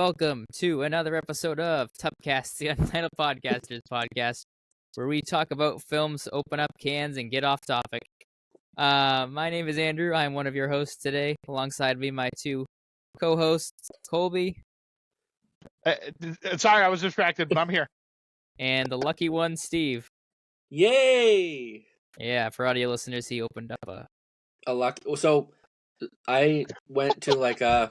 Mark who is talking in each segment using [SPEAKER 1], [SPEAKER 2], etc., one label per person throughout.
[SPEAKER 1] welcome to another episode of Tupcast, the Untitled Podcasters podcast, where we talk about films, open up cans, and get off topic. My name is Andrew. I'm one of your hosts today. Alongside me, my two co-hosts, Colby.
[SPEAKER 2] Sorry, I was distracted, but I'm here.
[SPEAKER 1] And the lucky one, Steve.
[SPEAKER 3] Yay!
[SPEAKER 1] Yeah, for audio listeners, he opened up
[SPEAKER 3] A luck. So I went to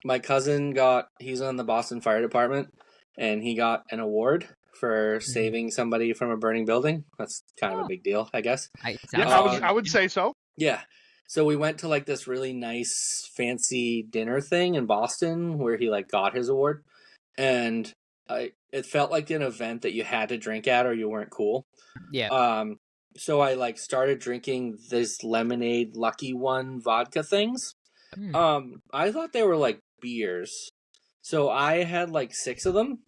[SPEAKER 3] my cousin he's on the Boston Fire Department, and he got an award for saving somebody from a burning building. That's kind of a big deal, I guess.
[SPEAKER 2] I would say so.
[SPEAKER 3] Yeah. So we went to this really nice fancy dinner thing in Boston where he got his award, and it felt like an event that you had to drink at or you weren't cool.
[SPEAKER 1] Yeah.
[SPEAKER 3] So I started drinking this lemonade Lucky One vodka things. I thought they were beers. So I had 6 of them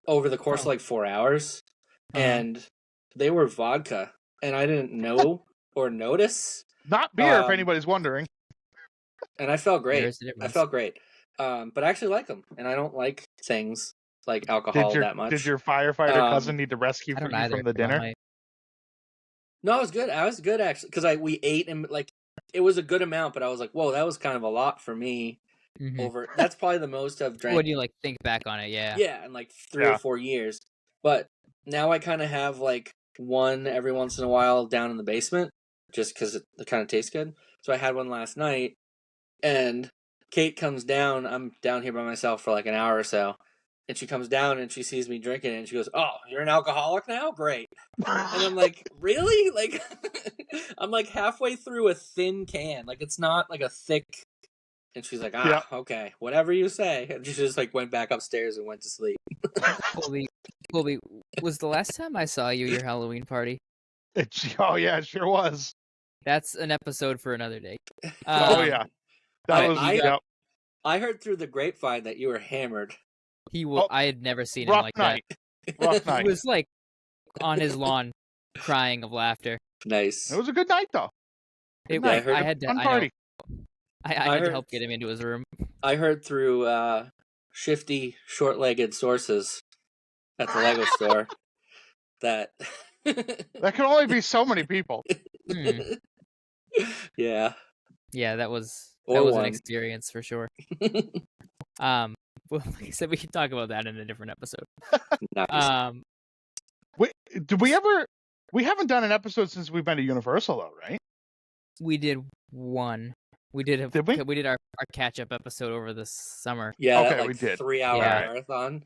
[SPEAKER 3] over the course of 4 hours, and they were vodka, and I didn't know or notice.
[SPEAKER 2] Not beer, if anybody's wondering.
[SPEAKER 3] And I felt great. But I actually like them, and I don't like things like alcohol that much.
[SPEAKER 2] Did your firefighter cousin need to rescue you from the dinner?
[SPEAKER 3] No, I was good. I was good actually, because we ate and it was a good amount, but I was like, whoa, that was kind of a lot for me. That's probably the most I've drank.
[SPEAKER 1] What do you think back on it? Yeah.
[SPEAKER 3] Yeah, in 3 or 4 years. But now I kind of have one every once in a while down in the basement, just because it kind of tastes good. So I had one last night, and Kate comes down. I'm down here by myself for an hour or so. And she comes down and she sees me drinking it and she goes, "Oh, you're an alcoholic now? Great." And I'm like, "Really?" I'm halfway through a thin can. It's not a thick. And she's like, "Okay, whatever you say." And she just went back upstairs and went to sleep.
[SPEAKER 1] Colby, was the last time I saw you your Halloween party?
[SPEAKER 2] Oh yeah, it sure was.
[SPEAKER 1] That's an episode for another day.
[SPEAKER 2] Oh yeah.
[SPEAKER 3] I heard through the grapevine that you were hammered.
[SPEAKER 1] I had never seen him like that.
[SPEAKER 2] Rough night.
[SPEAKER 1] He was on his lawn crying of laughter.
[SPEAKER 3] Nice.
[SPEAKER 2] It was a good night though.
[SPEAKER 1] I had to help get him into his room.
[SPEAKER 3] I heard through shifty, short-legged sources at the Lego store that
[SPEAKER 2] that can only be so many people.
[SPEAKER 3] Yeah.
[SPEAKER 1] Yeah, that was an experience for sure. Well, like I said, we can talk about that in a different episode.
[SPEAKER 3] Nice.
[SPEAKER 2] We haven't done an episode since we've been to Universal though, right?
[SPEAKER 1] We did one. We did we did our catch-up episode over the summer.
[SPEAKER 3] Yeah,
[SPEAKER 2] okay, we did
[SPEAKER 3] 3-hour marathon.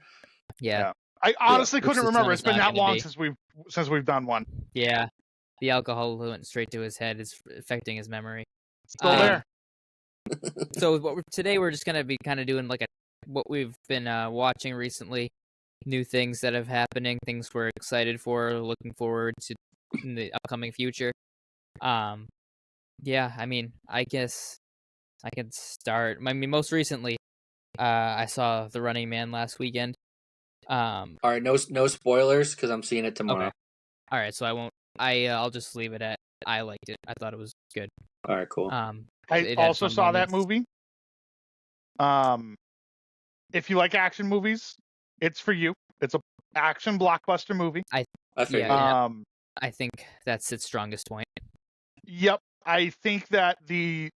[SPEAKER 1] Yeah.
[SPEAKER 2] I honestly couldn't remember. It's been that long since we've done one.
[SPEAKER 1] Yeah. The alcohol went straight to his head. It's affecting his memory.
[SPEAKER 2] Still there.
[SPEAKER 1] So today we're just gonna be kind of doing what we've been watching recently, new things that have happening, things we're excited for, looking forward to in the upcoming future. Yeah, I mean, I guess I can start. I mean, most recently, I saw The Running Man last weekend.
[SPEAKER 3] All right, no spoilers because I'm seeing it tomorrow.
[SPEAKER 1] Okay. All right, so I won't. I'll just leave it at I liked it. I thought it was good.
[SPEAKER 3] All right, cool.
[SPEAKER 2] I also saw that movie. If you like action movies, it's for you. It's a action blockbuster movie.
[SPEAKER 3] I figured.
[SPEAKER 1] I think that's its strongest point.
[SPEAKER 2] Yep. I think that the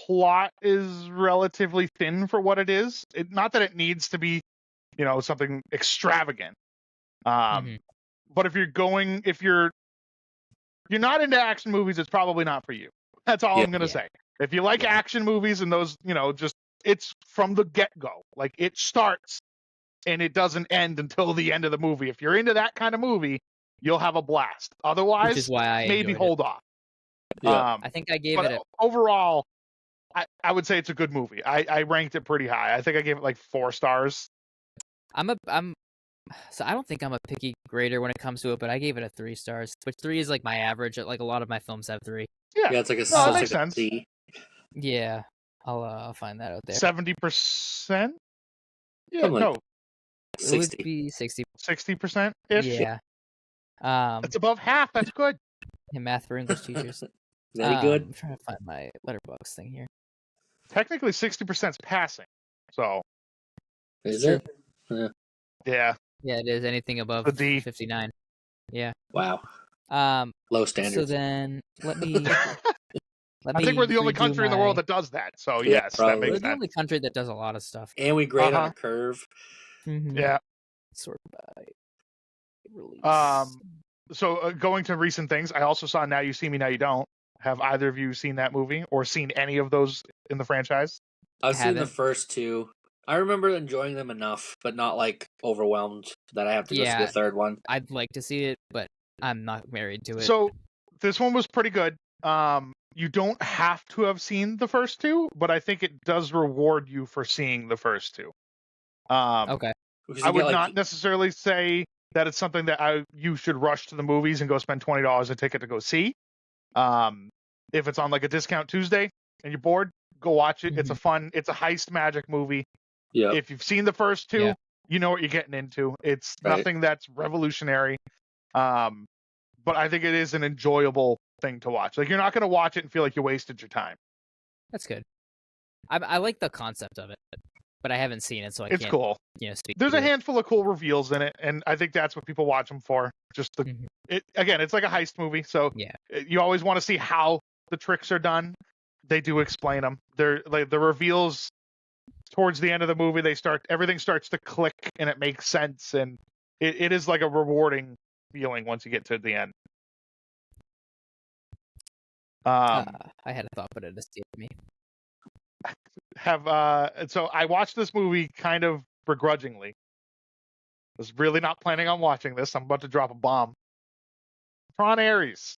[SPEAKER 2] plot is relatively thin for what it is. Not that it needs to be, something extravagant. But if you're not into action movies, it's probably not for you. That's all I'm going to say. If you like action movies and those, it's from the get-go. It starts and it doesn't end until the end of the movie. If you're into that kind of movie, you'll have a blast. Otherwise,
[SPEAKER 1] which is why
[SPEAKER 2] maybe hold off.
[SPEAKER 3] Yeah.
[SPEAKER 1] I think I gave it
[SPEAKER 2] overall, I would say it's a good movie. I ranked it pretty high. I think I gave it 4 stars.
[SPEAKER 1] So I don't think I'm a picky grader when it comes to it, but I gave it a 3 stars. But 3 is my average. A lot of my films have 3.
[SPEAKER 2] Yeah,
[SPEAKER 3] it's like a
[SPEAKER 2] that makes sense.
[SPEAKER 3] C.
[SPEAKER 1] Yeah, I'll find that out there.
[SPEAKER 2] 70%. Yeah, no.
[SPEAKER 3] 60.
[SPEAKER 1] It would be 60.
[SPEAKER 2] 60% ish.
[SPEAKER 1] Yeah.
[SPEAKER 2] It's above half. That's good.
[SPEAKER 1] Yeah, math for English teachers.
[SPEAKER 3] Very good.
[SPEAKER 1] I'm trying to find my letterbox thing here.
[SPEAKER 2] Technically, 60% is passing. So.
[SPEAKER 3] Is
[SPEAKER 1] True.
[SPEAKER 3] it?
[SPEAKER 2] Yeah.
[SPEAKER 1] Yeah, it is anything above
[SPEAKER 2] The D.
[SPEAKER 1] 59. Yeah.
[SPEAKER 3] Wow.
[SPEAKER 1] So
[SPEAKER 3] Low standards.
[SPEAKER 1] then let me
[SPEAKER 2] I think we're the only
[SPEAKER 1] redo
[SPEAKER 2] country in the world
[SPEAKER 1] my-
[SPEAKER 2] that does that. So
[SPEAKER 3] Yeah,
[SPEAKER 2] yes, that
[SPEAKER 3] probably.
[SPEAKER 1] We're
[SPEAKER 2] makes
[SPEAKER 1] the
[SPEAKER 2] sense.
[SPEAKER 1] only country that does a lot of stuff.
[SPEAKER 3] And we grade on
[SPEAKER 2] Uh-huh.
[SPEAKER 3] a curve.
[SPEAKER 1] Mhm.
[SPEAKER 2] Yeah.
[SPEAKER 1] Sort by release.
[SPEAKER 2] So going to recent things, I also saw Now You See Me, Now You Don't. Have either of you seen that movie or seen any of those in the franchise?
[SPEAKER 3] I've seen the
[SPEAKER 1] haven't.
[SPEAKER 3] first two. I remember enjoying them enough, but not like overwhelmed that I have to go see
[SPEAKER 1] Yeah.
[SPEAKER 3] the third one.
[SPEAKER 1] I'd like to see it, but I'm not married to it.
[SPEAKER 2] So this one was pretty good. You don't have to have seen the first two, but I think it does reward you for seeing the first two.
[SPEAKER 1] Okay.
[SPEAKER 3] Because
[SPEAKER 2] I
[SPEAKER 3] you
[SPEAKER 2] would
[SPEAKER 3] get like
[SPEAKER 2] not necessarily say that it's something that you should rush to the movies and go spend $20 a ticket to go see. If it's on like a discount Tuesday and you're bored, go watch it. It's a heist magic movie.
[SPEAKER 3] yeah.
[SPEAKER 2] If you've seen the first two,
[SPEAKER 1] Yeah.
[SPEAKER 2] you know what you're getting into. It's
[SPEAKER 3] Right.
[SPEAKER 2] nothing that's revolutionary. But I think it is an enjoyable thing to watch. Like, you're not going to watch it and feel like you wasted your time.
[SPEAKER 1] That's good. I like the concept of it, but I haven't seen it, so I
[SPEAKER 2] It's
[SPEAKER 1] can't
[SPEAKER 2] cool.
[SPEAKER 1] speak.
[SPEAKER 2] There's
[SPEAKER 1] to
[SPEAKER 2] a
[SPEAKER 1] it.
[SPEAKER 2] handful of cool reveals in it, and I think that's what people watch them for. Just the
[SPEAKER 1] Mhm.
[SPEAKER 2] again, it's like a heist movie, so
[SPEAKER 1] Yeah.
[SPEAKER 2] you always want to see how the tricks are done. They do explain them. They're like the reveals towards the end of the movie. Everything starts to click and it makes sense, and it is like a rewarding feeling once you get to the end.
[SPEAKER 1] I had a thought, but it escaped me.
[SPEAKER 2] So I watched this movie kind of begrudgingly. Was really not planning on watching this. I'm about to drop a bomb. Tron Ares.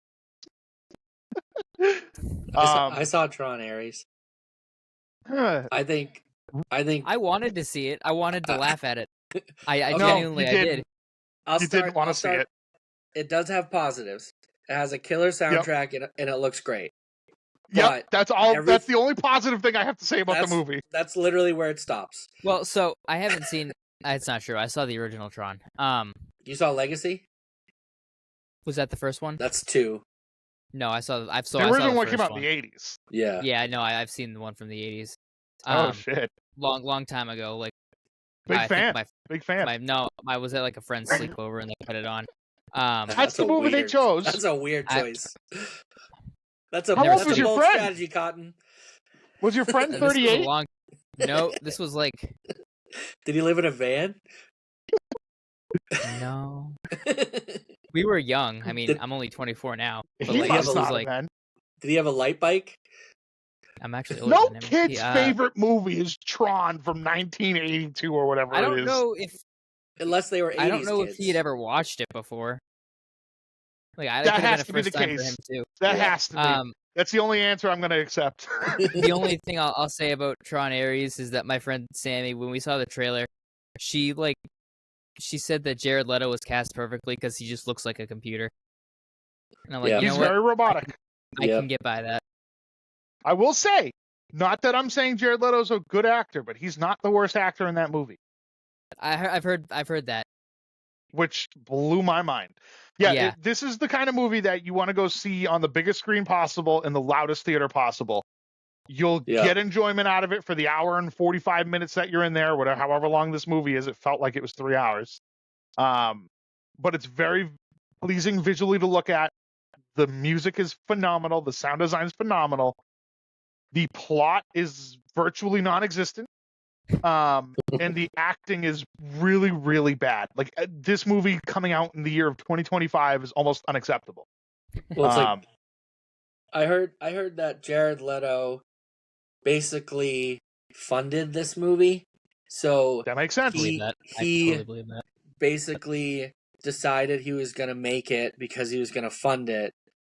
[SPEAKER 3] I saw Tron Ares. I think
[SPEAKER 1] I wanted to see it. I wanted to laugh at it. I
[SPEAKER 3] No,
[SPEAKER 1] genuinely
[SPEAKER 2] you
[SPEAKER 1] I
[SPEAKER 2] didn't.
[SPEAKER 1] did.
[SPEAKER 3] I'll
[SPEAKER 2] You
[SPEAKER 3] start,
[SPEAKER 2] didn't want
[SPEAKER 3] I'll
[SPEAKER 2] to see
[SPEAKER 3] start-
[SPEAKER 2] it.
[SPEAKER 3] It does have positives. It has a killer soundtrack and it looks great.
[SPEAKER 2] Yep,
[SPEAKER 3] But
[SPEAKER 2] that's all.
[SPEAKER 3] every-
[SPEAKER 2] That's the only positive thing I have to say about the
[SPEAKER 3] That's-
[SPEAKER 2] movie.
[SPEAKER 3] That's literally where it stops.
[SPEAKER 1] Well, so I haven't seen. It's not true. I saw the original Tron.
[SPEAKER 3] You saw Legacy?
[SPEAKER 1] Was that the first one?
[SPEAKER 3] That's 2.
[SPEAKER 1] No, I saw. I saw
[SPEAKER 2] The
[SPEAKER 1] the
[SPEAKER 2] original one
[SPEAKER 1] first
[SPEAKER 2] came out in the 80s.
[SPEAKER 3] Yeah.
[SPEAKER 1] Yeah, no, I've seen the one from the 80s.
[SPEAKER 2] Oh shit!
[SPEAKER 1] Long time ago. Like
[SPEAKER 2] Big
[SPEAKER 1] I
[SPEAKER 2] fan.
[SPEAKER 1] think
[SPEAKER 2] Big fan.
[SPEAKER 1] I was at like a friend's sleepover and they put it on.
[SPEAKER 2] That's the movie they chose.
[SPEAKER 3] That's a weird
[SPEAKER 1] I-
[SPEAKER 3] choice. That's a
[SPEAKER 1] How old
[SPEAKER 3] that's
[SPEAKER 1] was
[SPEAKER 3] a
[SPEAKER 1] your
[SPEAKER 3] bold
[SPEAKER 2] friend?
[SPEAKER 3] strategy, Cotton.
[SPEAKER 2] Was your friend
[SPEAKER 1] This was a
[SPEAKER 2] 38?
[SPEAKER 1] long. No, this was like
[SPEAKER 3] Did he live in a van?
[SPEAKER 1] no. We were young. I mean,
[SPEAKER 3] Did-
[SPEAKER 1] I'm only 24 now, but
[SPEAKER 2] He
[SPEAKER 1] like
[SPEAKER 3] must
[SPEAKER 1] this
[SPEAKER 2] must
[SPEAKER 1] was
[SPEAKER 2] not
[SPEAKER 1] like
[SPEAKER 2] have been.
[SPEAKER 3] Did he have a light bike?
[SPEAKER 1] I'm actually older
[SPEAKER 2] No
[SPEAKER 1] than him.
[SPEAKER 2] kid's
[SPEAKER 1] He,
[SPEAKER 2] favorite movie is Tron from 1982 or whatever
[SPEAKER 1] I
[SPEAKER 2] it
[SPEAKER 1] don't
[SPEAKER 2] is.
[SPEAKER 1] know if
[SPEAKER 3] Unless they were 80s
[SPEAKER 1] I don't know
[SPEAKER 3] kids.
[SPEAKER 1] if he had ever watched it before. Like
[SPEAKER 2] That
[SPEAKER 1] that could have
[SPEAKER 2] has
[SPEAKER 1] been
[SPEAKER 2] to
[SPEAKER 1] a
[SPEAKER 2] be
[SPEAKER 1] first
[SPEAKER 2] the
[SPEAKER 1] time for
[SPEAKER 2] case.
[SPEAKER 1] him too.
[SPEAKER 2] That
[SPEAKER 3] Yeah.
[SPEAKER 2] has to be. That's the only answer I'm going to accept.
[SPEAKER 1] The only thing I'll say about Tron Ares is that my friend Sammy, when we saw the trailer, she said that Jared Leto was cast perfectly because he just looks like a computer. And I'm like,
[SPEAKER 3] Yeah.
[SPEAKER 1] you
[SPEAKER 2] He's
[SPEAKER 1] know what?
[SPEAKER 2] very robotic.
[SPEAKER 1] I
[SPEAKER 3] Yep.
[SPEAKER 1] can get by that.
[SPEAKER 2] I will say, not that I'm saying Jared Leto's a good actor, but he's not the worst actor in that movie,
[SPEAKER 1] I've heard that.
[SPEAKER 2] which blew my mind. Yeah,
[SPEAKER 1] Yeah.
[SPEAKER 2] this is the kind of movie that you want to go see on the biggest screen possible in the loudest theater possible. You'll
[SPEAKER 3] Yeah.
[SPEAKER 2] get enjoyment out of it for the hour and 45 minutes that you're in there, whatever, however long this movie is. It felt like it was 3 hours. But it's very pleasing visually to look at. The music is phenomenal. The sound design is phenomenal. The plot is virtually non-existent. And the acting is really, really bad. Like, this movie coming out in the year of 2025 is almost unacceptable.
[SPEAKER 3] Well, it's like I heard that Jared Leto basically funded this movie. So
[SPEAKER 2] That makes sense.
[SPEAKER 1] Believe that. I
[SPEAKER 3] he
[SPEAKER 1] totally believe that.
[SPEAKER 3] basically decided he was going to make it because he was going to fund it,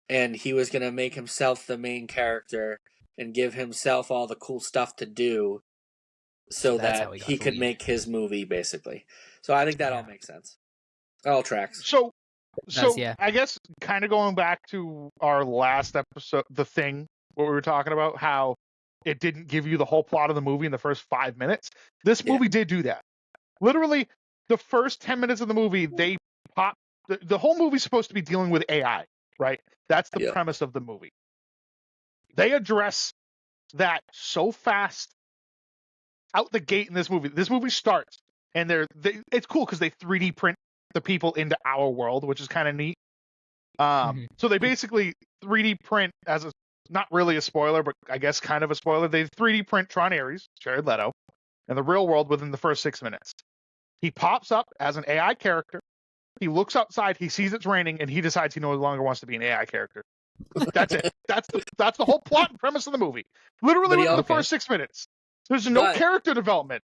[SPEAKER 3] and he was going to make himself the main character and give himself all the cool stuff to do so
[SPEAKER 1] That's
[SPEAKER 3] that
[SPEAKER 1] how he got
[SPEAKER 3] he
[SPEAKER 1] the
[SPEAKER 3] could
[SPEAKER 1] lead.
[SPEAKER 3] make his movie, basically. So I think that all
[SPEAKER 1] Yeah.
[SPEAKER 3] makes sense. It all tracks.
[SPEAKER 2] So
[SPEAKER 1] yeah.
[SPEAKER 2] I guess kind of going back to our last episode, The Thing, what we were talking about, how it didn't give you the whole plot of the movie in the first 5 minutes. This
[SPEAKER 3] Yeah.
[SPEAKER 2] movie did do that. Literally, the first 10 minutes of the movie, they pop. The whole movie's supposed to be dealing with AI, right? That's the
[SPEAKER 3] Yeah.
[SPEAKER 2] premise of the movie. They address that so fast out the gate in this movie. This movie starts, and it's cool because they 3D print the people into our world, which is kind of neat. So they basically 3D print as a not really a spoiler, but I guess kind of a spoiler. They 3D print Tron Ares, Jared Leto, in the real world within the first 6 minutes. He pops up as an AI character. He looks outside, he sees it's raining, and he decides he no longer wants to be an AI character. That's it. That's the whole plot and premise of the movie. Literally within the first 6 minutes. There's no character development.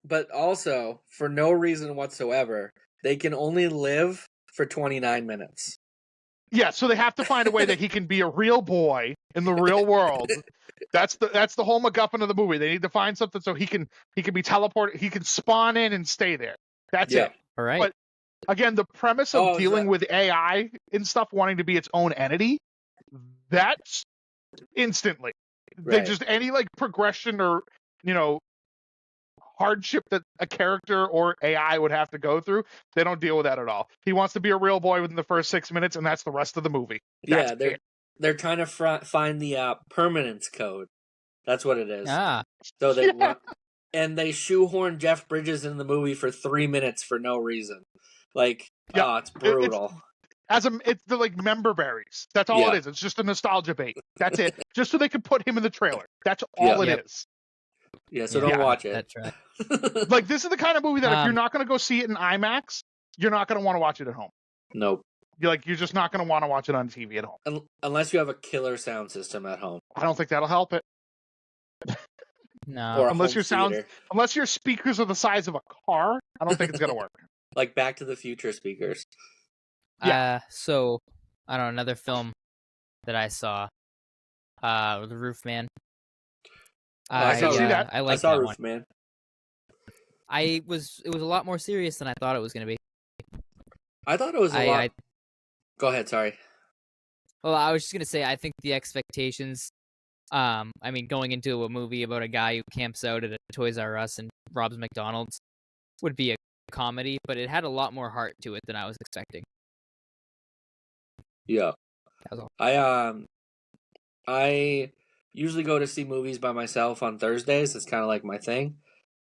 [SPEAKER 3] But also, for no reason whatsoever, they can only live for 29 minutes.
[SPEAKER 2] Yeah, so they have to find a way that he can be a real boy in the real world. That's the whole MacGuffin of the movie. They need to find something so he can be teleported. He can spawn in and stay there. That's it.
[SPEAKER 1] All right.
[SPEAKER 2] But again, the premise of dealing with AI and stuff wanting to be its own entity, that's instantly. Right. They just any like progression or hardship that a character or AI would have to go through, they don't deal with that at all. He wants to be a real boy within the first 6 minutes, and that's the rest of the movie.
[SPEAKER 3] They're trying to find the permanence code. That's what it is.
[SPEAKER 2] So
[SPEAKER 3] and they shoehorn Jeff Bridges in the movie for 3 minutes for no reason. Like, it's brutal.
[SPEAKER 2] It's the like member berries. That's all it is. It's just a nostalgia bait. That's it. Just so they can put him in the trailer. That's all it is.
[SPEAKER 3] Yeah, so don't watch it.
[SPEAKER 1] That's right.
[SPEAKER 2] Like, this is the kind of movie that if you're not going to go see it in IMAX, you're not going to want to watch it at home.
[SPEAKER 3] Nope.
[SPEAKER 2] You're just not going to want to watch it on TV at home.
[SPEAKER 3] Unless you have a killer sound system at home.
[SPEAKER 2] I don't think that'll help it.
[SPEAKER 1] No.
[SPEAKER 3] Or
[SPEAKER 2] unless your speakers are the size of a car, I don't think it's going to work.
[SPEAKER 3] Like Back to the Future speakers.
[SPEAKER 1] So, I don't know, another film that I saw, The Roof Man.
[SPEAKER 2] I saw that.
[SPEAKER 3] I saw Roof Man.
[SPEAKER 1] It was a lot more serious than I thought it was going to be.
[SPEAKER 3] I thought it was a lot. Go ahead, sorry.
[SPEAKER 1] Well, I was just going to say, I think the expectations, going into a movie about a guy who camps out at a Toys R Us and robs McDonald's would be a comedy, but it had a lot more heart to it than I was expecting.
[SPEAKER 3] Yeah. I usually go to see movies by myself on Thursdays. It's kind of like my thing.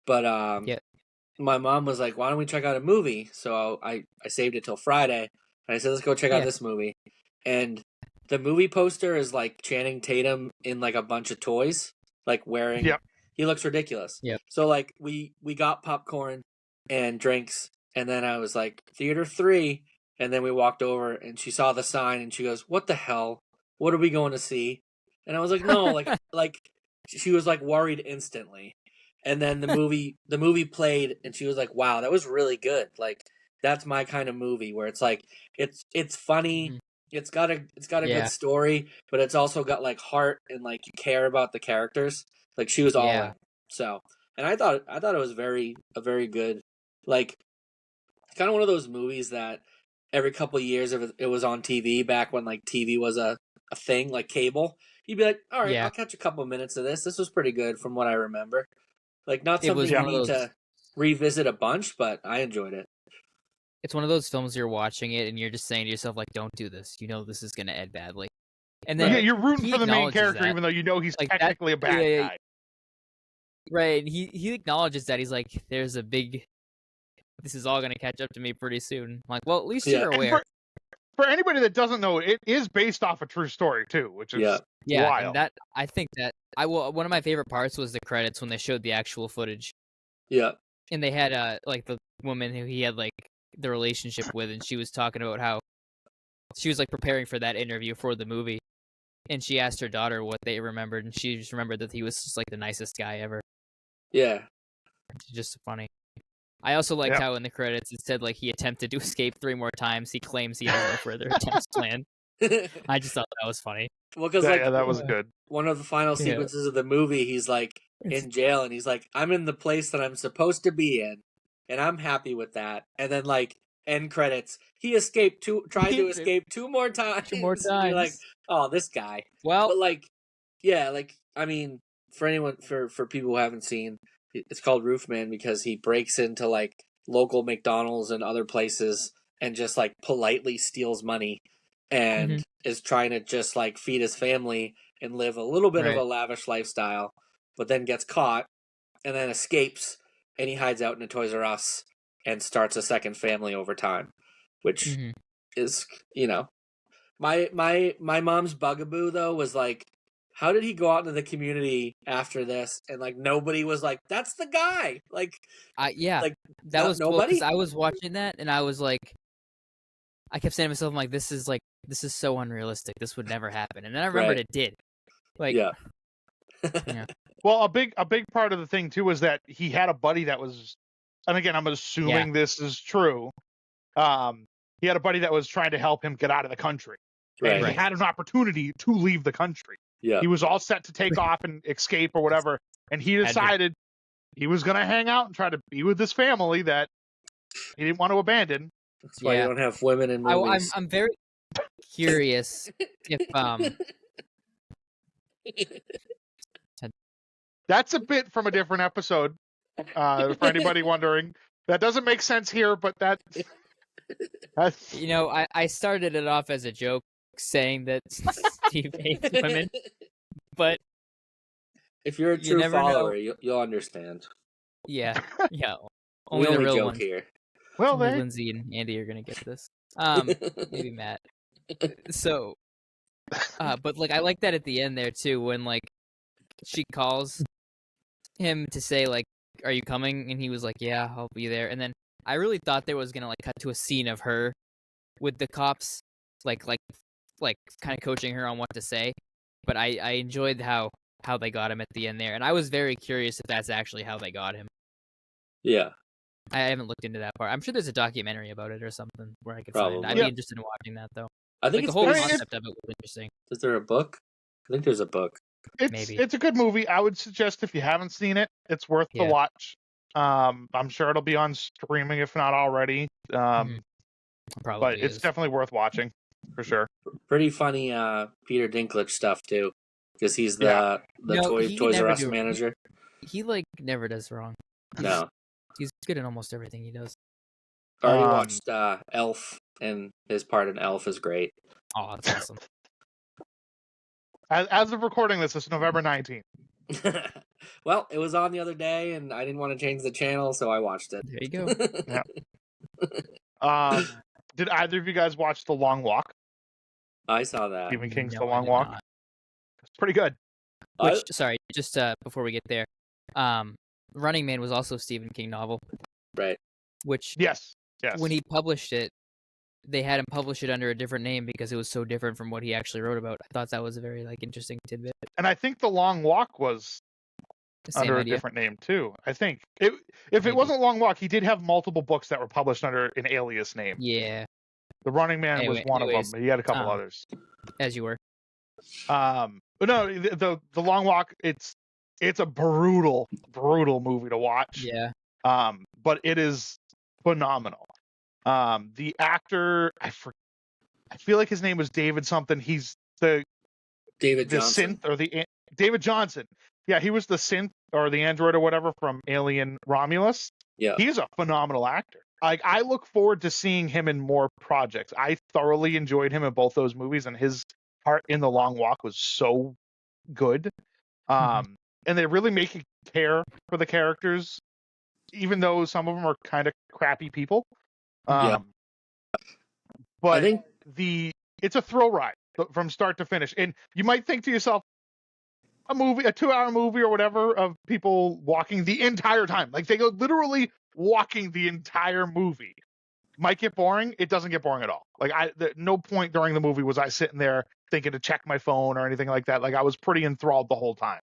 [SPEAKER 3] But my mom was like, why don't we check out a movie? So I saved it till Friday. And I said, let's go check out this movie. And the movie poster is like Channing Tatum in like a bunch of toys, like wearing.
[SPEAKER 2] Yep.
[SPEAKER 3] He looks ridiculous.
[SPEAKER 1] Yep.
[SPEAKER 3] So like we got popcorn and drinks. And then I was like, Theater 3. And then we walked over and she saw the sign and she goes, what the hell? What are we going to see? And I was like, no, like she was like worried instantly. And then the movie played and she was like, wow, that was really good. Like, that's my kind of movie where it's like, it's funny. Mm-hmm. It's got a good story, but it's also got like heart and like you care about the characters. Like she was all in. So, and I thought it was a very good, like, it's kind of one of those movies that every couple of years, if it was on TV back when like TV was a thing, like cable, you'd be like, all right, I'll catch a couple of minutes of this. This was pretty good from what I remember. Like, not something you need to revisit a bunch, but I enjoyed it.
[SPEAKER 1] It's one of those films you're watching it and you're just saying to yourself, like, don't do this. You know this is going to end badly. And then
[SPEAKER 2] you're rooting for the main character even though you know he's like technically a bad guy.
[SPEAKER 1] Right. He acknowledges that. He's like, this is all going to catch up to me pretty soon. I'm like, well, at least you're aware.
[SPEAKER 2] For anybody that doesn't know, it is based off a true story too, which is wild.
[SPEAKER 1] And I think that one of my favorite parts was the credits when they showed the actual footage.
[SPEAKER 3] Yeah.
[SPEAKER 1] And they had like the woman who he had like the relationship with, and she was talking about how she was like preparing for that interview for the movie, and she asked her daughter what they remembered, and she just remembered that he was just like the nicest guy ever.
[SPEAKER 3] Yeah.
[SPEAKER 1] It's just funny. I also liked how in the credits it said like he attempted to escape 3 more times. He claims he has no further attempts planned. I just thought that was funny.
[SPEAKER 3] Well, because
[SPEAKER 2] that was good.
[SPEAKER 3] One of the final sequences of the movie, he's like in jail, and he's like, "I'm in the place that I'm supposed to be in, and I'm happy with that." And then like end credits, he tried to escape 2 more times.
[SPEAKER 1] 2 more times.
[SPEAKER 3] And you're like, oh, this guy.
[SPEAKER 1] Well,
[SPEAKER 3] but like, I mean, for anyone, for people who haven't seen, it's called Roof Man because he breaks into like local McDonald's and other places and just like politely steals money and is trying to just like feed his family and live a little bit of a lavish lifestyle, but then gets caught and then escapes, and he hides out in a Toys R Us and starts a second family over time, which
[SPEAKER 1] Mhm.
[SPEAKER 3] is, you know, my mom's bugaboo though was like, how did he go out into the community after this and like nobody was like, that's the guy, like
[SPEAKER 1] Yeah,
[SPEAKER 3] like
[SPEAKER 1] that was well because
[SPEAKER 3] nobody,
[SPEAKER 1] I was watching that and I was like, I kept saying to myself, I'm like, this is so unrealistic. This would never happen. And then I remembered
[SPEAKER 3] Right.
[SPEAKER 1] it did. Like,
[SPEAKER 3] yeah.
[SPEAKER 1] yeah,
[SPEAKER 2] Well, a big part of the thing too was that he had a buddy that was, and again, I'm assuming this is true. He had a buddy that was trying to help him get out of the country, and he
[SPEAKER 3] Right.
[SPEAKER 2] had an opportunity to leave the country.
[SPEAKER 3] Yeah.
[SPEAKER 2] He was all set to take off and escape or whatever, and he decided he was going to hang out and try to be with this family that he didn't want to abandon.
[SPEAKER 3] That's why you
[SPEAKER 1] Yeah.
[SPEAKER 3] don't have women in movies.
[SPEAKER 1] I'm very curious if
[SPEAKER 2] That's a bit from a different episode. For anybody wondering, that doesn't make sense here, but that's
[SPEAKER 1] you know, I started it off as a joke saying that Steve hates women, but
[SPEAKER 3] If you're a
[SPEAKER 1] you
[SPEAKER 3] true
[SPEAKER 1] never
[SPEAKER 3] follower, you'll understand.
[SPEAKER 1] yeah,
[SPEAKER 3] We
[SPEAKER 1] only the
[SPEAKER 3] only
[SPEAKER 1] real
[SPEAKER 3] joke
[SPEAKER 1] ones.
[SPEAKER 3] here.
[SPEAKER 2] well,
[SPEAKER 1] Only
[SPEAKER 2] they
[SPEAKER 1] Lindsay and Andy are gonna get this. Maybe Matt. So, but like I like that at the end there too, when like she calls him to say like, "Are you coming?" and he was like, "Yeah, I'll be there." And then I really thought there was gonna like cut to a scene of her with the cops, like kind of coaching her on what to say. But I enjoyed how they got him at the end there, and I was very curious if that's actually how they got him.
[SPEAKER 3] Yeah,
[SPEAKER 1] I haven't looked into that part. I'm sure there's a documentary about it or something where I could find it. I'd
[SPEAKER 3] Probably.
[SPEAKER 1] be interested in watching that though.
[SPEAKER 3] I think
[SPEAKER 1] Like the
[SPEAKER 3] it's
[SPEAKER 1] whole
[SPEAKER 2] I mean,
[SPEAKER 1] concept of it was interesting.
[SPEAKER 3] Is there a book? I think there's a book.
[SPEAKER 1] Maybe.
[SPEAKER 2] it's a good movie. I would suggest if you haven't seen it, it's worth the
[SPEAKER 1] Yeah.
[SPEAKER 2] watch. I'm sure it'll be on streaming if not already.
[SPEAKER 1] Probably
[SPEAKER 2] But it's
[SPEAKER 1] is.
[SPEAKER 2] definitely worth watching for sure.
[SPEAKER 3] Pretty funny Peter Dinklage stuff too, because he's the
[SPEAKER 2] Yeah.
[SPEAKER 1] No, he can
[SPEAKER 3] Toys R
[SPEAKER 1] never
[SPEAKER 3] Us
[SPEAKER 1] do it.
[SPEAKER 3] manager.
[SPEAKER 1] He like never does wrong.
[SPEAKER 3] No,
[SPEAKER 1] He's good in almost everything he does.
[SPEAKER 3] I already
[SPEAKER 2] Um,
[SPEAKER 3] watched Elf, and his part in Elf is great.
[SPEAKER 1] Oh, that's awesome.
[SPEAKER 2] As of recording this, it's November 19th.
[SPEAKER 3] Well, it was on the other day, and I didn't want to change the channel, so I watched it.
[SPEAKER 1] There you go.
[SPEAKER 2] Did either of you guys watch The Long Walk?
[SPEAKER 3] I saw that.
[SPEAKER 2] Stephen King's
[SPEAKER 1] No,
[SPEAKER 2] The
[SPEAKER 1] I
[SPEAKER 2] Long
[SPEAKER 1] did
[SPEAKER 2] Walk.
[SPEAKER 1] not.
[SPEAKER 2] It's pretty good.
[SPEAKER 1] Which, sorry, just before we get there, Running Man was also a Stephen King novel.
[SPEAKER 3] Right.
[SPEAKER 1] Which,
[SPEAKER 2] Yes.
[SPEAKER 1] when he published it, they had him publish it under a different name because it was so different from what he actually wrote about. I thought that was a very like interesting tidbit.
[SPEAKER 2] And I think The Long Walk was
[SPEAKER 1] The same
[SPEAKER 2] under
[SPEAKER 1] idea.
[SPEAKER 2] a different name too. I think if
[SPEAKER 1] Maybe.
[SPEAKER 2] it wasn't Long Walk, he did have multiple books that were published under an alias name.
[SPEAKER 1] Yeah,
[SPEAKER 2] The Running Man was one
[SPEAKER 1] anyways,
[SPEAKER 2] of them. He had a couple others.
[SPEAKER 1] as you were.
[SPEAKER 2] But no, the Long Walk. It's a brutal movie to watch.
[SPEAKER 1] Yeah.
[SPEAKER 2] But it is phenomenal. The actor, I feel like his name was David something. He's the
[SPEAKER 3] David Johnson.
[SPEAKER 2] synth or the David Johnson. Yeah, he was the synth or the android or whatever from Alien Romulus.
[SPEAKER 3] Yeah.
[SPEAKER 2] He's a phenomenal actor. Like, I look forward to seeing him in more projects. I thoroughly enjoyed him in both those movies, and his part in The Long Walk was so good. And they really make you care for the characters, even though some of them are kind of crappy people.
[SPEAKER 3] Yeah.
[SPEAKER 2] But
[SPEAKER 3] I think
[SPEAKER 2] it's a thrill ride from start to finish. And you might think to yourself, a 2-hour movie or whatever of people walking the entire time. Like, they go literally walking the entire movie. Might get boring. It doesn't get boring at all. Like, no point during the movie was I sitting there thinking to check my phone or anything like that. Like, I was pretty enthralled the whole time.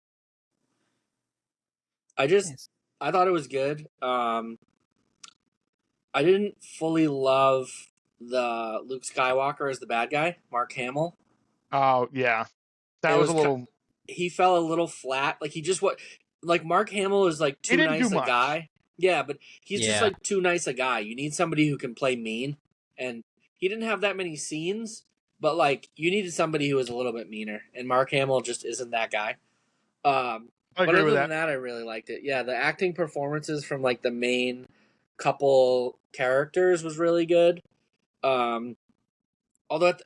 [SPEAKER 3] I thought it was good. I didn't fully love the Luke Skywalker as the bad guy, Mark Hamill.
[SPEAKER 2] Oh, yeah. That was a little...
[SPEAKER 3] He fell a little flat. Like, he just like, Mark Hamill is like too nice a guy. Yeah, but he's just like too nice a guy. You need somebody who can play mean, and he didn't have that many scenes, but like, you needed somebody who was a little bit meaner, and Mark Hamill just isn't that guy.
[SPEAKER 2] I
[SPEAKER 3] but
[SPEAKER 2] agree
[SPEAKER 3] other
[SPEAKER 2] with
[SPEAKER 3] than that, I really liked it. Yeah, the acting performances from like the main couple characters was really good. Although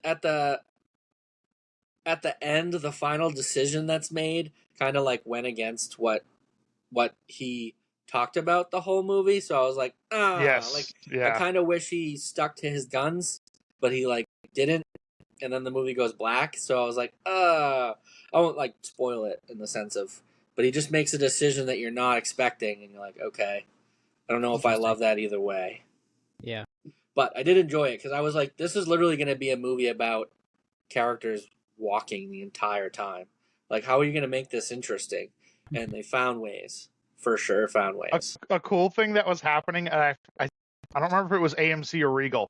[SPEAKER 3] at the end, the final decision that's made kind of like went against what what he talked about the whole movie. So I was like,
[SPEAKER 2] Yes.
[SPEAKER 3] like
[SPEAKER 2] Yeah.
[SPEAKER 3] I kind of wish he stuck to his guns, but he like didn't. And then the movie goes black. So I was like, I won't like spoil it in the sense of, but he just makes a decision that you're not expecting, and you're like, okay, I don't know if I love that either way.
[SPEAKER 1] Yeah.
[SPEAKER 3] But I did enjoy it because I was like, this is literally going to be a movie about characters walking the entire time. Like, how are you going to make this interesting? And they found ways. For sure, found ways.
[SPEAKER 2] A cool thing that was happening, and I don't remember if it was AMC or Regal,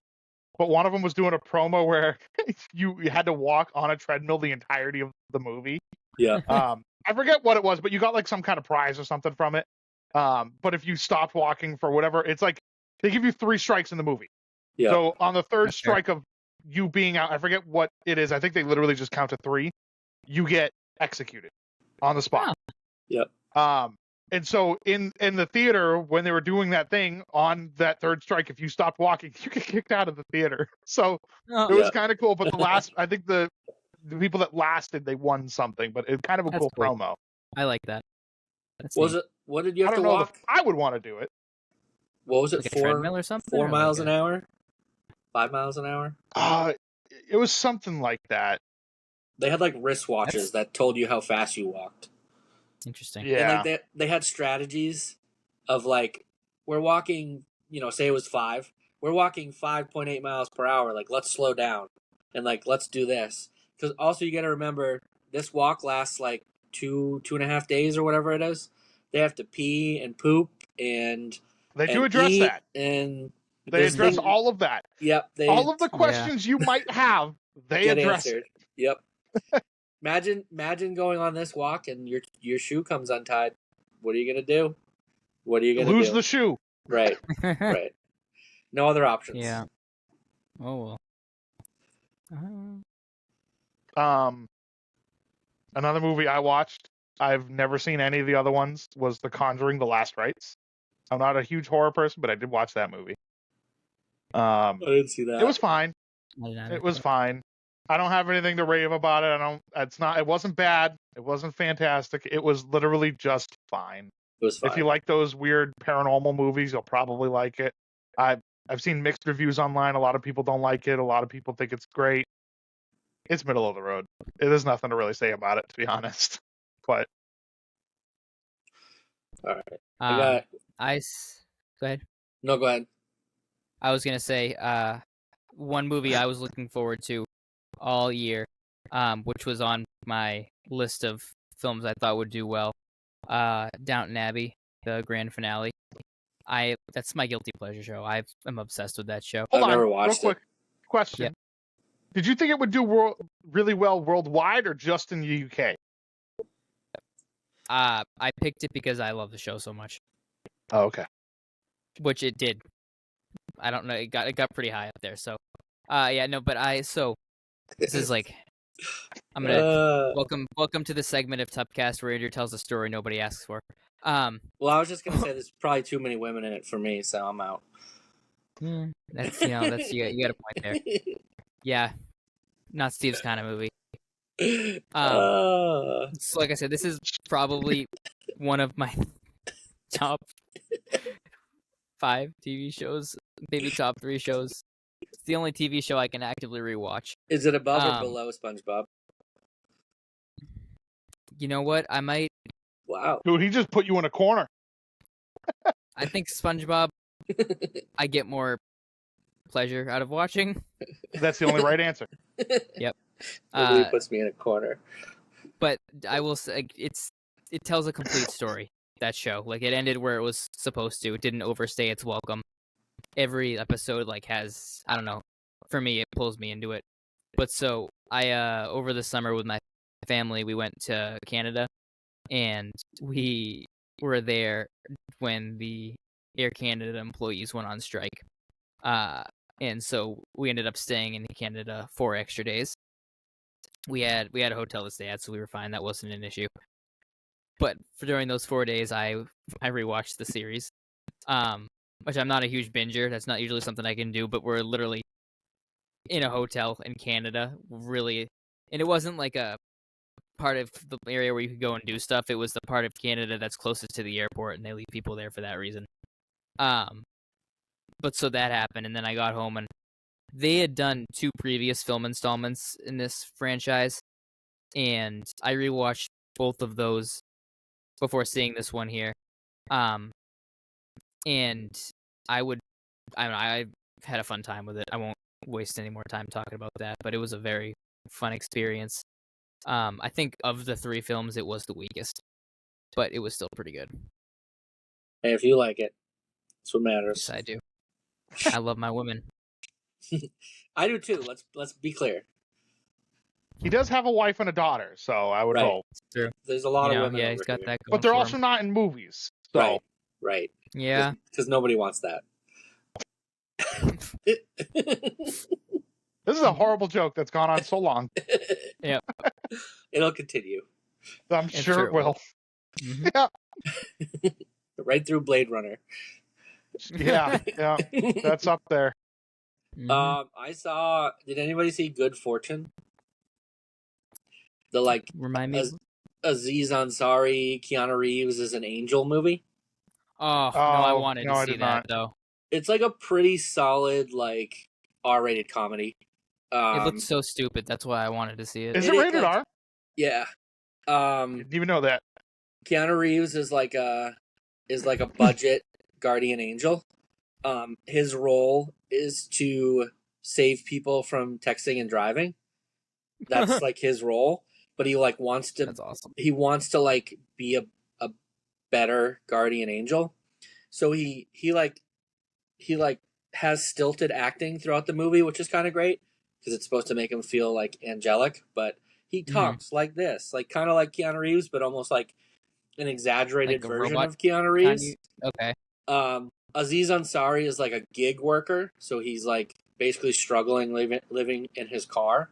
[SPEAKER 2] but one of them was doing a promo where you had to walk on a treadmill the entirety of the movie.
[SPEAKER 3] Yeah.
[SPEAKER 2] I forget what it was, but you got like some kind of prize or something from it. But if you stopped walking for whatever, it's like they give you 3 strikes in the movie.
[SPEAKER 3] Yeah.
[SPEAKER 2] So on the third strike of you being out, I forget what it is. I think they literally just count to 3. You get executed on the spot.
[SPEAKER 3] Yep.
[SPEAKER 2] And so in the theater, when they were doing that thing on that third strike, if you stopped walking, you get kicked out of the theater. So it was kind of cool. But the last, I think the people that lasted, they won something. But it's kind of a cool promo.
[SPEAKER 1] I like that.
[SPEAKER 3] Was it? What did you have to walk?
[SPEAKER 2] I would want to do it.
[SPEAKER 3] What was it?
[SPEAKER 1] Like 4 or something?
[SPEAKER 3] 4 miles an hour? 5 miles an hour?
[SPEAKER 2] It was something like that.
[SPEAKER 3] They had like wristwatches that told you how fast you walked.
[SPEAKER 1] Interesting.
[SPEAKER 2] Yeah.
[SPEAKER 3] And like they had strategies of like, we're walking, say it was 5. We're walking 5.8 miles per hour. Like, let's slow down and like, let's do this. Because also you got to remember, this walk lasts like 2.5 days or whatever it is. They have to pee and poop and
[SPEAKER 2] they do address that.
[SPEAKER 3] And
[SPEAKER 2] they address all of that.
[SPEAKER 3] Yep.
[SPEAKER 2] All of the questions you might have, they address
[SPEAKER 3] answered.
[SPEAKER 2] it.
[SPEAKER 3] Yep. Imagine going on this walk and your shoe comes untied. What are you gonna do? What are you gonna
[SPEAKER 2] lose
[SPEAKER 3] do?
[SPEAKER 2] the shoe?
[SPEAKER 3] Right. Right. No other options.
[SPEAKER 1] Yeah. Oh
[SPEAKER 2] well. Another movie I watched, I've never seen any of the other ones, was The Conjuring: The Last Rites. I'm not a huge horror person, but I did watch that movie.
[SPEAKER 3] I didn't see that.
[SPEAKER 2] It was fine. It was fine. I don't have anything to rave about it. It wasn't bad. It wasn't fantastic. It was literally just fine.
[SPEAKER 3] It was fine.
[SPEAKER 2] If you like those weird paranormal movies, you'll probably like it. I've seen mixed reviews online. A lot of people don't like it. A lot of people think it's great. It's middle of the road. There's nothing to really say about it, to be honest. But
[SPEAKER 3] all right.
[SPEAKER 1] Go ahead.
[SPEAKER 3] No, go ahead.
[SPEAKER 1] I was gonna say, one movie I was looking forward to all year, which was on my list of films I thought would do well. Downton Abbey, the grand finale. That's my guilty pleasure show. I'm obsessed with that show.
[SPEAKER 3] I've never watched
[SPEAKER 2] real quick question. Yep. Did you think it would do really well worldwide or just in the UK?
[SPEAKER 1] I picked it because I love the show so much.
[SPEAKER 2] Oh, okay.
[SPEAKER 1] Which it did. I don't know. It got pretty high up there. So, this is like, I'm gonna welcome to the segment of Tupcast where Andrew tells a story nobody asks for.
[SPEAKER 3] Well, I was just gonna say there's probably too many women in it for me, so I'm out.
[SPEAKER 1] That's you got a point there. Yeah, not Steve's kind of movie. So like I said, this is probably one of my top 5 TV shows, maybe top 3 shows. It's the only TV show I can actively rewatch.
[SPEAKER 3] Is it above or below SpongeBob?
[SPEAKER 1] You know what? I might.
[SPEAKER 3] Wow.
[SPEAKER 2] Dude, he just put you in a corner.
[SPEAKER 1] I think SpongeBob, I get more pleasure out of watching.
[SPEAKER 2] That's the only right answer.
[SPEAKER 1] Yep.
[SPEAKER 3] Nobody puts me in a corner.
[SPEAKER 1] But I will say, it tells a complete story, that show. Like, it ended where it was supposed to. It didn't overstay its welcome. Every episode, has, I don't know, for me, it pulls me into it. But so, I, over the summer with my family, we went to Canada, and we were there when the Air Canada employees went on strike. And so we ended up staying in Canada 4 extra days. We had a hotel to stay at, so we were fine. That wasn't an issue. But during those 4 days, I rewatched the series, which I'm not a huge binger. That's not usually something I can do. But we're literally in a hotel in Canada, really, and it wasn't like a part of the area where you could go and do stuff. It was the part of Canada that's closest to the airport, and they leave people there for that reason. But so that happened, and then I got home, and they had done 2 previous film installments in this franchise, and I rewatched both of those before seeing this one here. And I had a fun time with it. I won't waste any more time talking about that, but it was a very fun experience. I think of the 3 films, it was the weakest, but it was still pretty good.
[SPEAKER 3] Hey, if you like it, that's what matters.
[SPEAKER 1] Yes, I do. I love my women.
[SPEAKER 3] I do too. Let's be clear.
[SPEAKER 2] He does have a wife and a daughter, so I would
[SPEAKER 3] Right.
[SPEAKER 2] hope.
[SPEAKER 1] True.
[SPEAKER 3] There's a lot of women.
[SPEAKER 1] Yeah,
[SPEAKER 3] over
[SPEAKER 1] he's got
[SPEAKER 3] here.
[SPEAKER 1] that going
[SPEAKER 2] But they're
[SPEAKER 1] for
[SPEAKER 2] also
[SPEAKER 1] him.
[SPEAKER 2] not in movies. So
[SPEAKER 3] Right.
[SPEAKER 1] Yeah.
[SPEAKER 3] Because nobody wants that.
[SPEAKER 2] this is a horrible joke that's gone on so long.
[SPEAKER 3] It'll continue.
[SPEAKER 2] I'm sure it will.
[SPEAKER 1] Mhm.
[SPEAKER 2] Yeah.
[SPEAKER 3] Right through Blade Runner.
[SPEAKER 2] Yeah. That's up there.
[SPEAKER 1] Mhm.
[SPEAKER 3] I saw. Did anybody see Good Fortune? The
[SPEAKER 1] Remind me.
[SPEAKER 3] Aziz Ansari, Keanu Reeves is an angel movie.
[SPEAKER 1] Oh, no, I
[SPEAKER 2] Oh,
[SPEAKER 1] wanted
[SPEAKER 2] no,
[SPEAKER 1] to
[SPEAKER 2] I
[SPEAKER 1] see
[SPEAKER 2] did
[SPEAKER 1] that
[SPEAKER 2] not.
[SPEAKER 1] though.
[SPEAKER 3] It's like a pretty solid R-rated comedy.
[SPEAKER 1] It looked so stupid. That's why I wanted to see it.
[SPEAKER 2] Is
[SPEAKER 3] It
[SPEAKER 2] it
[SPEAKER 3] is
[SPEAKER 2] rated
[SPEAKER 3] like-
[SPEAKER 2] R?
[SPEAKER 3] Yeah.
[SPEAKER 2] Didn't even know that.
[SPEAKER 3] Keanu Reeves is like a budget guardian angel. His role is to save people from texting and driving. That's like his role, but he wants to
[SPEAKER 1] That's awesome.
[SPEAKER 3] he wants to be a better guardian angel. So he has stilted acting throughout the movie, which is kind of great because it's supposed to make him feel angelic, but he talks like this, kind of like Keanu Reeves, but almost like an exaggerated
[SPEAKER 1] Like a
[SPEAKER 3] version
[SPEAKER 1] robot
[SPEAKER 3] of Keanu Reeves.
[SPEAKER 1] Okay.
[SPEAKER 3] Aziz Ansari is a gig worker, so he's basically struggling living in his car.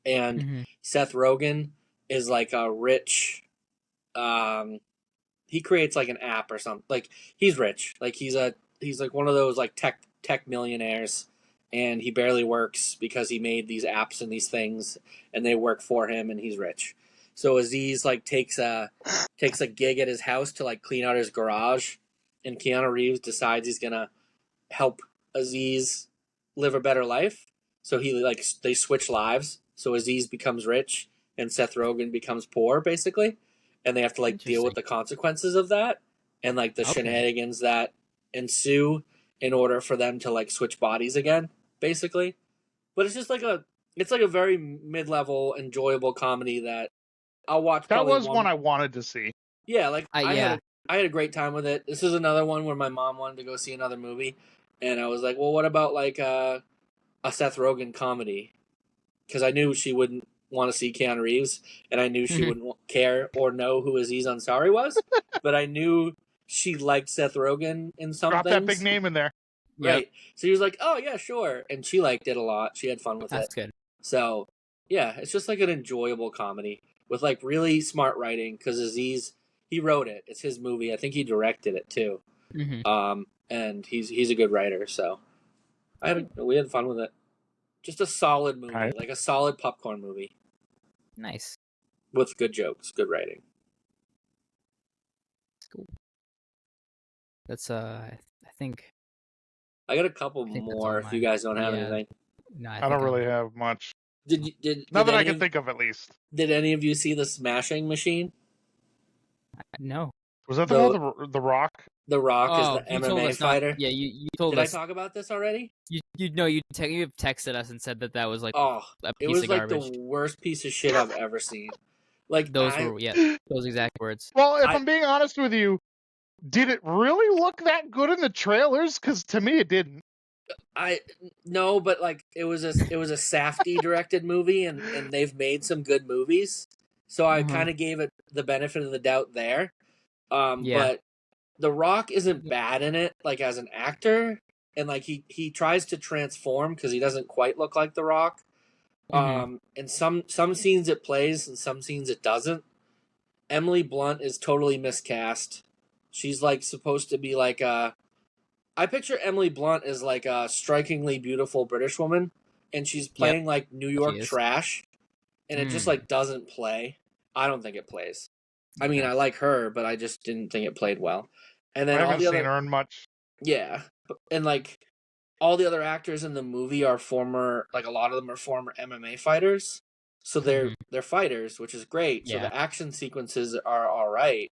[SPEAKER 3] And
[SPEAKER 1] Mhm.
[SPEAKER 3] Seth Rogen is a rich. He creates an app or something. He's rich. He's one of those tech millionaires, and he barely works because he made these apps and these things, and they work for him, and he's rich. So Aziz takes a gig at his house to clean out his garage, and Keanu Reeves decides he's gonna help Aziz live a better life. So they switch lives. So Aziz becomes rich and Seth Rogen becomes poor, basically, and they have to deal with the consequences of that and the shenanigans that ensue in order for them to switch bodies again, basically. But it's just it's a very mid-level, enjoyable comedy that I'll watch.
[SPEAKER 2] That was one I wanted to see.
[SPEAKER 3] Yeah,
[SPEAKER 1] Yeah.
[SPEAKER 3] I had a great time with it. This is another one where my mom wanted to go see another movie, and I was like, well, what about a Seth Rogen comedy? Because I knew she wouldn't want to see Keanu Reeves, and I knew she wouldn't care or know who Aziz Ansari was, but I knew she liked Seth Rogen in some
[SPEAKER 2] Drop
[SPEAKER 3] things.
[SPEAKER 2] that big name in there.
[SPEAKER 3] Right. So he was like, oh, yeah, sure. And she liked it a lot. She had fun with
[SPEAKER 1] That's
[SPEAKER 3] it.
[SPEAKER 1] good.
[SPEAKER 3] So, yeah, it's just an enjoyable comedy with really smart writing because Aziz, he wrote it. It's his movie. I think he directed it too.
[SPEAKER 1] Mhm.
[SPEAKER 3] And he's a good writer. So we had fun with it. Just a solid movie,
[SPEAKER 2] Right.
[SPEAKER 3] a solid popcorn movie
[SPEAKER 1] Nice.
[SPEAKER 3] with good jokes, good writing.
[SPEAKER 1] Cool. That's I think.
[SPEAKER 3] I got a couple
[SPEAKER 1] I think that's
[SPEAKER 3] more
[SPEAKER 1] all
[SPEAKER 3] if you
[SPEAKER 1] mine.
[SPEAKER 3] guys don't have
[SPEAKER 1] Yeah.
[SPEAKER 3] anything.
[SPEAKER 1] No,
[SPEAKER 2] I don't really have much.
[SPEAKER 3] Did
[SPEAKER 2] Not that I
[SPEAKER 3] any
[SPEAKER 2] can
[SPEAKER 3] of-
[SPEAKER 2] think of, at least.
[SPEAKER 3] Did any of you see the Smashing Machine?
[SPEAKER 1] No.
[SPEAKER 2] Was that the one with the Rock?
[SPEAKER 3] The Rock is the
[SPEAKER 1] you told
[SPEAKER 3] MMA
[SPEAKER 1] us not-
[SPEAKER 3] fighter.
[SPEAKER 1] Yeah, you told
[SPEAKER 3] Did I
[SPEAKER 1] us.
[SPEAKER 3] talk about this already?
[SPEAKER 1] You have texted us and said that was
[SPEAKER 3] Oh,
[SPEAKER 1] a
[SPEAKER 3] it
[SPEAKER 1] piece
[SPEAKER 3] was
[SPEAKER 1] of garbage.
[SPEAKER 3] the worst piece of shit I've ever seen.
[SPEAKER 1] Those those exact words.
[SPEAKER 2] Well, if I'm being honest with you, did it really look that good in the trailers? Because to me, it didn't.
[SPEAKER 3] No, but it was a Safdie directed movie, and they've made some good movies, so I kind of gave it the benefit of the doubt there. But The Rock isn't bad in it, as an actor, and he tries to transform because he doesn't quite look like The Rock. And some scenes it plays, and some scenes it doesn't. Emily Blunt is totally miscast. She's supposed to be I picture Emily Blunt as a strikingly beautiful British woman, and she's playing New York
[SPEAKER 1] is.
[SPEAKER 3] trash, and it just doesn't play. I don't think it plays. I mean,
[SPEAKER 1] Okay.
[SPEAKER 3] I like her, but I just didn't think it played well. And
[SPEAKER 2] I
[SPEAKER 3] then all
[SPEAKER 2] haven't
[SPEAKER 3] the
[SPEAKER 2] seen
[SPEAKER 3] other,
[SPEAKER 2] her in much.
[SPEAKER 3] yeah, and like all the other actors in the movie are former, like a lot of them are former MMA fighters, so they're fighters, which is great. So
[SPEAKER 1] Yeah.
[SPEAKER 3] the action sequences are all right,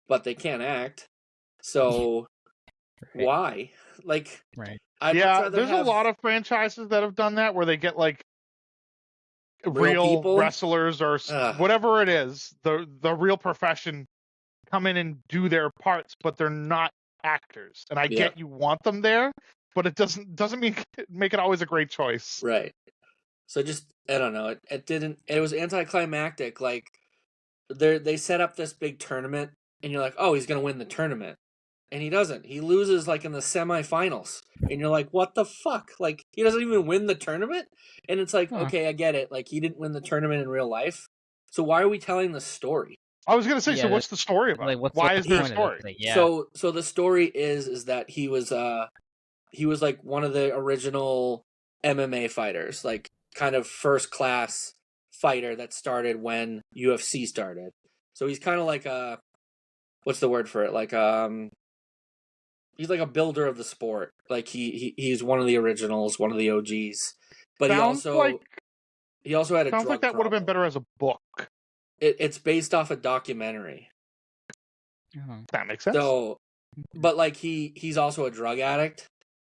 [SPEAKER 3] but they can't act. So
[SPEAKER 1] Right.
[SPEAKER 3] why? Like,
[SPEAKER 1] Right.
[SPEAKER 3] I'd much
[SPEAKER 2] Yeah,
[SPEAKER 3] rather
[SPEAKER 2] there's
[SPEAKER 3] have
[SPEAKER 2] a lot of franchises that have done that where they get like
[SPEAKER 3] real
[SPEAKER 2] real
[SPEAKER 3] people.
[SPEAKER 2] wrestlers or
[SPEAKER 3] Ugh.
[SPEAKER 2] whatever it is, the real profession come in and do their parts, but they're not actors. And I
[SPEAKER 3] Yeah.
[SPEAKER 2] get you want them there, but it doesn't mean make it always a great choice.
[SPEAKER 3] Right. So just I don't know. It didn't. It was anticlimactic. Like they set up this big tournament, and you're like, oh, he's gonna win the tournament, and he doesn't. He loses like in the semifinals, and you're like, what the fuck? Like he doesn't even win the tournament, and it's like,
[SPEAKER 1] Huh.
[SPEAKER 3] okay, I get it. Like he didn't win the tournament in real life, so why are we telling the story?
[SPEAKER 2] I was gonna say,
[SPEAKER 1] Yeah,
[SPEAKER 2] so what's the story about?
[SPEAKER 1] Like, what's
[SPEAKER 2] Why
[SPEAKER 1] the
[SPEAKER 2] is there a
[SPEAKER 1] point of
[SPEAKER 2] story?
[SPEAKER 1] this thing? Yeah.
[SPEAKER 3] So the story is that he was like one of the original MMA fighters, like kind of first class fighter that started when UFC started. So he's kind of like a what's the word for it? Like he's like a builder of the sport. Like he's one of the originals, one of the OGs. But
[SPEAKER 2] Sounds
[SPEAKER 3] he also had a
[SPEAKER 2] sounds
[SPEAKER 3] drug
[SPEAKER 2] like that would have been
[SPEAKER 3] problem.
[SPEAKER 2] better as a book.
[SPEAKER 3] It's based off a documentary.
[SPEAKER 1] Uh-huh.
[SPEAKER 2] That makes sense.
[SPEAKER 3] So but like he's also a drug addict.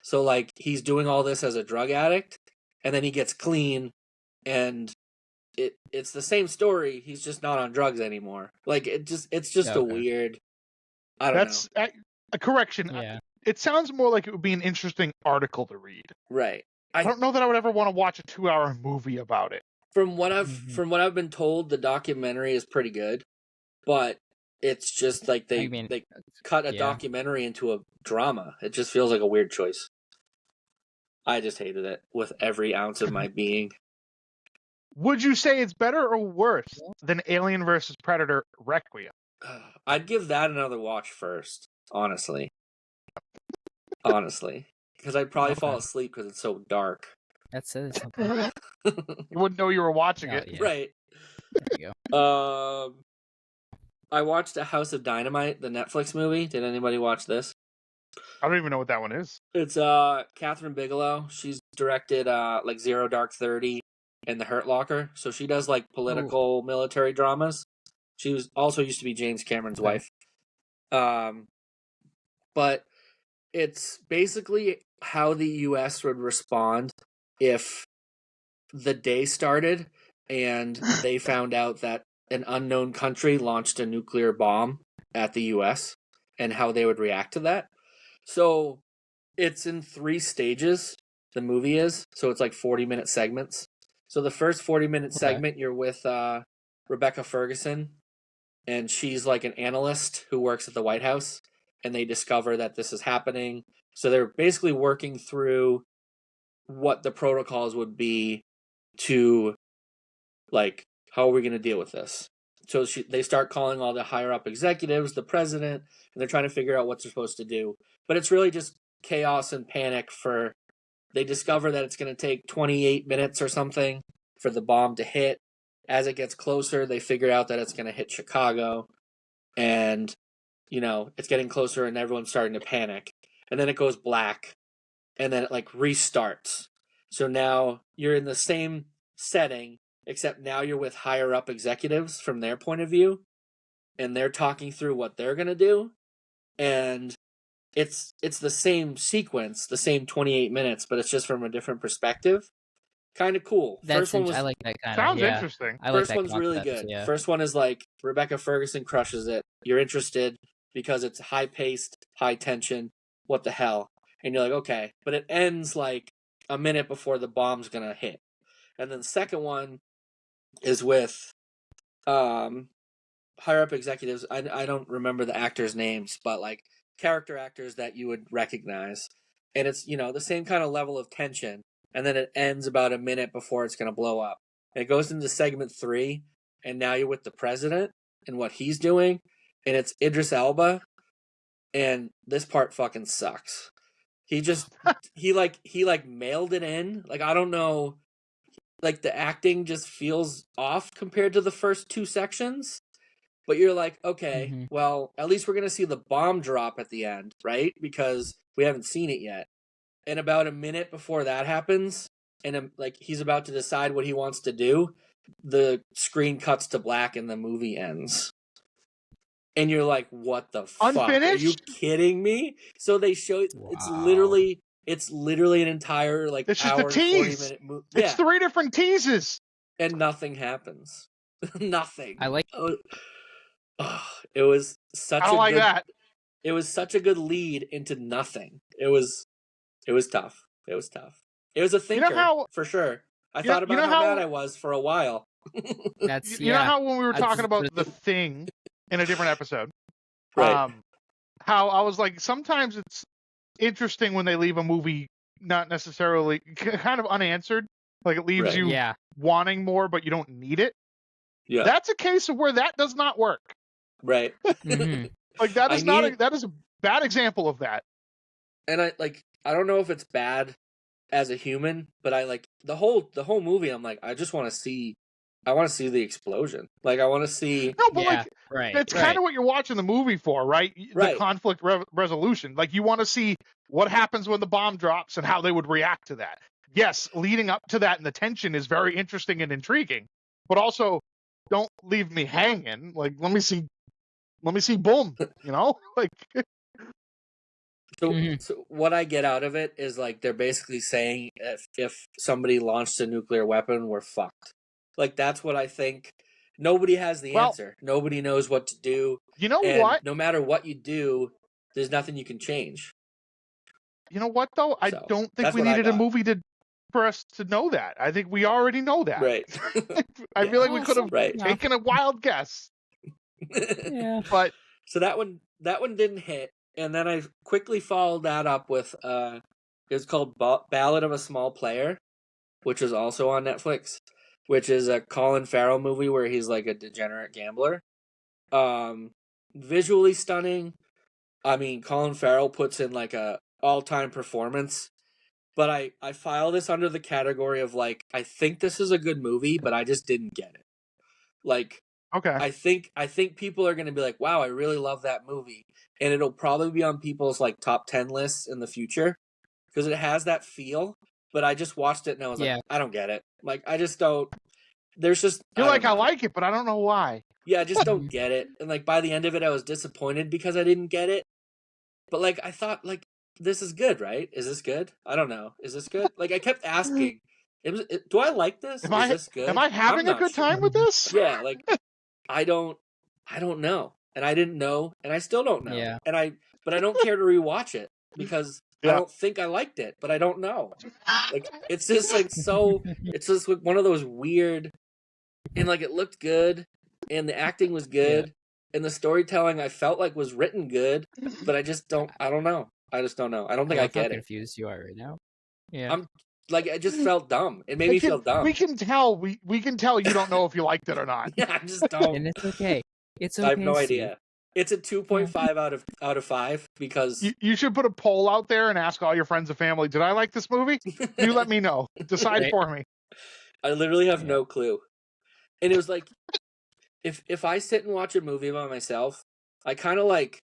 [SPEAKER 3] So like he's doing all this as a drug addict and then he gets clean and it's the same story, he's just not on drugs anymore. Like it's just a
[SPEAKER 1] Okay.
[SPEAKER 3] weird I don't
[SPEAKER 2] That's
[SPEAKER 3] know.
[SPEAKER 2] a correction.
[SPEAKER 1] Yeah.
[SPEAKER 2] It sounds more like it would be an interesting article to read.
[SPEAKER 3] Right.
[SPEAKER 2] I don't know that I would ever want to watch a 2-hour movie about it.
[SPEAKER 3] From what
[SPEAKER 1] Mhm.
[SPEAKER 3] I've been told, the documentary is pretty good, but it's just like
[SPEAKER 1] I mean,
[SPEAKER 3] they cut a
[SPEAKER 1] yeah.
[SPEAKER 3] documentary into a drama. It just feels like a weird choice. I just hated it with every ounce of my being.
[SPEAKER 2] Would you say it's better or worse than Alien vs. Predator Requiem?
[SPEAKER 3] I'd give that another watch first, honestly. Honestly, because I'd probably fall
[SPEAKER 1] Okay.
[SPEAKER 3] asleep because it's so dark.
[SPEAKER 1] That's okay.
[SPEAKER 2] You wouldn't know you were watching
[SPEAKER 1] Oh,
[SPEAKER 2] it.
[SPEAKER 1] yeah.
[SPEAKER 3] Right.
[SPEAKER 1] There you go.
[SPEAKER 3] I watched A House of Dynamite, the Netflix movie. Did anybody watch this?
[SPEAKER 2] I don't even know what that one is.
[SPEAKER 3] It's Catherine Bigelow. She's directed like Zero Dark 30 and The Hurt Locker. So she does like political military dramas. She was also used to be James Cameron's
[SPEAKER 1] Okay.
[SPEAKER 3] wife. But it's basically how the US would respond if the day started and they found out that an unknown country launched a nuclear bomb at the US and how they would react to that. So it's in 3 stages, the movie is. So it's like 40-minute segments. So the first 40-minute
[SPEAKER 1] Okay.
[SPEAKER 3] segment, you're with Rebecca Ferguson, and she's like an analyst who works at the White House, and they discover that this is happening. So they're basically working through what the protocols would be to, like, how are we going to deal with this? So they start calling all the higher up executives, the president, and they're trying to figure out what they're supposed to do. But it's really just chaos and panic they discover that it's going to take 28 minutes or something for the bomb to hit. As it gets closer, they figure out that it's going to hit Chicago, and it's getting closer and everyone's starting to panic. And then it goes black, and then it like restarts. So now you're in the same setting, except now you're with higher up executives from their point of view, and they're talking through what they're going to do. And it's the same sequence, the same 28 minutes, but it's just from a different perspective. Kind of cool.
[SPEAKER 1] I like that kind of.
[SPEAKER 2] Sounds
[SPEAKER 1] Yeah.
[SPEAKER 2] interesting.
[SPEAKER 1] I like
[SPEAKER 3] First
[SPEAKER 1] that
[SPEAKER 3] one's really
[SPEAKER 1] concept,
[SPEAKER 3] good.
[SPEAKER 1] Yeah.
[SPEAKER 3] First one is like Rebecca Ferguson crushes it. You're interested because it's high paced, high tension. What the hell? And you're like, okay. But it ends like a minute before the bomb's gonna hit. And then the second one is with higher up executives. I don't remember the actors' names, but like character actors that you would recognize. And it's, the same kind of level of tension. And then it ends about a minute before it's going to blow up. And it goes into segment 3, and now you're with the president and what he's doing. And it's Idris Elba. And this part fucking sucks. He mailed it in. Like, I don't know. like the acting just feels off compared to the first two sections. But you're like, okay,
[SPEAKER 1] Mhm.
[SPEAKER 3] well, at least we're gonna see the bomb drop at the end, right? Because we haven't seen it yet. And about a minute before that happens, and like he's about to decide what he wants to do, the screen cuts to black and the movie ends. And you're like, what the fuck? Are you
[SPEAKER 2] Unfinished?
[SPEAKER 3] kidding me? So they show it's
[SPEAKER 1] Wow.
[SPEAKER 3] literally an entire like
[SPEAKER 2] It's just a
[SPEAKER 3] hour and 40
[SPEAKER 2] tease.
[SPEAKER 3] minute movie.
[SPEAKER 2] It's
[SPEAKER 3] Yeah,
[SPEAKER 2] 3 different teases.
[SPEAKER 3] and nothing happens. Nothing.
[SPEAKER 1] I like
[SPEAKER 3] It was such
[SPEAKER 2] I don't
[SPEAKER 3] a
[SPEAKER 2] like
[SPEAKER 3] good
[SPEAKER 2] that.
[SPEAKER 3] it was such a good lead into nothing. It was tough. It was tough. It was a
[SPEAKER 2] You
[SPEAKER 3] thinker
[SPEAKER 2] know how
[SPEAKER 3] for sure. I
[SPEAKER 2] you know,
[SPEAKER 3] thought
[SPEAKER 2] you
[SPEAKER 3] about
[SPEAKER 2] know
[SPEAKER 3] how bad
[SPEAKER 2] how
[SPEAKER 3] I was for a while.
[SPEAKER 1] that's
[SPEAKER 2] you know how when we were
[SPEAKER 1] I
[SPEAKER 2] talking
[SPEAKER 1] just-
[SPEAKER 2] about The Thing in a different episode,
[SPEAKER 3] Right.
[SPEAKER 2] how I was like, sometimes it's interesting when they leave a movie not necessarily kind of unanswered, like it leaves
[SPEAKER 3] Right.
[SPEAKER 2] you
[SPEAKER 1] yeah.
[SPEAKER 2] wanting more, but you don't need it.
[SPEAKER 3] Yeah.
[SPEAKER 2] That's a case of where that does not work.
[SPEAKER 3] Right.
[SPEAKER 1] Mhm.
[SPEAKER 2] Like that
[SPEAKER 3] I
[SPEAKER 2] is not
[SPEAKER 3] need-
[SPEAKER 2] that is a bad example of that.
[SPEAKER 3] And I don't know if it's bad as a human, but I like the whole movie. I'm like, I just want to see the explosion. Like I want to see.
[SPEAKER 2] No, but
[SPEAKER 1] Yeah.
[SPEAKER 2] like
[SPEAKER 1] Right.
[SPEAKER 2] that's
[SPEAKER 1] right.
[SPEAKER 2] kind of what you're watching the movie for, right?
[SPEAKER 3] Right.
[SPEAKER 2] The conflict resolution. Like you want to see what happens when the bomb drops and how they would react to that. Yes, leading up to that and the tension is very interesting and intriguing, but also don't leave me hanging. Like let me see boom, you know? Like
[SPEAKER 3] So,
[SPEAKER 1] Mhm.
[SPEAKER 3] so what I get out of it is like they're basically saying if somebody launched a nuclear weapon, we're fucked. Like that's what I think. Nobody has the
[SPEAKER 2] Well-
[SPEAKER 3] answer. Nobody knows what to do.
[SPEAKER 2] you know
[SPEAKER 3] And
[SPEAKER 2] what?
[SPEAKER 3] no matter what you do, there's nothing you can change.
[SPEAKER 2] You know what though? I
[SPEAKER 3] So,
[SPEAKER 2] don't think
[SPEAKER 3] that's
[SPEAKER 2] we
[SPEAKER 3] what I
[SPEAKER 2] needed a
[SPEAKER 3] got.
[SPEAKER 2] movie for us to know that. I think we already know that.
[SPEAKER 3] Right.
[SPEAKER 2] I feel like we could have
[SPEAKER 3] Right.
[SPEAKER 2] taken a wild guess.
[SPEAKER 1] Yeah.
[SPEAKER 2] But
[SPEAKER 3] So that one didn't hit, and then I quickly followed that up with it was called Ballad of a Small Player, which is also on Netflix, which is a Colin Farrell movie where he's like a degenerate gambler. Visually stunning. I mean, Colin Farrell puts in like a all-time performance. But I file this under the category of like, I think this is a good movie, but I just didn't get it. Like,
[SPEAKER 2] okay.
[SPEAKER 3] I think people are gonna be like, wow, I really love that movie. And it'll probably be on people's like top 10 lists in the future. Because it has that feel. But I just watched it and I was
[SPEAKER 1] Yeah.
[SPEAKER 3] like, I don't get it. Like I just don't there's just
[SPEAKER 2] You're
[SPEAKER 3] I
[SPEAKER 2] like,
[SPEAKER 3] don't
[SPEAKER 2] I
[SPEAKER 3] know.
[SPEAKER 2] like it, but I don't know why.
[SPEAKER 3] Yeah, I just don't get it. And like by the end of it I was disappointed because I didn't get it. But like I thought like this is good, right? Is this good? I don't know. Is this good? Like I kept asking, do I like this? Is this good?
[SPEAKER 2] Am I having
[SPEAKER 3] I'm
[SPEAKER 2] a
[SPEAKER 3] not
[SPEAKER 2] good
[SPEAKER 3] sure.
[SPEAKER 2] time with this?
[SPEAKER 3] Yeah, like I don't know. And I didn't know and I still don't know.
[SPEAKER 1] Yeah.
[SPEAKER 3] But I don't care to rewatch it because I
[SPEAKER 2] Yeah.
[SPEAKER 3] don't think I liked it, but I don't know. Like it's just like it's just like one of those weird and like it looked good and the acting was good and the storytelling I felt like was written good, but I just don't I don't know. I just don't know. I don't think I
[SPEAKER 1] love how
[SPEAKER 3] get it.
[SPEAKER 1] confused you are right now. Yeah.
[SPEAKER 3] I'm like I just felt dumb. It made me feel dumb.
[SPEAKER 2] We can tell we can tell you don't know if you liked it or not.
[SPEAKER 3] Yeah, I just don't.
[SPEAKER 1] And it's okay. It's okay.
[SPEAKER 3] I have no
[SPEAKER 1] Steve.
[SPEAKER 3] idea. It's a 2.5 out of 5 because
[SPEAKER 2] You should put a poll out there and ask all your friends and family, did I like this movie? You let me know. Decide
[SPEAKER 1] Right.
[SPEAKER 2] for me.
[SPEAKER 3] I literally have
[SPEAKER 1] Yeah.
[SPEAKER 3] no clue. And it was like if I sit and watch a movie by myself, I kind of like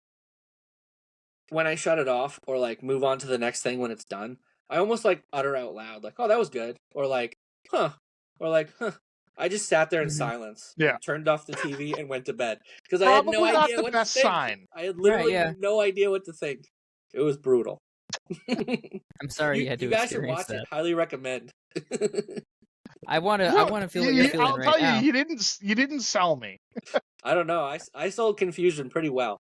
[SPEAKER 3] when I shut it off or like move on to the next thing when it's done, I almost like utter out loud like, "Oh, that was good." Or like, "Huh." Or like, "Huh." I just sat there in
[SPEAKER 1] Mhm.
[SPEAKER 3] silence.
[SPEAKER 2] Yeah.
[SPEAKER 3] And turned off the TV and went to bed because I had no
[SPEAKER 2] Probably not
[SPEAKER 3] idea
[SPEAKER 2] the
[SPEAKER 3] what
[SPEAKER 2] best
[SPEAKER 3] to think.
[SPEAKER 2] sign.
[SPEAKER 3] I had literally
[SPEAKER 1] yeah.
[SPEAKER 3] no idea what to think. It was brutal.
[SPEAKER 1] I'm sorry you had to
[SPEAKER 3] you guys should
[SPEAKER 1] experience
[SPEAKER 3] watch
[SPEAKER 1] that.
[SPEAKER 3] it. Highly recommend.
[SPEAKER 1] I want to
[SPEAKER 2] Look,
[SPEAKER 1] feel what you're feeling
[SPEAKER 2] I'll
[SPEAKER 1] right
[SPEAKER 2] tell
[SPEAKER 1] now.
[SPEAKER 2] you didn't sell me.
[SPEAKER 3] I don't know. I sold confusion pretty well.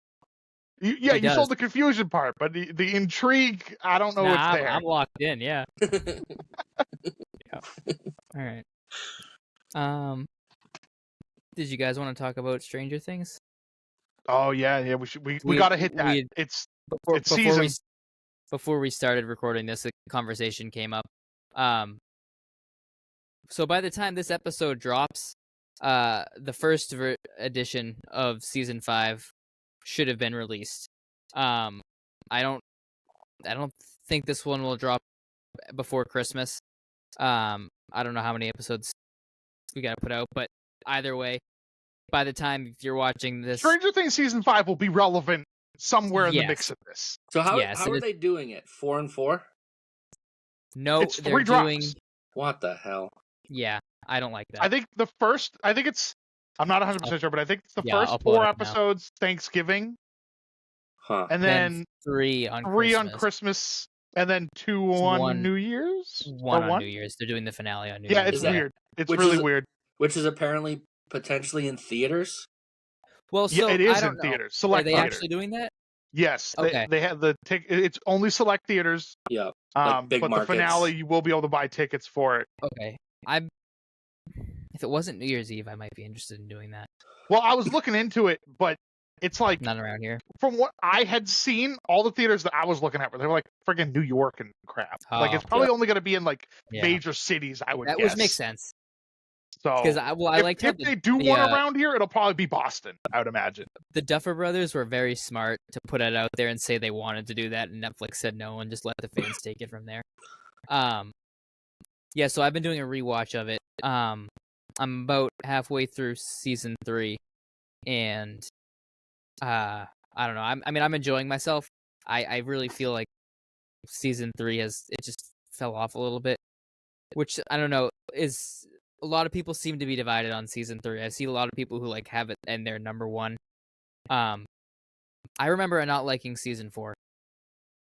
[SPEAKER 2] You
[SPEAKER 1] He does.
[SPEAKER 2] sold the confusion part, but the intrigue, I don't know
[SPEAKER 1] Nah,
[SPEAKER 2] it's there.
[SPEAKER 1] I'm locked in. Yeah. All right. Did you guys want to talk about Stranger Things
[SPEAKER 2] Oh yeah, we
[SPEAKER 1] We-
[SPEAKER 2] got to hit that.
[SPEAKER 1] we-
[SPEAKER 2] It's
[SPEAKER 1] before
[SPEAKER 2] season.
[SPEAKER 1] before we started recording this? A conversation came up. So by the time this episode drops, the first edition of season 5 should have been released. I don't think this one will drop before Christmas. I don't know how many episodes we got to put out, but either way, by the time you're watching this,
[SPEAKER 2] Stranger Things season 5 will be relevant somewhere in the mix
[SPEAKER 1] Yes.
[SPEAKER 2] of this.
[SPEAKER 3] So how
[SPEAKER 1] Yes,
[SPEAKER 3] how
[SPEAKER 1] it
[SPEAKER 3] are
[SPEAKER 1] is-
[SPEAKER 3] they doing it? 4 and 4?
[SPEAKER 1] no,
[SPEAKER 2] It's
[SPEAKER 1] they're
[SPEAKER 2] 3
[SPEAKER 1] doing.
[SPEAKER 2] drops.
[SPEAKER 3] What the hell?
[SPEAKER 1] Yeah, I don't like that.
[SPEAKER 2] I think it's, I'm not 100% sure, but I think it's the
[SPEAKER 1] Yeah,
[SPEAKER 2] first
[SPEAKER 1] I'll pull it
[SPEAKER 2] 4
[SPEAKER 1] up now.
[SPEAKER 2] episodes Thanksgiving,
[SPEAKER 3] Huh.
[SPEAKER 2] and
[SPEAKER 1] then
[SPEAKER 2] then
[SPEAKER 1] 3 on
[SPEAKER 2] 3
[SPEAKER 1] Christmas.
[SPEAKER 2] on Christmas, and then 2 on
[SPEAKER 1] one-
[SPEAKER 2] New Year's?
[SPEAKER 1] One
[SPEAKER 2] Or
[SPEAKER 1] on New Year's. They're doing the finale on New
[SPEAKER 2] Yeah,
[SPEAKER 1] Year's.
[SPEAKER 2] it's
[SPEAKER 3] that-
[SPEAKER 2] weird. It's
[SPEAKER 3] which
[SPEAKER 2] really
[SPEAKER 3] is-
[SPEAKER 2] weird.
[SPEAKER 3] Which is apparently potentially in theaters.
[SPEAKER 1] Well, so
[SPEAKER 2] Yeah, it is
[SPEAKER 1] I don't
[SPEAKER 2] in
[SPEAKER 1] know.
[SPEAKER 2] theaters.
[SPEAKER 1] Are
[SPEAKER 2] Select
[SPEAKER 1] they
[SPEAKER 2] theaters.
[SPEAKER 1] actually doing that?
[SPEAKER 2] Yes,
[SPEAKER 1] Okay.
[SPEAKER 2] they have it's only select theaters.
[SPEAKER 3] Yeah. Like big
[SPEAKER 2] but
[SPEAKER 3] markets.
[SPEAKER 2] the finale you will be able to buy tickets for it.
[SPEAKER 1] Okay. If it wasn't New Year's Eve, I might be interested in doing that.
[SPEAKER 2] Well, I was looking into it, but it's like
[SPEAKER 1] Not around here.
[SPEAKER 2] from what I had seen, all the theaters that I was looking at were like friggin' New York and crap. Like
[SPEAKER 1] Oh,
[SPEAKER 2] it's probably only going to be in like
[SPEAKER 1] Yeah.
[SPEAKER 2] major cities, I would
[SPEAKER 1] That
[SPEAKER 2] guess.
[SPEAKER 1] would make sense.
[SPEAKER 2] So
[SPEAKER 1] Because I
[SPEAKER 2] if,
[SPEAKER 1] liked how
[SPEAKER 2] if they do one around here, it'll probably be Boston, I would imagine.
[SPEAKER 1] the Duffer Brothers were very smart to put it out there and say they wanted to do that, and Netflix said no and just let the fans take it from there. Yeah, so I've been doing a rewatch of it. I'm about halfway through season 3, and I don't know. I'm enjoying myself. I really feel like season 3 just fell off a little bit, which I don't know is. A lot of people seem to be divided on season 3. I see a lot of people who like have it and they're number 1. I remember not liking season 4,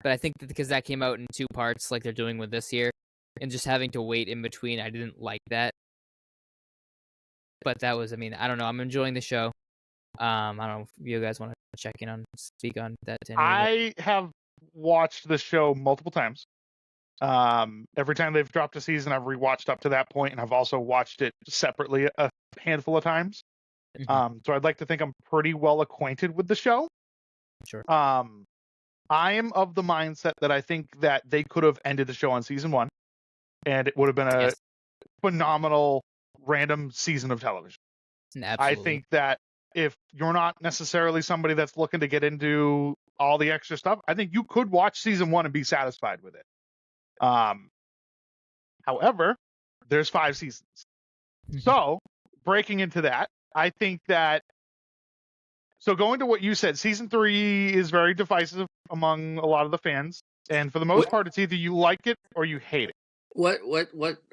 [SPEAKER 1] but I think that because that came out in 2 parts, like they're doing with this year, and just having to wait in between, I didn't like that. But that was, I don't know. I'm enjoying the show. I don't know if you guys want to check in on, speak on that. To any of it.
[SPEAKER 2] I have watched the show multiple times. Every time they've dropped a season, I've rewatched up to that point, and I've also watched it separately a handful of times.
[SPEAKER 1] Mhm.
[SPEAKER 2] So I'd like to think I'm pretty well acquainted with the show.
[SPEAKER 1] Sure.
[SPEAKER 2] I am of the mindset that I think that they could have ended the show on season 1, and it would have been a
[SPEAKER 1] Yes.
[SPEAKER 2] phenomenal random season of television.
[SPEAKER 1] Absolutely.
[SPEAKER 2] I think that if you're not necessarily somebody that's looking to get into all the extra stuff, I think you could watch season 1 and be satisfied with it. However, there's 5 seasons.
[SPEAKER 1] Mhm.
[SPEAKER 2] So, breaking into that, I think that so going to what you said, season 3 is very divisive among a lot of the fans, and for the most part, it's either you like it or you hate it.
[SPEAKER 3] What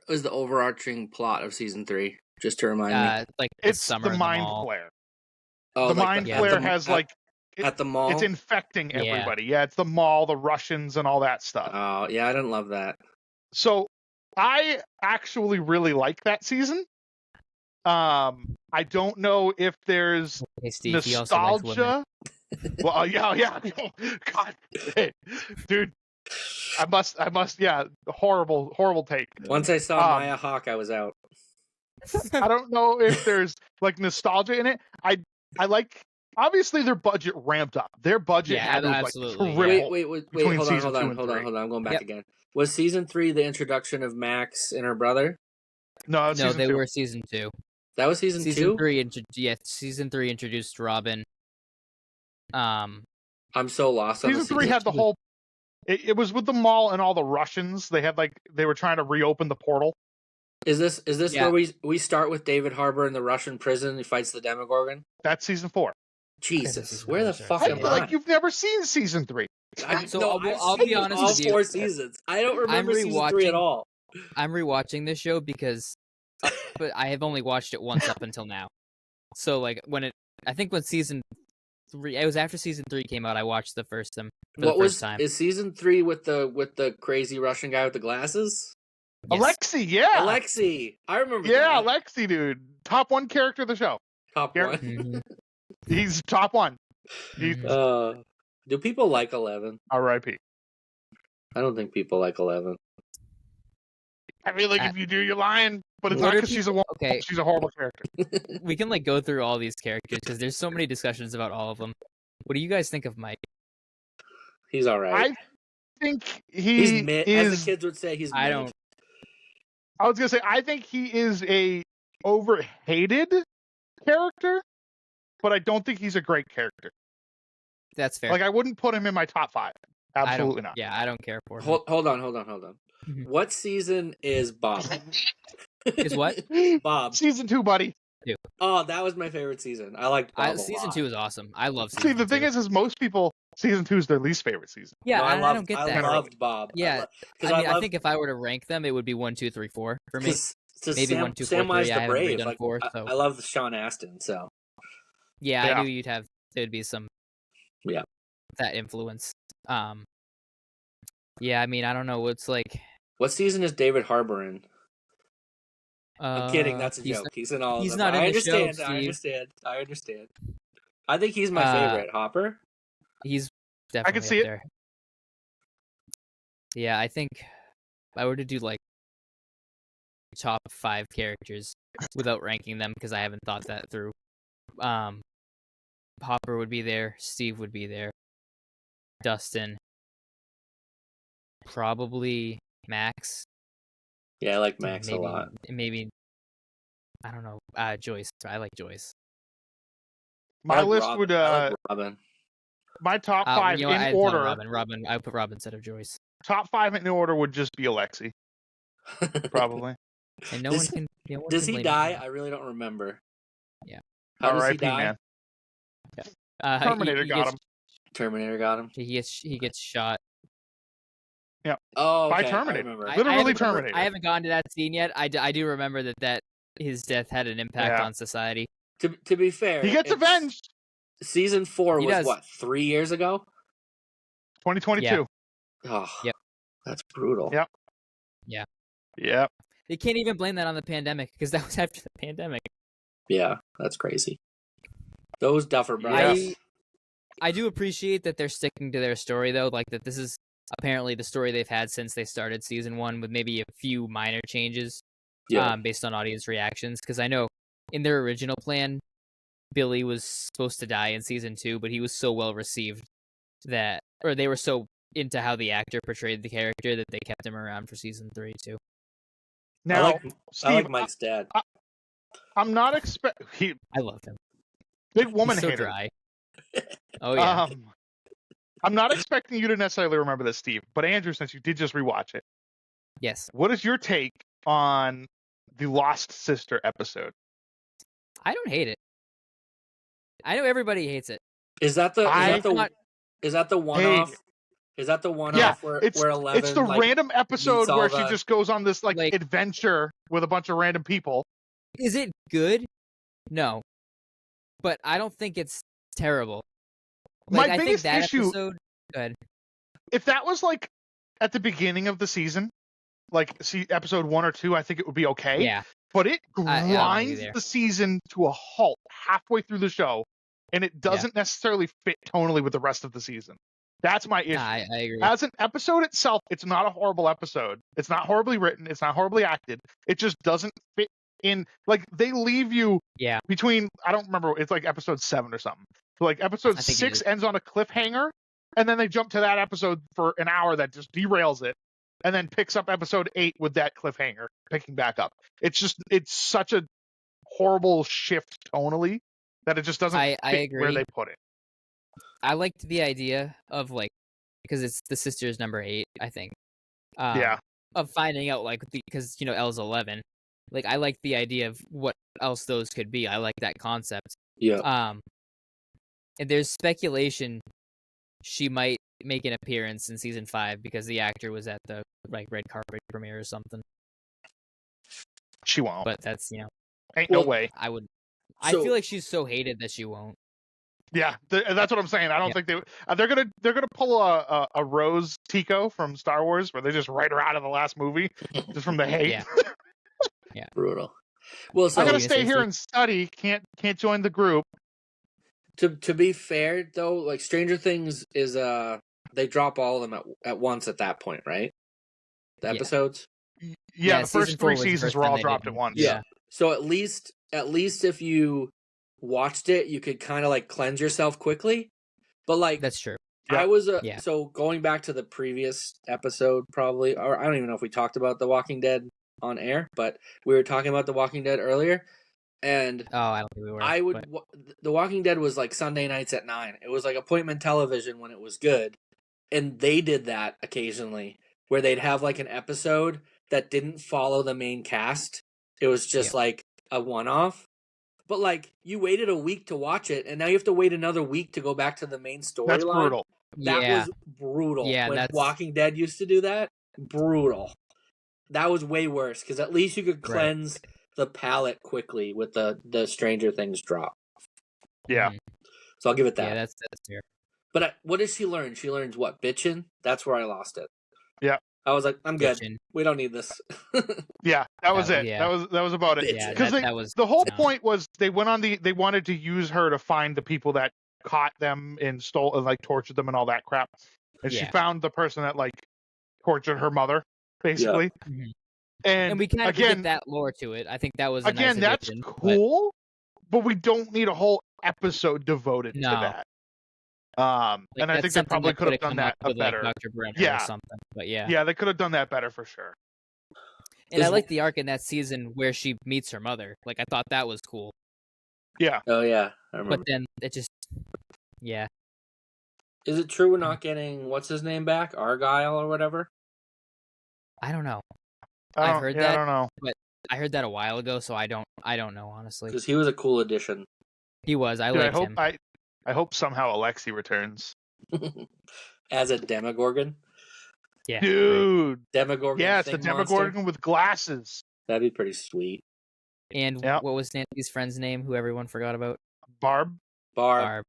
[SPEAKER 3] is the overarching plot of season 3? Just to remind me.
[SPEAKER 1] Like the
[SPEAKER 2] It's
[SPEAKER 1] summer
[SPEAKER 2] the
[SPEAKER 1] in
[SPEAKER 2] mind
[SPEAKER 1] mall.
[SPEAKER 2] flare.
[SPEAKER 3] Oh,
[SPEAKER 2] The
[SPEAKER 3] like
[SPEAKER 2] mind
[SPEAKER 1] yeah,
[SPEAKER 2] flare
[SPEAKER 3] at the-
[SPEAKER 2] has
[SPEAKER 3] at-
[SPEAKER 2] like
[SPEAKER 3] at the mall.
[SPEAKER 2] it's infecting
[SPEAKER 1] Yeah.
[SPEAKER 2] everybody. Yeah, it's the mall, the Russians, and all that stuff.
[SPEAKER 3] Oh yeah, I didn't love that.
[SPEAKER 2] So I actually really like that season. I don't know if there's
[SPEAKER 1] Hey, Steve, he also likes women.
[SPEAKER 2] nostalgia. Well, yeah. God, dude, I must. Yeah, horrible take.
[SPEAKER 3] Once I saw Maya Hawke, I was out.
[SPEAKER 2] I don't know if there's like nostalgia in it. I like. Obviously, their budget ramped up. Their budget
[SPEAKER 1] Yeah,
[SPEAKER 2] had to
[SPEAKER 1] absolutely,
[SPEAKER 2] like
[SPEAKER 1] yeah.
[SPEAKER 2] triple.
[SPEAKER 3] Wait,
[SPEAKER 2] between
[SPEAKER 3] hold on,
[SPEAKER 2] season 2 and 3.
[SPEAKER 3] I'm going back
[SPEAKER 1] Yep.
[SPEAKER 3] again. Was season 3 the introduction of Max and her brother?
[SPEAKER 2] No,
[SPEAKER 1] No,
[SPEAKER 2] season
[SPEAKER 1] they
[SPEAKER 2] 2.
[SPEAKER 1] were season 2.
[SPEAKER 3] That was season 2?
[SPEAKER 1] 3. Season 3 introduced Robin.
[SPEAKER 3] I'm so lost on
[SPEAKER 2] Season
[SPEAKER 3] the
[SPEAKER 2] 3 had the
[SPEAKER 1] two.
[SPEAKER 2] whole. It was with the mall and all the Russians. They had they were trying to reopen the portal.
[SPEAKER 3] Is this
[SPEAKER 1] Yeah.
[SPEAKER 3] where we start with David Harbour in the Russian prison? He fights the Demogorgon.
[SPEAKER 2] That's season 4.
[SPEAKER 3] Jesus,
[SPEAKER 1] is
[SPEAKER 3] where the
[SPEAKER 1] where
[SPEAKER 3] fuck
[SPEAKER 2] I
[SPEAKER 3] am
[SPEAKER 2] feel
[SPEAKER 3] I?
[SPEAKER 2] like you've never seen season 3.
[SPEAKER 1] So
[SPEAKER 3] no,
[SPEAKER 1] I'll
[SPEAKER 3] I've
[SPEAKER 1] be
[SPEAKER 3] seen
[SPEAKER 1] honest
[SPEAKER 3] all
[SPEAKER 1] with you.
[SPEAKER 3] 4 seasons. I don't remember season 3
[SPEAKER 1] rewatching-
[SPEAKER 3] at all.
[SPEAKER 1] I'm rewatching this show because, but I have only watched it once up until now. So like when season 3, it was after season 3 came out. I watched the first time.
[SPEAKER 3] Is season 3 with the crazy Russian guy with the glasses?
[SPEAKER 1] Yes.
[SPEAKER 2] Alexei, yeah.
[SPEAKER 3] Alexei, I remember.
[SPEAKER 2] Yeah,
[SPEAKER 3] that.
[SPEAKER 2] Alexei, dude. Top 1 character of the show.
[SPEAKER 3] Top
[SPEAKER 2] Yeah.
[SPEAKER 3] one.
[SPEAKER 1] Mhm.
[SPEAKER 2] He's top 1. He's
[SPEAKER 1] Mhm.
[SPEAKER 3] Do people like 11?
[SPEAKER 2] R.I.P.
[SPEAKER 3] I don't think people like 11.
[SPEAKER 2] I feel like if you do, you're lying. But it's
[SPEAKER 1] What
[SPEAKER 2] not
[SPEAKER 1] are
[SPEAKER 2] because she's a woman.
[SPEAKER 1] Okay,
[SPEAKER 2] She's a horrible character.
[SPEAKER 1] we can like go through all these characters because there's so many discussions about all of them. What do you guys think of Mike?
[SPEAKER 3] He's all right.
[SPEAKER 2] I think
[SPEAKER 3] He's mid,
[SPEAKER 2] is.
[SPEAKER 3] as the kids would say. He's
[SPEAKER 1] I
[SPEAKER 3] mid.
[SPEAKER 1] don't.
[SPEAKER 2] I was gonna say I think he is a overhated character, but I don't think he's a great character.
[SPEAKER 1] That's fair.
[SPEAKER 2] Like I wouldn't put him in my top 5.
[SPEAKER 1] I don't.
[SPEAKER 2] Absolutely not.
[SPEAKER 1] Yeah, I don't care for him.
[SPEAKER 3] Hold on.
[SPEAKER 1] Mhm.
[SPEAKER 3] What season is Bob?
[SPEAKER 1] Is what?
[SPEAKER 3] Bob.
[SPEAKER 2] Season 2, buddy.
[SPEAKER 3] Oh, that was my favorite season. I liked Bob a
[SPEAKER 1] Season
[SPEAKER 3] lot.
[SPEAKER 1] 2 is awesome. I love
[SPEAKER 2] See,
[SPEAKER 1] season
[SPEAKER 2] the thing
[SPEAKER 1] 2.
[SPEAKER 2] is most people, season 2 is their least favorite season.
[SPEAKER 1] Yeah,
[SPEAKER 3] No,
[SPEAKER 1] I don't get that.
[SPEAKER 3] I loved Bob.
[SPEAKER 1] Yeah,
[SPEAKER 3] because
[SPEAKER 1] I think if I were to rank them, it would be 1, 2, 3, 4 for me. Maybe 1, 2, 4, 3. I haven't redone 4, so
[SPEAKER 3] I love Sean Astin. So
[SPEAKER 1] yeah, I
[SPEAKER 2] Yeah.
[SPEAKER 1] knew there'd be some that influence. Yeah, I mean, I don't know what's like.
[SPEAKER 3] what season is David Harbour in? I'm kidding. That's a
[SPEAKER 1] he's
[SPEAKER 3] joke. He's in all of
[SPEAKER 1] he's
[SPEAKER 3] them.
[SPEAKER 1] not in
[SPEAKER 3] I
[SPEAKER 1] the show,
[SPEAKER 3] understand.
[SPEAKER 1] Steve.
[SPEAKER 3] I understand. I think he's my favorite. Hopper.
[SPEAKER 1] He's definitely
[SPEAKER 2] see
[SPEAKER 1] up
[SPEAKER 2] it.
[SPEAKER 1] there. Yeah, I think if I were to do like top 5 characters without ranking them because I haven't thought that through. Hopper would be there. Steve would be there. Dustin. Probably Max.
[SPEAKER 3] Yeah, I like Max
[SPEAKER 1] maybe,
[SPEAKER 3] a lot.
[SPEAKER 1] Maybe I don't know. Joyce. I like Joyce.
[SPEAKER 2] My list would
[SPEAKER 3] I like Robin.
[SPEAKER 2] my top 5 in order.
[SPEAKER 1] Robin. I would put Robin instead of Joyce.
[SPEAKER 2] Top 5 in order would just be Alexi, probably.
[SPEAKER 1] And no
[SPEAKER 3] Does-
[SPEAKER 1] one can. No one
[SPEAKER 3] Does
[SPEAKER 1] can
[SPEAKER 3] he
[SPEAKER 1] blame
[SPEAKER 3] die?
[SPEAKER 1] him.
[SPEAKER 3] I really don't remember.
[SPEAKER 1] Yeah.
[SPEAKER 3] How does he
[SPEAKER 2] R.I.P.
[SPEAKER 3] die?
[SPEAKER 2] man.
[SPEAKER 1] Terminator
[SPEAKER 2] got him.
[SPEAKER 3] Terminator got him.
[SPEAKER 1] He gets shot.
[SPEAKER 3] Oh,
[SPEAKER 2] By
[SPEAKER 3] okay,
[SPEAKER 2] Terminator.
[SPEAKER 3] I remember.
[SPEAKER 2] Literally Terminator.
[SPEAKER 1] I haven't gone to that scene yet. I do remember that his death had an impact
[SPEAKER 2] Yeah.
[SPEAKER 1] on society.
[SPEAKER 3] To be fair,
[SPEAKER 2] He gets
[SPEAKER 3] it's-
[SPEAKER 2] avenged.
[SPEAKER 3] Season 4
[SPEAKER 1] He
[SPEAKER 3] was
[SPEAKER 1] does.
[SPEAKER 3] what, 3 years ago?
[SPEAKER 2] 2022.
[SPEAKER 3] Oh,
[SPEAKER 1] Yep.
[SPEAKER 3] That's brutal.
[SPEAKER 2] Yep. Yep.
[SPEAKER 1] They can't even blame that on the pandemic because that was after the pandemic.
[SPEAKER 3] Yeah, that's crazy. Those Duffer Brothers.
[SPEAKER 1] I do appreciate that they're sticking to their story though, like that this is apparently the story they've had since they started season 1 with maybe a few minor changes based on audience reactions. Because I know in their original plan, Billy was supposed to die in season 2, but he was so well received or they were so into how the actor portrayed the character that they kept him around for season 3 too.
[SPEAKER 2] Now,
[SPEAKER 3] I
[SPEAKER 2] Steve,
[SPEAKER 3] like Mike's dad.
[SPEAKER 2] I'm not
[SPEAKER 1] I love him.
[SPEAKER 2] big woman
[SPEAKER 1] He's so
[SPEAKER 2] hater.
[SPEAKER 1] dry. Oh yeah.
[SPEAKER 2] I'm not expecting you to necessarily remember this, Steve, but Andrew, since you did just rewatch it,
[SPEAKER 1] Yes.
[SPEAKER 2] what is your take on the Lost Sister episode?
[SPEAKER 1] I don't hate it. I know everybody hates it.
[SPEAKER 3] Is that the one
[SPEAKER 2] Hey.
[SPEAKER 3] off? Is that the one
[SPEAKER 2] Yeah,
[SPEAKER 3] off where
[SPEAKER 2] it's
[SPEAKER 3] Eleven?
[SPEAKER 2] it's the random episode
[SPEAKER 3] meets all
[SPEAKER 2] where she
[SPEAKER 3] the-
[SPEAKER 2] just goes on this like
[SPEAKER 1] Like-
[SPEAKER 2] adventure with a bunch of random people.
[SPEAKER 1] Is it good? No. But I don't think it's terrible. Like,
[SPEAKER 2] My
[SPEAKER 1] I think
[SPEAKER 2] biggest
[SPEAKER 1] that
[SPEAKER 2] issue,
[SPEAKER 1] episode. Good.
[SPEAKER 2] if that was like at the beginning of the season, like episode 1 or 2, I think it would be okay.
[SPEAKER 1] Yeah.
[SPEAKER 2] But it
[SPEAKER 1] I'm with you
[SPEAKER 2] grinds
[SPEAKER 1] there.
[SPEAKER 2] the season to a halt halfway through the show, and it doesn't necessarily fit tonally with the rest of the season. That's my issue.
[SPEAKER 1] Nah, I agree.
[SPEAKER 2] As an episode itself, it's not a horrible episode. It's not horribly written. It's not horribly acted. It just doesn't fit in. Like, they leave you
[SPEAKER 1] Yeah.
[SPEAKER 2] between, I don't remember, it's like episode 7 or something. So like episode
[SPEAKER 1] I think it
[SPEAKER 2] 6
[SPEAKER 1] is.
[SPEAKER 2] ends on a cliffhanger, and then they jump to that episode for an hour that just derails it, and then picks up episode 8 with that cliffhanger picking back up. It's such a horrible shift tonally that it just doesn't
[SPEAKER 1] I
[SPEAKER 2] fit where
[SPEAKER 1] agree.
[SPEAKER 2] they put it.
[SPEAKER 1] I liked the idea of like, because it's the sisters number 8, I think.
[SPEAKER 2] Yeah.
[SPEAKER 1] Of finding out like because Elle's 11. Like I like the idea of what else those could be. I like that concept.
[SPEAKER 3] Yeah.
[SPEAKER 1] And there's speculation she might make an appearance in season 5 because the actor was at the like red carpet premiere or something.
[SPEAKER 2] She won't.
[SPEAKER 1] But that's
[SPEAKER 2] Ain't no
[SPEAKER 3] Well,
[SPEAKER 2] way.
[SPEAKER 1] I would.
[SPEAKER 3] So-
[SPEAKER 1] I feel like she's so hated that she won't.
[SPEAKER 2] Yeah, that's what I'm saying. I don't think they're gonna pull a Rose Tico from Star Wars where they just write her out of the last movie just from the hate.
[SPEAKER 1] Yeah.
[SPEAKER 3] Brutal. Well, so
[SPEAKER 2] I gotta
[SPEAKER 1] you
[SPEAKER 2] stay
[SPEAKER 1] say,
[SPEAKER 2] here
[SPEAKER 1] Steve?
[SPEAKER 2] and study. Can't join the group.
[SPEAKER 3] to be fair though, like Stranger Things is they drop all of them at once at that point, right? The
[SPEAKER 1] Yeah.
[SPEAKER 3] episodes.
[SPEAKER 2] Yeah, the
[SPEAKER 1] season
[SPEAKER 2] first
[SPEAKER 1] 4
[SPEAKER 2] 3
[SPEAKER 1] was the
[SPEAKER 2] seasons
[SPEAKER 1] first
[SPEAKER 2] were
[SPEAKER 1] time
[SPEAKER 2] all
[SPEAKER 1] they
[SPEAKER 2] dropped
[SPEAKER 1] did
[SPEAKER 2] at
[SPEAKER 1] them.
[SPEAKER 2] once.
[SPEAKER 1] Yeah.
[SPEAKER 3] So at least if you watched it, you could kind of like cleanse yourself quickly. But like
[SPEAKER 1] That's true.
[SPEAKER 2] Yeah.
[SPEAKER 3] I was
[SPEAKER 1] Yeah.
[SPEAKER 3] so going back to the previous episode, probably, or I don't even know if we talked about The Walking Dead on air, but we were talking about The Walking Dead earlier, and
[SPEAKER 1] Oh, I don't think we were.
[SPEAKER 3] I would.
[SPEAKER 1] but-
[SPEAKER 3] The Walking Dead was like Sunday nights at 9. It was like appointment television when it was good, and they did that occasionally. where they'd have like an episode that didn't follow the main cast. It was just like a one-off. But like you waited a week to watch it, and now you have to wait another week to go back to the main storyline.
[SPEAKER 2] That's brutal.
[SPEAKER 3] That
[SPEAKER 1] Yeah.
[SPEAKER 3] was brutal.
[SPEAKER 1] Yeah,
[SPEAKER 3] when
[SPEAKER 1] that's-
[SPEAKER 3] Walking Dead used to do that, brutal. That was way worse because at least you could cleanse the palate quickly with the Stranger Things drop.
[SPEAKER 2] Yeah.
[SPEAKER 1] Mhm.
[SPEAKER 3] So I'll give it that.
[SPEAKER 1] Yeah, that's fair.
[SPEAKER 3] But what does she learn? She learns what? Bitchin'? That's where I lost it.
[SPEAKER 2] Yeah.
[SPEAKER 3] I was like, I'm good.
[SPEAKER 1] Bitchin'.
[SPEAKER 3] We don't need this.
[SPEAKER 2] Yeah, that was it.
[SPEAKER 1] yeah.
[SPEAKER 2] That was about it.
[SPEAKER 3] Yeah,
[SPEAKER 2] Because
[SPEAKER 1] that was
[SPEAKER 2] the whole
[SPEAKER 1] no.
[SPEAKER 2] point was they wanted to use her to find the people that caught them and stole and like tortured them and all that crap. And she
[SPEAKER 1] Yeah.
[SPEAKER 2] found the person that like tortured her mother, basically.
[SPEAKER 1] Mhm.
[SPEAKER 2] And,
[SPEAKER 1] And we kind of
[SPEAKER 2] again,
[SPEAKER 1] get that lore to it. I think that was a
[SPEAKER 2] again,
[SPEAKER 1] nice
[SPEAKER 2] that's
[SPEAKER 1] addition, but-
[SPEAKER 2] cool, but we don't need a whole episode devoted to
[SPEAKER 1] No.
[SPEAKER 2] that.
[SPEAKER 1] like,
[SPEAKER 2] And I
[SPEAKER 1] that's
[SPEAKER 2] think they
[SPEAKER 1] something
[SPEAKER 2] probably
[SPEAKER 1] that
[SPEAKER 2] could have
[SPEAKER 1] coulda
[SPEAKER 2] done
[SPEAKER 1] come up
[SPEAKER 2] that
[SPEAKER 1] with,
[SPEAKER 2] better.
[SPEAKER 1] like Dr. Brenner
[SPEAKER 2] Yeah.
[SPEAKER 1] or something. But yeah.
[SPEAKER 2] Yeah, they could have done that better for sure.
[SPEAKER 1] And I
[SPEAKER 3] Is-
[SPEAKER 1] like the arc in that season where she meets her mother. Like I thought that was cool.
[SPEAKER 2] Yeah.
[SPEAKER 3] Oh yeah, I remember.
[SPEAKER 1] But then it just yeah.
[SPEAKER 3] Is it true we're not getting what's his name back? Argyle or whatever?
[SPEAKER 1] I don't know.
[SPEAKER 2] I
[SPEAKER 1] I've
[SPEAKER 2] don't-
[SPEAKER 1] heard
[SPEAKER 2] yeah,
[SPEAKER 1] that.
[SPEAKER 2] I don't know.
[SPEAKER 1] I heard that a while ago, so I don't know honestly.
[SPEAKER 3] Because he was a cool addition.
[SPEAKER 1] He was. I
[SPEAKER 2] Dude,
[SPEAKER 1] liked him.
[SPEAKER 2] I hope somehow Alexi returns.
[SPEAKER 3] As a Demogorgon.
[SPEAKER 1] Yeah.
[SPEAKER 2] Dude.
[SPEAKER 3] Demogorgon.
[SPEAKER 2] Yeah, it's the
[SPEAKER 3] thing
[SPEAKER 2] Demogorgon
[SPEAKER 3] monster?
[SPEAKER 2] with glasses.
[SPEAKER 3] That'd be pretty sweet.
[SPEAKER 1] And
[SPEAKER 2] Yeah.
[SPEAKER 1] what was Nancy's friend's name who everyone forgot about?
[SPEAKER 2] Barb.
[SPEAKER 3] Barb.
[SPEAKER 1] Barb.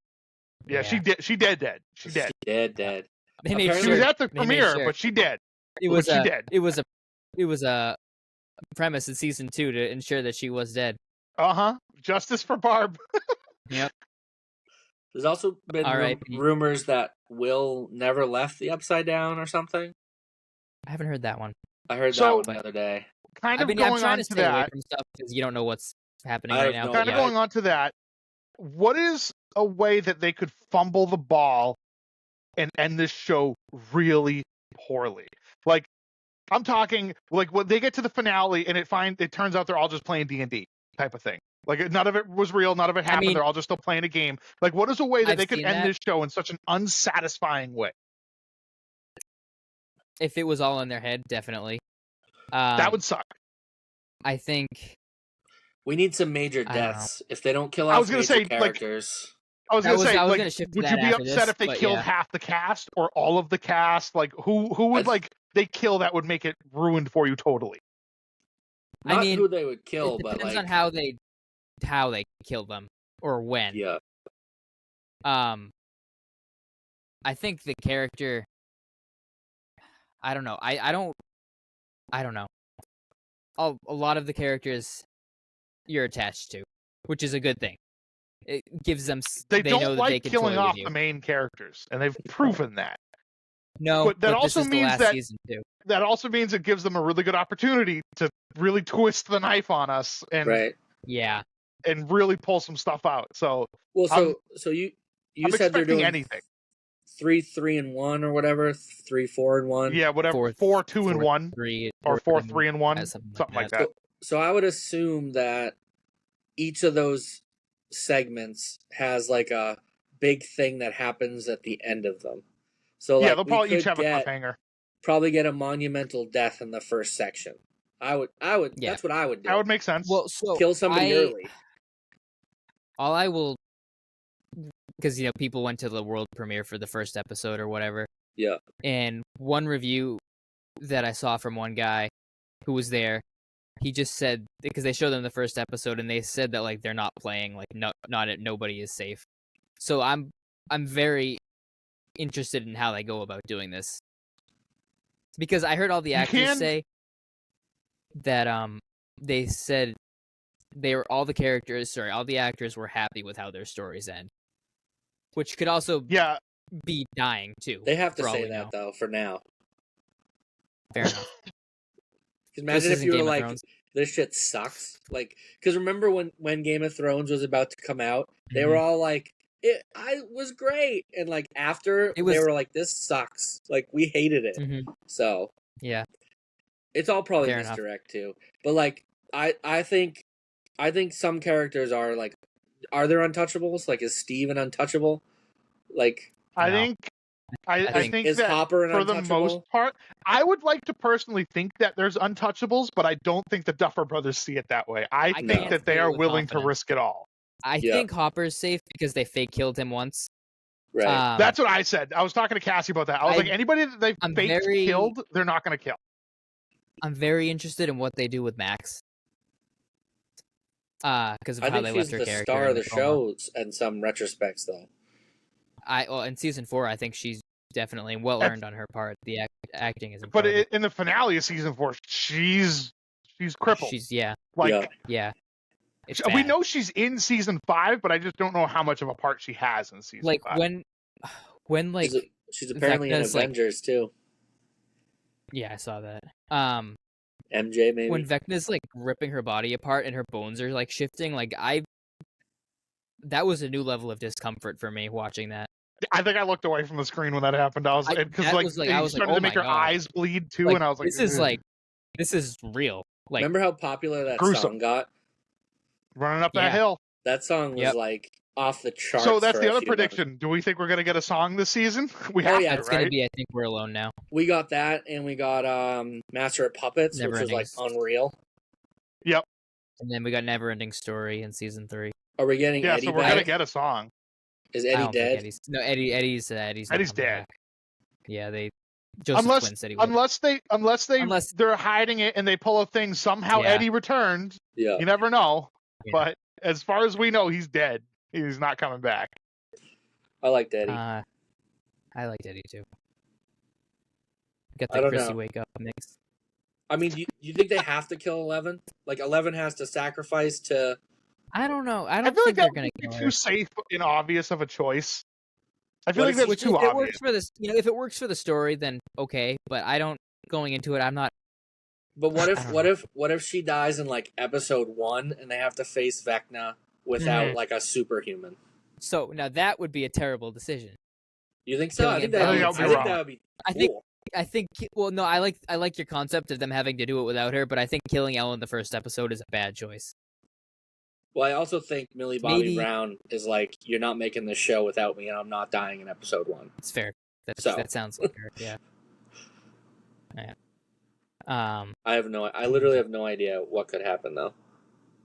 [SPEAKER 2] Yeah, she dead. She dead. She dead.
[SPEAKER 3] Dead.
[SPEAKER 1] They made
[SPEAKER 3] Apparently-
[SPEAKER 2] She was
[SPEAKER 1] sure
[SPEAKER 2] at the
[SPEAKER 1] they made
[SPEAKER 2] premiere,
[SPEAKER 1] sure.
[SPEAKER 2] but she dead.
[SPEAKER 1] it
[SPEAKER 2] but
[SPEAKER 1] was
[SPEAKER 2] she
[SPEAKER 1] a
[SPEAKER 2] dead.
[SPEAKER 1] it was a premise in season 2 to ensure that she was dead.
[SPEAKER 2] Justice for Barb.
[SPEAKER 1] Yep.
[SPEAKER 3] There's also been
[SPEAKER 1] R.I.P.
[SPEAKER 3] rumors that Will never left the Upside Down or something.
[SPEAKER 1] I haven't heard that one.
[SPEAKER 3] I heard that
[SPEAKER 2] So-
[SPEAKER 3] one the other day.
[SPEAKER 2] Kind
[SPEAKER 1] I
[SPEAKER 2] of
[SPEAKER 1] mean, I'm
[SPEAKER 2] going
[SPEAKER 1] trying
[SPEAKER 2] on
[SPEAKER 1] to
[SPEAKER 2] to
[SPEAKER 1] stay away
[SPEAKER 2] that.
[SPEAKER 1] from stuff because you don't know what's happening
[SPEAKER 3] I
[SPEAKER 1] right
[SPEAKER 3] have
[SPEAKER 1] now.
[SPEAKER 3] no
[SPEAKER 1] but
[SPEAKER 2] Kind of
[SPEAKER 1] yeah.
[SPEAKER 2] going on to that. What is a way that they could fumble the ball and end this show really poorly? Like, I'm talking like when they get to the finale and it turns out they're all just playing D&D type of thing. Like none of it was real, none of it happened.
[SPEAKER 1] mean-
[SPEAKER 2] They're all just still playing a game. Like, what is a way that
[SPEAKER 1] I've
[SPEAKER 2] they could
[SPEAKER 1] seen
[SPEAKER 2] end
[SPEAKER 1] that.
[SPEAKER 2] this show in such an unsatisfying way?
[SPEAKER 1] If it was all in their head, definitely.
[SPEAKER 2] That would suck.
[SPEAKER 1] I think.
[SPEAKER 3] We need some major
[SPEAKER 1] I don't know.
[SPEAKER 3] deaths. If they don't kill
[SPEAKER 2] I
[SPEAKER 3] off
[SPEAKER 2] was gonna
[SPEAKER 3] major
[SPEAKER 2] say, like,
[SPEAKER 3] characters,
[SPEAKER 2] I was
[SPEAKER 1] I
[SPEAKER 2] gonna
[SPEAKER 1] was-
[SPEAKER 2] say,
[SPEAKER 1] I was
[SPEAKER 2] like,
[SPEAKER 1] gonna shift to
[SPEAKER 2] would
[SPEAKER 1] that
[SPEAKER 2] you be
[SPEAKER 1] after
[SPEAKER 2] upset
[SPEAKER 1] this,
[SPEAKER 2] if they
[SPEAKER 1] but
[SPEAKER 2] killed
[SPEAKER 1] yeah.
[SPEAKER 2] half the cast or all of the cast? Like, who would
[SPEAKER 3] I-
[SPEAKER 2] like they kill that would make it ruined for you totally?
[SPEAKER 1] I
[SPEAKER 3] not
[SPEAKER 1] mean,
[SPEAKER 3] who they would kill,
[SPEAKER 1] it
[SPEAKER 3] but
[SPEAKER 1] depends
[SPEAKER 3] like
[SPEAKER 1] on how they kill them or when.
[SPEAKER 3] yeah,
[SPEAKER 1] I think the character. I don't know. I don't know. A lot of the characters you're attached to, which is a good thing. It gives them.
[SPEAKER 2] They
[SPEAKER 1] know
[SPEAKER 2] don't
[SPEAKER 1] that they
[SPEAKER 2] like
[SPEAKER 1] can
[SPEAKER 2] killing
[SPEAKER 1] toy
[SPEAKER 2] off
[SPEAKER 1] with you.
[SPEAKER 2] the main characters, and they've proven that.
[SPEAKER 1] No,
[SPEAKER 2] but that
[SPEAKER 1] this
[SPEAKER 2] also
[SPEAKER 1] is the
[SPEAKER 2] means
[SPEAKER 1] last
[SPEAKER 2] that-
[SPEAKER 1] season too.
[SPEAKER 2] That also means it gives them a really good opportunity to really twist the knife on us and
[SPEAKER 3] right.
[SPEAKER 1] Yeah.
[SPEAKER 2] and really pull some stuff out. So
[SPEAKER 3] Well,
[SPEAKER 2] I'm-
[SPEAKER 3] so you
[SPEAKER 2] I'm
[SPEAKER 3] said they're
[SPEAKER 2] expecting
[SPEAKER 3] doing
[SPEAKER 2] anything.
[SPEAKER 3] 3, 3, and 1 or whatever, 3, 4, and 1.
[SPEAKER 2] Yeah, whatever.
[SPEAKER 1] Four,
[SPEAKER 2] 4, 2, and
[SPEAKER 1] four,
[SPEAKER 2] 1,
[SPEAKER 1] 3,
[SPEAKER 2] or 4, 3, and 1,
[SPEAKER 1] something
[SPEAKER 2] something like
[SPEAKER 1] that.
[SPEAKER 2] that.
[SPEAKER 3] So I would assume that each of those segments has like a big thing that happens at the end of them. So
[SPEAKER 2] Yeah,
[SPEAKER 3] like
[SPEAKER 2] they'll
[SPEAKER 3] we
[SPEAKER 2] probably
[SPEAKER 3] could
[SPEAKER 2] each have a
[SPEAKER 3] get-
[SPEAKER 2] cliffhanger.
[SPEAKER 3] probably get a monumental death in the first section. I would.
[SPEAKER 1] Yeah.
[SPEAKER 3] That's what I would do.
[SPEAKER 2] That would make sense.
[SPEAKER 1] Well, so
[SPEAKER 3] Kill somebody early.
[SPEAKER 1] all I will, because people went to the world premiere for the first episode or whatever.
[SPEAKER 3] Yeah.
[SPEAKER 1] And one review that I saw from one guy who was there, he just said because they showed them the first episode and they said that like they're not playing like nobody is safe. So I'm very interested in how they go about doing this because I heard all the
[SPEAKER 2] You
[SPEAKER 1] actors
[SPEAKER 2] can-
[SPEAKER 1] say that they said all the actors were happy with how their stories end, which could also
[SPEAKER 2] yeah,
[SPEAKER 1] be dying too.
[SPEAKER 3] They have to
[SPEAKER 1] for all
[SPEAKER 3] say
[SPEAKER 1] we
[SPEAKER 3] that
[SPEAKER 1] know.
[SPEAKER 3] though for now.
[SPEAKER 1] Fair enough.
[SPEAKER 3] 'Cause imagine
[SPEAKER 1] This
[SPEAKER 3] if
[SPEAKER 1] isn't
[SPEAKER 3] you were
[SPEAKER 1] Game of
[SPEAKER 3] like,
[SPEAKER 1] Thrones.
[SPEAKER 3] this shit sucks. Like, because remember when Game of Thrones was about to come out, they were all like, I was great, and like after
[SPEAKER 1] It was-
[SPEAKER 3] they were like, this sucks. Like we hated it.
[SPEAKER 1] Mhm.
[SPEAKER 3] So
[SPEAKER 1] Yeah.
[SPEAKER 3] it's all probably
[SPEAKER 1] Fair enough.
[SPEAKER 3] misdirect too. But like I think some characters are like, are there untouchables? Like is Steve an untouchable? Like
[SPEAKER 2] I
[SPEAKER 1] No.
[SPEAKER 2] think I think
[SPEAKER 3] is
[SPEAKER 2] that
[SPEAKER 3] Hopper an
[SPEAKER 2] for the
[SPEAKER 3] untouchable?
[SPEAKER 2] most part, I would like to personally think that there's untouchables, but I don't think the Duffer Brothers see it that way. I think
[SPEAKER 1] can't
[SPEAKER 2] that they
[SPEAKER 1] say it
[SPEAKER 2] are
[SPEAKER 1] with
[SPEAKER 2] willing to
[SPEAKER 1] confidence.
[SPEAKER 2] risk it all.
[SPEAKER 1] I
[SPEAKER 3] Yeah.
[SPEAKER 1] think Hopper's safe because they fake killed him once.
[SPEAKER 3] Right.
[SPEAKER 2] That's what I said. I was talking to Cassie about that. I was like, anybody that they've
[SPEAKER 1] I'm
[SPEAKER 2] faked
[SPEAKER 1] very-
[SPEAKER 2] killed, they're not going to kill.
[SPEAKER 1] I'm very interested in what they do with Max. Because of
[SPEAKER 3] I
[SPEAKER 1] how
[SPEAKER 3] think
[SPEAKER 1] they
[SPEAKER 3] she's
[SPEAKER 1] left her
[SPEAKER 3] the
[SPEAKER 1] character
[SPEAKER 3] star
[SPEAKER 1] in
[SPEAKER 3] of the
[SPEAKER 1] coma.
[SPEAKER 3] show in some retrospects, though.
[SPEAKER 1] In season 4, I think she's definitely well earned on her part. The acting is
[SPEAKER 2] But
[SPEAKER 1] incredible.
[SPEAKER 2] in the finale of season 4, she's crippled.
[SPEAKER 1] She's
[SPEAKER 2] like
[SPEAKER 1] yeah. It's
[SPEAKER 2] we
[SPEAKER 1] bad.
[SPEAKER 2] know she's in season 5, but I just don't know how much of a part she has in season
[SPEAKER 1] like
[SPEAKER 2] 5.
[SPEAKER 1] when like
[SPEAKER 3] she's apparently in
[SPEAKER 1] Vecna's, like-
[SPEAKER 3] Avengers too.
[SPEAKER 1] yeah, I saw that.
[SPEAKER 3] MJ maybe.
[SPEAKER 1] When Vecna's like ripping her body apart and her bones are like shifting, like that was a new level of discomfort for me watching that.
[SPEAKER 2] I think I looked away from the screen when that happened. I was because
[SPEAKER 1] that
[SPEAKER 2] like
[SPEAKER 1] was, like,
[SPEAKER 2] it
[SPEAKER 1] I was like,
[SPEAKER 2] started
[SPEAKER 1] oh
[SPEAKER 2] to make
[SPEAKER 1] my
[SPEAKER 2] her
[SPEAKER 1] God.
[SPEAKER 2] eyes bleed too,
[SPEAKER 1] Like,
[SPEAKER 2] and I was like,
[SPEAKER 1] this is real. Like,
[SPEAKER 3] Remember how popular that
[SPEAKER 2] gruesome.
[SPEAKER 3] song got?
[SPEAKER 2] running up
[SPEAKER 1] Yeah.
[SPEAKER 2] that hill.
[SPEAKER 3] That song was
[SPEAKER 1] Yep.
[SPEAKER 3] like off the charts.
[SPEAKER 2] So that's
[SPEAKER 3] for
[SPEAKER 2] the
[SPEAKER 3] a
[SPEAKER 2] other
[SPEAKER 3] few months.
[SPEAKER 2] prediction. Do we think we're gonna get a song this season? We
[SPEAKER 3] Oh,
[SPEAKER 2] have
[SPEAKER 3] yeah,
[SPEAKER 2] to,
[SPEAKER 1] it's
[SPEAKER 2] right?
[SPEAKER 1] gonna be. I think we're alone now.
[SPEAKER 3] We got that, and we got Master of Puppets,
[SPEAKER 1] Never
[SPEAKER 3] which was like
[SPEAKER 1] Ending.
[SPEAKER 3] unreal.
[SPEAKER 1] And then we got Neverending Story in season 3.
[SPEAKER 3] Are we getting
[SPEAKER 2] Yeah,
[SPEAKER 3] Eddie
[SPEAKER 2] so we're
[SPEAKER 3] back?
[SPEAKER 2] gonna get a song.
[SPEAKER 3] Is
[SPEAKER 1] I
[SPEAKER 3] Eddie
[SPEAKER 1] don't think
[SPEAKER 3] dead?
[SPEAKER 1] Eddie's not
[SPEAKER 2] Eddie's
[SPEAKER 1] coming
[SPEAKER 2] dead.
[SPEAKER 1] back. Yeah, Joseph
[SPEAKER 2] Unless
[SPEAKER 1] Quinn said he would.
[SPEAKER 2] Unless they're hiding it and they pull a thing. Somehow
[SPEAKER 1] Yeah.
[SPEAKER 2] Eddie returned.
[SPEAKER 3] Yeah.
[SPEAKER 2] You never know.
[SPEAKER 1] Yeah.
[SPEAKER 2] But as far as we know, he's dead. He's not coming back.
[SPEAKER 3] I liked Eddie.
[SPEAKER 1] I liked Eddie too. Got
[SPEAKER 3] I
[SPEAKER 1] the
[SPEAKER 3] don't
[SPEAKER 1] Chrissy
[SPEAKER 3] know.
[SPEAKER 1] wake up mix.
[SPEAKER 3] I mean, you think they have to kill 11? Like 11 has to sacrifice to.
[SPEAKER 1] I don't know. I
[SPEAKER 2] I
[SPEAKER 1] don't
[SPEAKER 2] feel like
[SPEAKER 1] think they're
[SPEAKER 2] that
[SPEAKER 1] gonna
[SPEAKER 2] would be
[SPEAKER 1] kill
[SPEAKER 2] too
[SPEAKER 1] her.
[SPEAKER 2] safe and obvious of a choice. I feel
[SPEAKER 3] What
[SPEAKER 2] like
[SPEAKER 3] if
[SPEAKER 2] that's
[SPEAKER 1] Which,
[SPEAKER 2] too
[SPEAKER 1] if it
[SPEAKER 2] obvious.
[SPEAKER 1] works for this, if it works for the story, then okay. But I don't. Going into it, I'm not.
[SPEAKER 3] But what
[SPEAKER 1] I
[SPEAKER 3] if
[SPEAKER 1] don't
[SPEAKER 3] what if she dies in like episode 1 and they have to face Vecna without
[SPEAKER 1] Mhm.
[SPEAKER 3] like a superhuman?
[SPEAKER 1] So now that would be a terrible decision.
[SPEAKER 3] You think so?
[SPEAKER 1] Killing
[SPEAKER 3] I think
[SPEAKER 1] it
[SPEAKER 3] that would
[SPEAKER 2] down.
[SPEAKER 3] be, I think that would be
[SPEAKER 1] I think-
[SPEAKER 3] cool.
[SPEAKER 1] I think. Well, no, I like your concept of them having to do it without her, but I think killing Ellen in the first episode is a bad choice.
[SPEAKER 3] Well, I also think Millie Bobby
[SPEAKER 1] Maybe-
[SPEAKER 3] Brown is like, you're not making this show without me, and I'm not dying in episode 1.
[SPEAKER 1] It's fair.
[SPEAKER 3] So.
[SPEAKER 1] That sounds like her. Yeah. Yeah.
[SPEAKER 3] I literally have no idea what could happen though.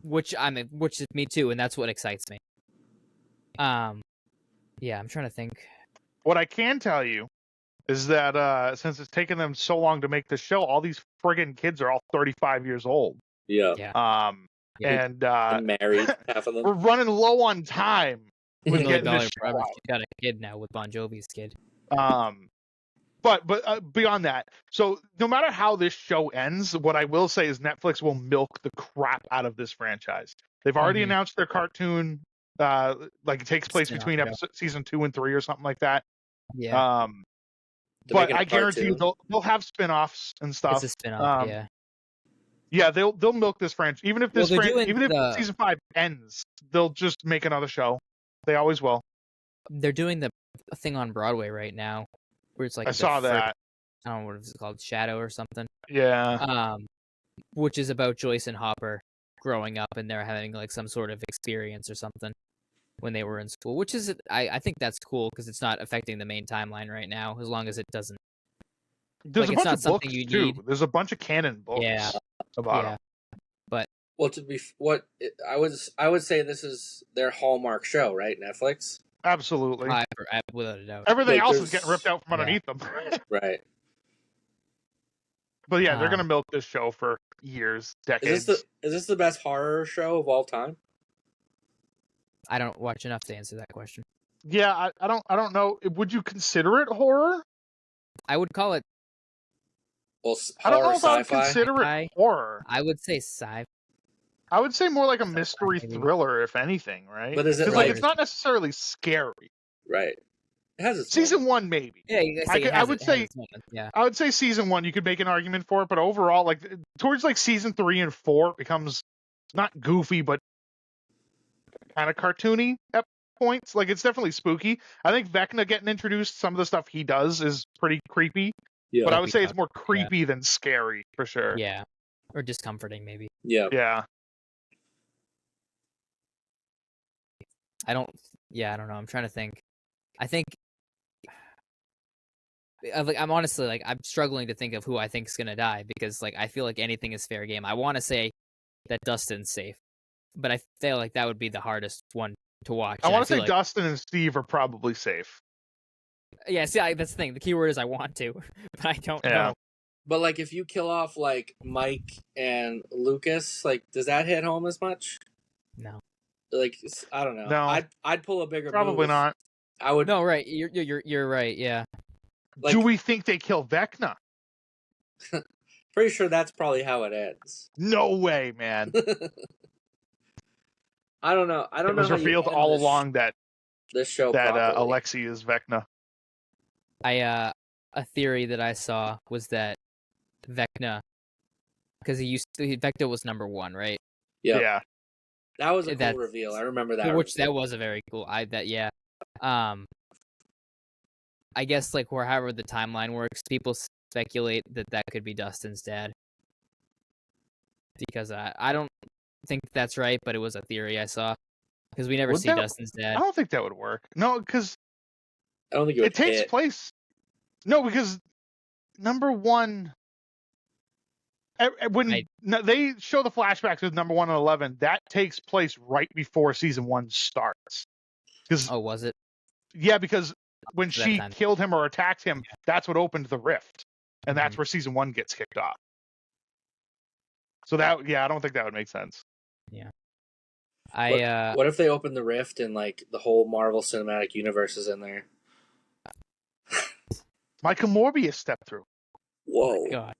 [SPEAKER 1] Which is me too, and that's what excites me. Yeah, I'm trying to think.
[SPEAKER 2] What I can tell you is that since it's taken them so long to make the show, all these friggin' kids are all 35 years old.
[SPEAKER 3] Yeah.
[SPEAKER 1] Yeah. Yeah.
[SPEAKER 2] And
[SPEAKER 3] And married, half of them.
[SPEAKER 2] we're running low on time with
[SPEAKER 1] $1
[SPEAKER 2] getting
[SPEAKER 1] million
[SPEAKER 2] this show
[SPEAKER 1] forever.
[SPEAKER 2] out.
[SPEAKER 1] She's got a kid now with Bon Jovi's kid.
[SPEAKER 2] But beyond that, so no matter how this show ends, what I will say is Netflix will milk the crap out of this franchise. They've already
[SPEAKER 1] Mhm.
[SPEAKER 2] announced their cartoon, like it takes place
[SPEAKER 1] Spin-off,
[SPEAKER 2] between
[SPEAKER 1] yeah.
[SPEAKER 2] season 2 and 3 or something like that.
[SPEAKER 1] Yeah,
[SPEAKER 3] To
[SPEAKER 2] But
[SPEAKER 3] make it a
[SPEAKER 2] I guarantee you
[SPEAKER 3] cartoon.
[SPEAKER 2] they'll have spin-offs and stuff.
[SPEAKER 1] it's a spin-off.
[SPEAKER 2] um,
[SPEAKER 1] Yeah,
[SPEAKER 2] Yeah, they'll milk this franchise. Even if
[SPEAKER 1] Well,
[SPEAKER 2] this
[SPEAKER 1] they're doing
[SPEAKER 2] even if
[SPEAKER 1] the-
[SPEAKER 2] season 5 ends, they'll just make another show. They always will.
[SPEAKER 1] they're doing the thing on Broadway right now, where it's like
[SPEAKER 2] I
[SPEAKER 1] the
[SPEAKER 2] saw
[SPEAKER 1] first-
[SPEAKER 2] that.
[SPEAKER 1] I don't know what it's called, Shadow or something.
[SPEAKER 2] Yeah.
[SPEAKER 1] Which is about Joyce and Hopper growing up, and they're having like some sort of experience or something when they were in school. Which is, I think that's cool because it's not affecting the main timeline right now, as long as it doesn't.
[SPEAKER 2] There's
[SPEAKER 1] like,
[SPEAKER 2] a
[SPEAKER 1] it's
[SPEAKER 2] bunch
[SPEAKER 1] not
[SPEAKER 2] of
[SPEAKER 1] something
[SPEAKER 2] books
[SPEAKER 1] you
[SPEAKER 2] too.
[SPEAKER 1] need.
[SPEAKER 2] There's a bunch of canon books
[SPEAKER 1] Yeah.
[SPEAKER 2] about
[SPEAKER 1] Yeah.
[SPEAKER 2] them.
[SPEAKER 3] Well, I would say this is their hallmark show, right? Netflix,
[SPEAKER 2] Absolutely.
[SPEAKER 1] Without a doubt.
[SPEAKER 2] Everything
[SPEAKER 3] Like,
[SPEAKER 2] else
[SPEAKER 3] there's-
[SPEAKER 2] is getting ripped out from
[SPEAKER 1] Yeah.
[SPEAKER 2] underneath them.
[SPEAKER 3] right?
[SPEAKER 2] But yeah, they're
[SPEAKER 1] Um,
[SPEAKER 2] gonna milk this show for years, decades.
[SPEAKER 3] Is this the best horror show of all time?
[SPEAKER 1] I don't watch enough to answer that question.
[SPEAKER 2] Yeah, I don't know. Would you consider it horror?
[SPEAKER 1] I would call it.
[SPEAKER 3] Well,
[SPEAKER 2] I don't know
[SPEAKER 3] horror
[SPEAKER 2] if I would
[SPEAKER 3] sci-fi.
[SPEAKER 2] consider it
[SPEAKER 1] Sci-fi?
[SPEAKER 2] horror.
[SPEAKER 1] I would say sci.
[SPEAKER 2] I would say more like a mystery
[SPEAKER 1] maybe.
[SPEAKER 2] thriller, if anything, right?
[SPEAKER 3] But is it
[SPEAKER 2] 'Cause,
[SPEAKER 3] like-
[SPEAKER 2] it's not necessarily scary.
[SPEAKER 3] Right. It has its
[SPEAKER 2] Season 1, maybe.
[SPEAKER 1] Yeah, you
[SPEAKER 2] I could- I would say-
[SPEAKER 1] yeah.
[SPEAKER 2] I would say season 1, you could make an argument for it, but overall, like towards like season 3 and 4, it becomes not goofy, but kind of cartoony at points. Like it's definitely spooky. I think Vecna getting introduced, some of the stuff he does is pretty creepy,
[SPEAKER 3] Yeah.
[SPEAKER 2] but I would say it's
[SPEAKER 1] creepy,
[SPEAKER 2] more creepy than scary for sure.
[SPEAKER 1] Yeah, or discomforting maybe.
[SPEAKER 3] yeah.
[SPEAKER 2] Yeah.
[SPEAKER 1] I don't. Yeah, I don't know. I'm trying to think. I think I'm honestly like I'm struggling to think of who I think is gonna die because like I feel like anything is fair game. I want to say that Dustin's safe, but I feel like that would be the hardest one to watch.
[SPEAKER 2] I
[SPEAKER 1] and
[SPEAKER 2] want to
[SPEAKER 1] feel
[SPEAKER 2] say
[SPEAKER 1] like,
[SPEAKER 2] Dustin and Steve are probably safe.
[SPEAKER 1] yeah. See, that's the thing. The key word is I want to, but I don't
[SPEAKER 2] Yeah.
[SPEAKER 1] know.
[SPEAKER 3] But like, if you kill off like Mike and Lucas, like, does that hit home as much?
[SPEAKER 1] No,
[SPEAKER 3] Like, I don't know.
[SPEAKER 2] No.
[SPEAKER 3] I'd pull a bigger
[SPEAKER 2] Probably
[SPEAKER 3] move.
[SPEAKER 2] not.
[SPEAKER 3] I would.
[SPEAKER 1] no, right? You're right. Yeah.
[SPEAKER 3] Like,
[SPEAKER 2] Do we think they kill Vecna?
[SPEAKER 3] pretty sure that's probably how it ends.
[SPEAKER 2] No way, man.
[SPEAKER 3] I don't know. I don't
[SPEAKER 2] It
[SPEAKER 3] know
[SPEAKER 2] was
[SPEAKER 3] how you
[SPEAKER 2] revealed
[SPEAKER 3] end
[SPEAKER 2] all
[SPEAKER 3] this,
[SPEAKER 2] along that
[SPEAKER 3] this show properly.
[SPEAKER 2] Alexei is Vecna.
[SPEAKER 1] A theory that I saw was that Vecna, because Vecna was number 1, right?
[SPEAKER 3] Yep.
[SPEAKER 2] Yeah.
[SPEAKER 3] That was a cool
[SPEAKER 1] That's-
[SPEAKER 3] reveal. I remember that.
[SPEAKER 1] Which
[SPEAKER 3] reveal.
[SPEAKER 1] that was a very cool. Yeah. I guess like however the timeline works, people speculate that could be Dustin's dad. Because I don't think that's right, but it was a theory I saw. Because we never
[SPEAKER 2] Would
[SPEAKER 1] see
[SPEAKER 2] that-
[SPEAKER 1] Dustin's
[SPEAKER 2] I
[SPEAKER 1] dad.
[SPEAKER 2] don't think that would work. No, because
[SPEAKER 3] I don't think it would
[SPEAKER 2] it takes
[SPEAKER 3] hit.
[SPEAKER 2] place. No, because number 1. When they show the flashbacks with number 1 and 11, that takes place right before season 1 starts. Because
[SPEAKER 1] Oh, was it?
[SPEAKER 2] yeah, because when
[SPEAKER 1] So that
[SPEAKER 2] she
[SPEAKER 1] time-
[SPEAKER 2] killed him or attacked him, that's what opened the rift, and that's
[SPEAKER 1] Mhm.
[SPEAKER 2] where season 1 gets kicked off. So that, I don't think that would make sense.
[SPEAKER 3] What if they open the rift and like the whole Marvel Cinematic Universe is in there?
[SPEAKER 2] Michael Morbius stepped through.
[SPEAKER 3] Whoa.
[SPEAKER 1] God,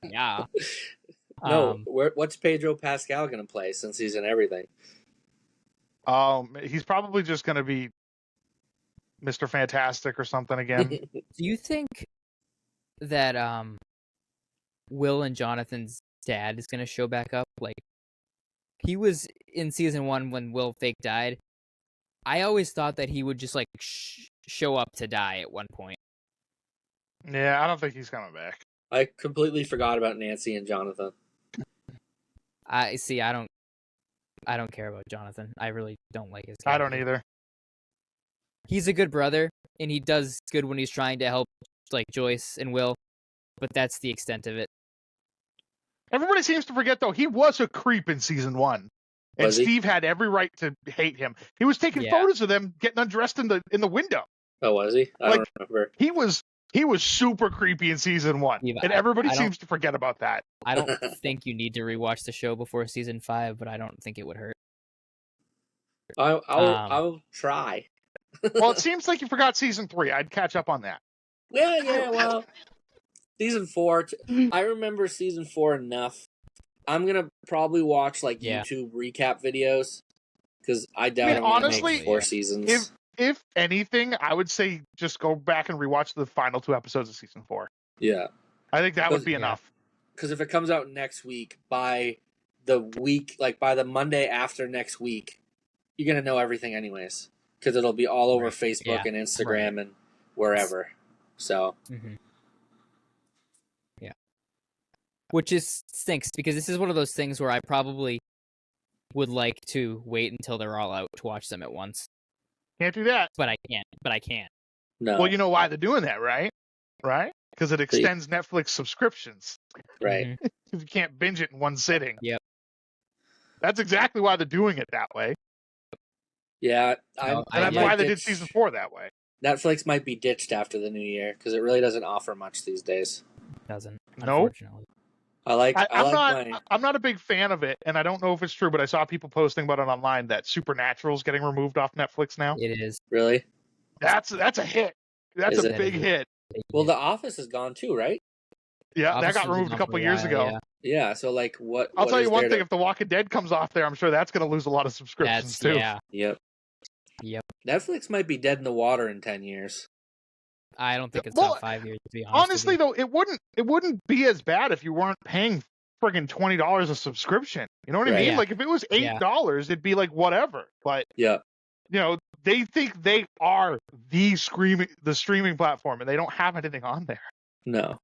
[SPEAKER 1] yeah.
[SPEAKER 3] No, what's Pedro Pascal gonna play since he's in everything?
[SPEAKER 2] He's probably just going to be Mr. Fantastic or something again.
[SPEAKER 1] Do you think that Will and Jonathan's dad is gonna show back up? Like, he was in season 1 when Will fake died. I always thought that he would just like show up to die at one point.
[SPEAKER 2] Yeah, I don't think he's coming back.
[SPEAKER 3] I completely forgot about Nancy and Jonathan.
[SPEAKER 1] I see. I don't care about Jonathan. I really don't like his character.
[SPEAKER 2] I don't either.
[SPEAKER 1] He's a good brother, and he does good when he's trying to help, like Joyce and Will. But that's the extent of it.
[SPEAKER 2] Everybody seems to forget, though, he was a creep in season 1. And
[SPEAKER 3] Was he?
[SPEAKER 2] Steve had every right to hate him. He was taking
[SPEAKER 1] Yeah.
[SPEAKER 2] photos of them getting undressed in the window.
[SPEAKER 3] Oh, was he? I don't remember.
[SPEAKER 2] He was super creepy in season 1.
[SPEAKER 1] Yeah,
[SPEAKER 2] And everybody
[SPEAKER 1] I don't-
[SPEAKER 2] seems to forget about that.
[SPEAKER 1] I don't think you need to rewatch the show before season 5, but I don't think it would hurt.
[SPEAKER 3] I'll try.
[SPEAKER 2] Well, it seems like you forgot season 3. I'd catch up on that.
[SPEAKER 3] Yeah, well, season 4. I remember season 4 enough. I'm gonna probably watch like
[SPEAKER 1] Yeah.
[SPEAKER 3] YouTube recap videos because I doubt I'm gonna
[SPEAKER 2] honestly,
[SPEAKER 3] make 4 seasons.
[SPEAKER 2] If anything, I would say just go back and rewatch the final 2 episodes of season 4.
[SPEAKER 3] Yeah,
[SPEAKER 2] I think that would be
[SPEAKER 1] Yeah.
[SPEAKER 2] enough.
[SPEAKER 3] because if it comes out next week, by the Monday after next week, you're gonna know everything anyways. Because it'll be all over
[SPEAKER 1] Right.
[SPEAKER 3] Facebook
[SPEAKER 1] Yeah.
[SPEAKER 3] and Instagram and wherever. So
[SPEAKER 1] Mm-hmm. Yeah. Which is stinks because this is one of those things where I probably would like to wait until they're all out to watch them at once,
[SPEAKER 2] Can't do that.
[SPEAKER 1] but I can't.
[SPEAKER 3] no,
[SPEAKER 2] Well, you know why they're doing that, right? Right? Because it extends Netflix subscriptions.
[SPEAKER 3] right?
[SPEAKER 1] Mhm.
[SPEAKER 2] Because you can't binge it in one sitting.
[SPEAKER 1] Yep.
[SPEAKER 2] That's exactly why they're doing it that way.
[SPEAKER 3] Yeah,
[SPEAKER 1] No,
[SPEAKER 2] And that's
[SPEAKER 1] Yeah.
[SPEAKER 2] why they did season 4 that way.
[SPEAKER 3] Netflix might be ditched after the new year because it really doesn't offer much these days.
[SPEAKER 1] Doesn't.
[SPEAKER 2] No.
[SPEAKER 1] Unfortunately.
[SPEAKER 2] I'm not a big fan of it, and I don't know if it's true, but I saw people posting about it online that Supernatural's getting removed off Netflix now.
[SPEAKER 1] It is.
[SPEAKER 3] Really?
[SPEAKER 2] That's a hit. That's
[SPEAKER 3] Is
[SPEAKER 2] a
[SPEAKER 3] it?
[SPEAKER 2] big hit.
[SPEAKER 3] Well, The Office is gone too, right?
[SPEAKER 2] Yeah,
[SPEAKER 1] Office
[SPEAKER 2] that got
[SPEAKER 1] was
[SPEAKER 2] removed a
[SPEAKER 1] on
[SPEAKER 2] couple
[SPEAKER 1] for
[SPEAKER 2] years
[SPEAKER 1] while,
[SPEAKER 2] ago.
[SPEAKER 1] yeah.
[SPEAKER 3] Yeah. So like, what?
[SPEAKER 2] I'll
[SPEAKER 3] what
[SPEAKER 2] tell
[SPEAKER 3] is
[SPEAKER 2] you one
[SPEAKER 3] there
[SPEAKER 2] thing:
[SPEAKER 3] to-
[SPEAKER 2] if The Walking Dead comes off there, I'm sure that's going to lose a lot of subscriptions
[SPEAKER 1] That's
[SPEAKER 2] too.
[SPEAKER 1] yeah.
[SPEAKER 3] Yep.
[SPEAKER 1] Yep.
[SPEAKER 3] Netflix might be dead in the water in 10 years.
[SPEAKER 1] I don't think it's
[SPEAKER 2] Well,
[SPEAKER 1] top 5 years to be honest. with
[SPEAKER 2] Honestly,
[SPEAKER 1] you.
[SPEAKER 2] though, it wouldn't be as bad if you weren't paying friggin' $20 a subscription. You know what I
[SPEAKER 3] Right.
[SPEAKER 2] mean?
[SPEAKER 1] Yeah.
[SPEAKER 2] Like if it was $8, it'd be like whatever. But
[SPEAKER 3] Yeah.
[SPEAKER 2] they think they are the streaming platform, and they don't have anything on there.
[SPEAKER 3] No.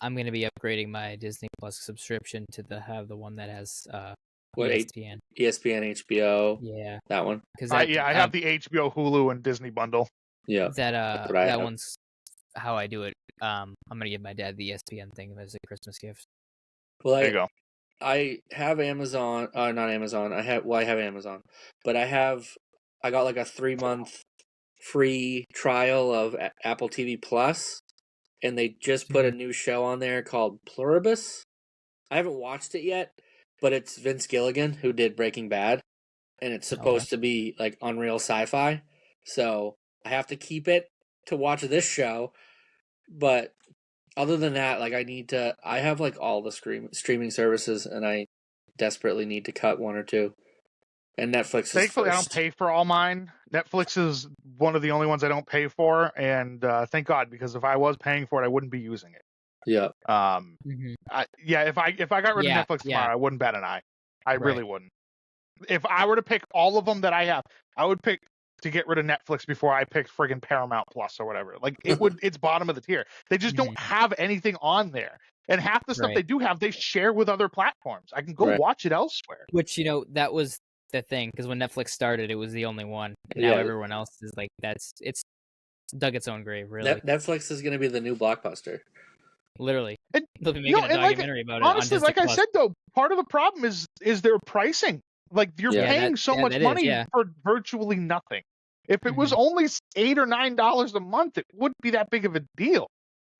[SPEAKER 1] I'm gonna be upgrading my Disney Plus subscription to have the one that has
[SPEAKER 3] What,
[SPEAKER 1] ESPN.
[SPEAKER 3] ESPN, HBO,
[SPEAKER 1] Yeah,
[SPEAKER 3] that one.
[SPEAKER 1] because
[SPEAKER 2] I have the HBO, Hulu, and Disney bundle.
[SPEAKER 3] Yeah.
[SPEAKER 1] that
[SPEAKER 3] what I
[SPEAKER 1] that
[SPEAKER 3] have.
[SPEAKER 1] one's how I do it. I'm gonna give my dad the ESPN thing as a Christmas gift.
[SPEAKER 3] Well,
[SPEAKER 2] There you go.
[SPEAKER 3] I have Amazon. Not Amazon. I have Amazon, but I got like a 3-month free trial of Apple TV Plus, and they just put a new show on there called Pluribus. I haven't watched it yet, but it's Vince Gilligan who did Breaking Bad, and it's supposed to be like unreal sci-fi. So I have to keep it to watch this show, but other than that, like I have like all the streaming services, and I desperately need to cut one or two. And Netflix is
[SPEAKER 2] Thankfully, I
[SPEAKER 3] first.
[SPEAKER 2] don't pay for all mine. Netflix is one of the only ones I don't pay for, and thank God, because if I was paying for it, I wouldn't be using it.
[SPEAKER 3] Yeah.
[SPEAKER 2] If I got rid of Netflix tomorrow, I wouldn't bat an eye. I really wouldn't. If I were to pick all of them that I have, I would pick to get rid of Netflix before I picked friggin' Paramount Plus or whatever. Like it's bottom of the tier. They just don't have anything on there. And half the stuff they do have, they share with other platforms. I can go watch it elsewhere.
[SPEAKER 1] Which, that was the thing, because when Netflix started, it was the only one. And now everyone else is like, it's dug its own grave, really.
[SPEAKER 3] Netflix is going to be the new Blockbuster.
[SPEAKER 1] Literally.
[SPEAKER 2] And,
[SPEAKER 1] they'll be making a documentary about it.
[SPEAKER 2] Honestly, like I said, though, part of the problem is their pricing. Like, you're paying so much money for virtually nothing. If it was only $8 or $9 a month, it wouldn't be that big of a deal.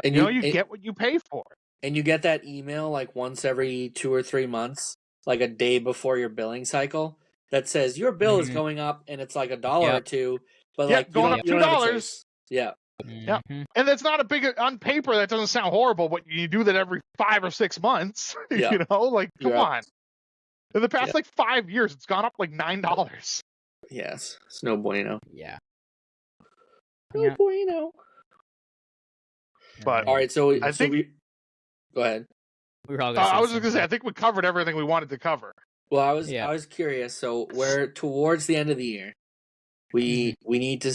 [SPEAKER 2] And you get what you pay for.
[SPEAKER 3] And you get that email like once every 2 or 3 months, like a day before your billing cycle, that says your bill is going up, and it's like $1 or $2, but like
[SPEAKER 2] going up $2.
[SPEAKER 3] Yeah.
[SPEAKER 2] Yeah, and that's not a big on paper. That doesn't sound horrible, but you do that every 5 or 6 months.
[SPEAKER 3] Yeah.
[SPEAKER 2] Like come on. In the past like 5 years, it's gone up like $9.
[SPEAKER 3] Yes, it's no bueno.
[SPEAKER 1] Yeah.
[SPEAKER 3] No bueno.
[SPEAKER 2] But
[SPEAKER 3] all right, so I think go ahead.
[SPEAKER 1] We were all
[SPEAKER 2] I was just gonna say, I think we covered everything we wanted to cover.
[SPEAKER 3] Well, I was curious. So we're towards the end of the year. We need to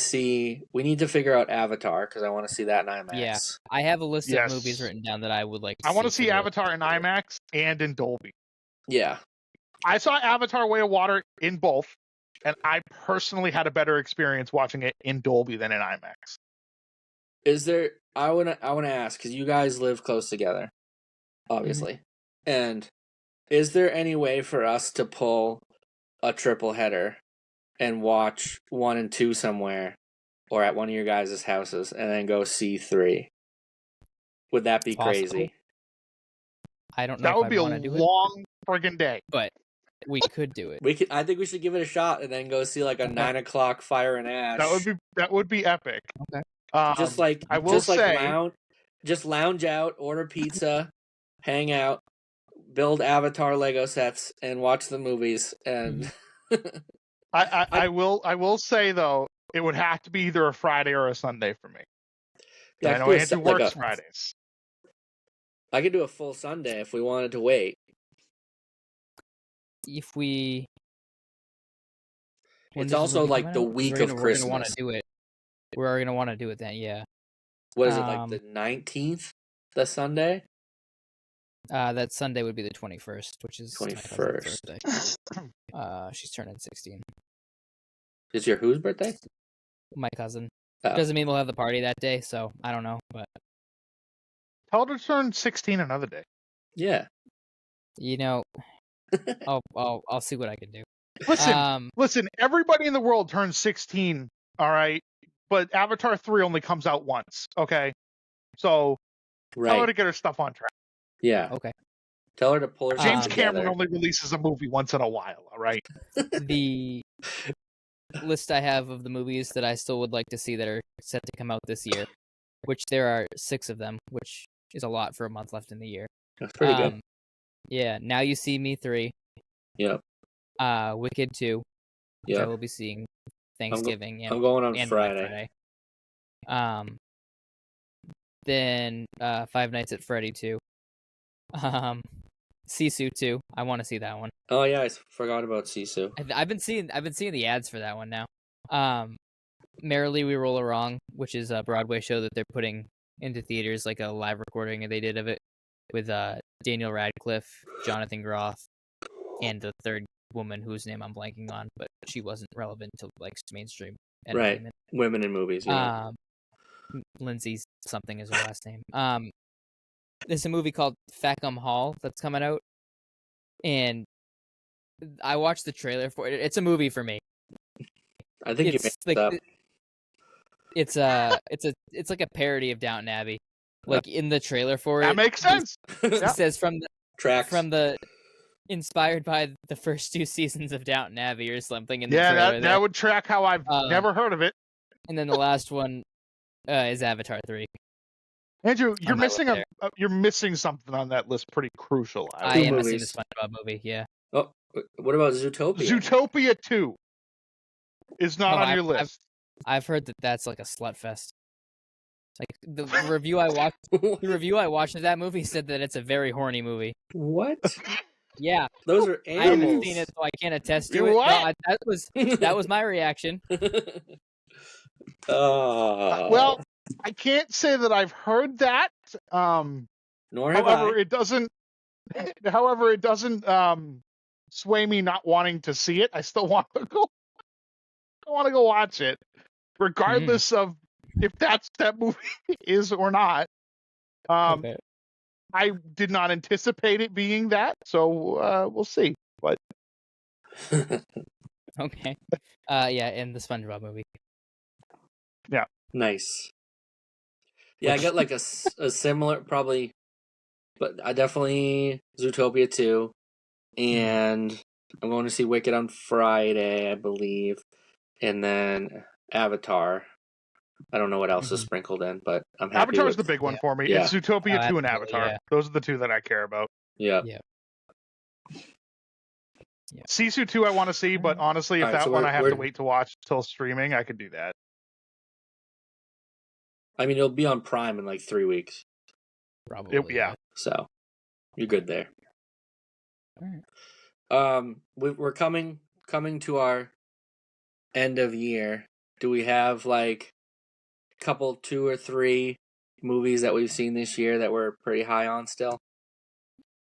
[SPEAKER 3] figure out Avatar, because I want to see that in IMAX.
[SPEAKER 1] Yeah, I have a list of movies written down that I would like to see.
[SPEAKER 2] I want to see Avatar in IMAX and in Dolby.
[SPEAKER 3] Yeah. I
[SPEAKER 2] saw Avatar Way of Water in both, and I personally had a better experience watching it in Dolby than in IMAX.
[SPEAKER 3] Is there I want to ask, because you guys live close together, obviously. And is there any way for us to pull a triple header and watch 1 and 2 somewhere, or at one of your guys' houses, and then go see 3? Would that be crazy?
[SPEAKER 1] I don't know.
[SPEAKER 2] That would be a long friggin' day.
[SPEAKER 1] But we could do it.
[SPEAKER 3] I think we should give it a shot, and then go see like a 9 o'clock Fire and Ash.
[SPEAKER 2] That would be epic.
[SPEAKER 1] Okay.
[SPEAKER 3] Just lounge out, order pizza, hang out, build Avatar Lego sets, and watch the movies. And
[SPEAKER 2] I will say though, it would have to be either a Friday or a Sunday for me. I know Andrew works Fridays.
[SPEAKER 3] I could do a full Sunday if we wanted to wait.
[SPEAKER 1] If we,
[SPEAKER 3] it's also like the week of Christmas.
[SPEAKER 1] We're gonna want to do it. We're gonna want to do it then, yeah.
[SPEAKER 3] What is it, like the 19th? The Sunday?
[SPEAKER 1] That Sunday would be the 21st, which is
[SPEAKER 3] 21st.
[SPEAKER 1] She's turning 16.
[SPEAKER 3] Is your whose birthday?
[SPEAKER 1] My cousin.
[SPEAKER 2] Oh.
[SPEAKER 1] Doesn't mean we'll have the party that day, so I don't know, but
[SPEAKER 2] tell her to turn 16 another day.
[SPEAKER 3] Yeah.
[SPEAKER 1] I'll see what I can do.
[SPEAKER 2] Listen, everybody in the world turns 16, all right? But Avatar 3 only comes out once, okay? So tell her to get her stuff on track.
[SPEAKER 3] Yeah.
[SPEAKER 1] Okay.
[SPEAKER 3] Tell her to pull her
[SPEAKER 2] James
[SPEAKER 3] together.
[SPEAKER 2] Cameron only releases a movie once in a while, all right?
[SPEAKER 1] The list I have of the movies that I still would like to see that are set to come out this year, which there are 6 of them, which is a lot for a month left in the year.
[SPEAKER 3] That's pretty good.
[SPEAKER 1] Yeah, Now You See Me 3.
[SPEAKER 3] Yep.
[SPEAKER 1] Wicked 2. Which I will be seeing Thanksgiving.
[SPEAKER 3] I'm going on Friday.
[SPEAKER 1] Then Five Nights at Freddy 2. Sisu 2. I want to see that one.
[SPEAKER 3] Oh yeah, I forgot about Sisu.
[SPEAKER 1] I've been seeing the ads for that one now. Merrily We Roll Along, which is a Broadway show that they're putting into theaters, like a live recording they did of it with Daniel Radcliffe, Jonathan Groff, and the third woman whose name I'm blanking on, but she wasn't relevant to like mainstream entertainment.
[SPEAKER 3] Right. Women in movies. Yeah.
[SPEAKER 1] Lindsay something is her last name. There's a movie called Fackham Hall that's coming out, and I watched the trailer for it. It's a movie for me.
[SPEAKER 3] I think you made
[SPEAKER 1] It's
[SPEAKER 3] it up.
[SPEAKER 1] it's like a parody of Downton Abbey. Like in the trailer for it,
[SPEAKER 2] That makes sense.
[SPEAKER 1] It says
[SPEAKER 3] Tracks.
[SPEAKER 1] from the inspired by the first 2 seasons of Downton Abbey or something in the
[SPEAKER 2] Yeah,
[SPEAKER 1] trailer.
[SPEAKER 2] that would track how I've never heard of it.
[SPEAKER 1] And then the last one is Avatar 3.
[SPEAKER 2] Andrew, you're
[SPEAKER 1] on my
[SPEAKER 2] missing
[SPEAKER 1] list
[SPEAKER 2] you're missing something on that list pretty crucial.
[SPEAKER 1] I am missing
[SPEAKER 3] movies.
[SPEAKER 1] the SpongeBob movie. Yeah.
[SPEAKER 3] Oh, what about Zootopia?
[SPEAKER 2] Zootopia 2 is not
[SPEAKER 1] Oh,
[SPEAKER 2] on your list.
[SPEAKER 1] I've heard that that's like a slut fest. Like the review I watched of that movie said that it's a very horny movie.
[SPEAKER 3] What?
[SPEAKER 1] Yeah,
[SPEAKER 3] Those are
[SPEAKER 1] I haven't
[SPEAKER 3] animals.
[SPEAKER 1] seen it, so I can't attest to
[SPEAKER 2] You
[SPEAKER 1] it. No,
[SPEAKER 2] what?
[SPEAKER 1] that was my reaction.
[SPEAKER 2] Well, I can't say that I've heard that.
[SPEAKER 3] Nor have
[SPEAKER 2] However,
[SPEAKER 3] I.
[SPEAKER 2] it doesn't. Sway me not wanting to see it. I still want to go. I want to go watch it, regardless of if that movie is or not.
[SPEAKER 1] Okay.
[SPEAKER 2] I did not anticipate it being that, so we'll see. But
[SPEAKER 1] Okay. Yeah, and the SpongeBob movie.
[SPEAKER 3] Nice. Yeah, I got like a similar, probably, but I definitely Zootopia 2, and I'm going to see Wicked on Friday, I believe, and then Avatar. I don't know what else is sprinkled in, but I'm happy.
[SPEAKER 2] Avatar is
[SPEAKER 3] with...
[SPEAKER 2] the big one for me.
[SPEAKER 3] Yeah.
[SPEAKER 2] It's Zootopia 2 and
[SPEAKER 1] absolutely,
[SPEAKER 2] Avatar.
[SPEAKER 1] yeah.
[SPEAKER 2] Those are the two that I care about.
[SPEAKER 3] Yeah.
[SPEAKER 2] Sisu 2 I want to see, but honestly, if
[SPEAKER 3] Alright,
[SPEAKER 2] that
[SPEAKER 3] so
[SPEAKER 2] one I have
[SPEAKER 3] we're-
[SPEAKER 2] to wait to watch till streaming, I could do that.
[SPEAKER 3] I mean, it'll be on Prime in like 3 weeks,
[SPEAKER 1] Probably.
[SPEAKER 2] Yeah.
[SPEAKER 3] so you're good there.
[SPEAKER 1] Alright.
[SPEAKER 3] We're coming to our end of year. Do we have like a couple, 2 or 3 movies that we've seen this year that we're pretty high on still?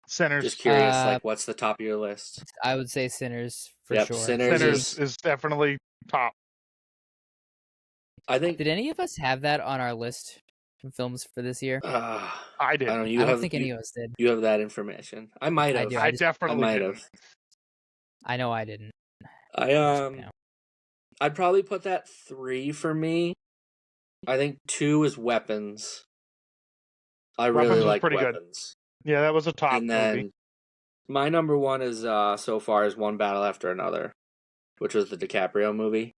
[SPEAKER 2] Sinners.
[SPEAKER 3] Just curious, like what's the top of your list?
[SPEAKER 1] I would say Sinners for
[SPEAKER 3] Yep,
[SPEAKER 1] sure.
[SPEAKER 3] Sinners
[SPEAKER 2] is definitely top.
[SPEAKER 3] I think.
[SPEAKER 1] Did any of us have that on our list of films for this year?
[SPEAKER 2] I did.
[SPEAKER 3] I don't know.
[SPEAKER 1] I don't think any of us did.
[SPEAKER 3] You have that information. I might
[SPEAKER 1] I
[SPEAKER 3] have.
[SPEAKER 1] do.
[SPEAKER 2] I
[SPEAKER 1] just-
[SPEAKER 2] definitely
[SPEAKER 3] might
[SPEAKER 2] didn't.
[SPEAKER 3] have.
[SPEAKER 1] I know I didn't.
[SPEAKER 3] I'd probably put that 3 for me. I think 2 is Weapons. I
[SPEAKER 2] Weapons
[SPEAKER 3] really
[SPEAKER 2] was
[SPEAKER 3] like
[SPEAKER 2] pretty good.
[SPEAKER 3] Weapons.
[SPEAKER 2] Yeah, that was a top
[SPEAKER 3] And then
[SPEAKER 2] movie.
[SPEAKER 3] my number 1 is so far is One Battle After Another, which was the DiCaprio movie,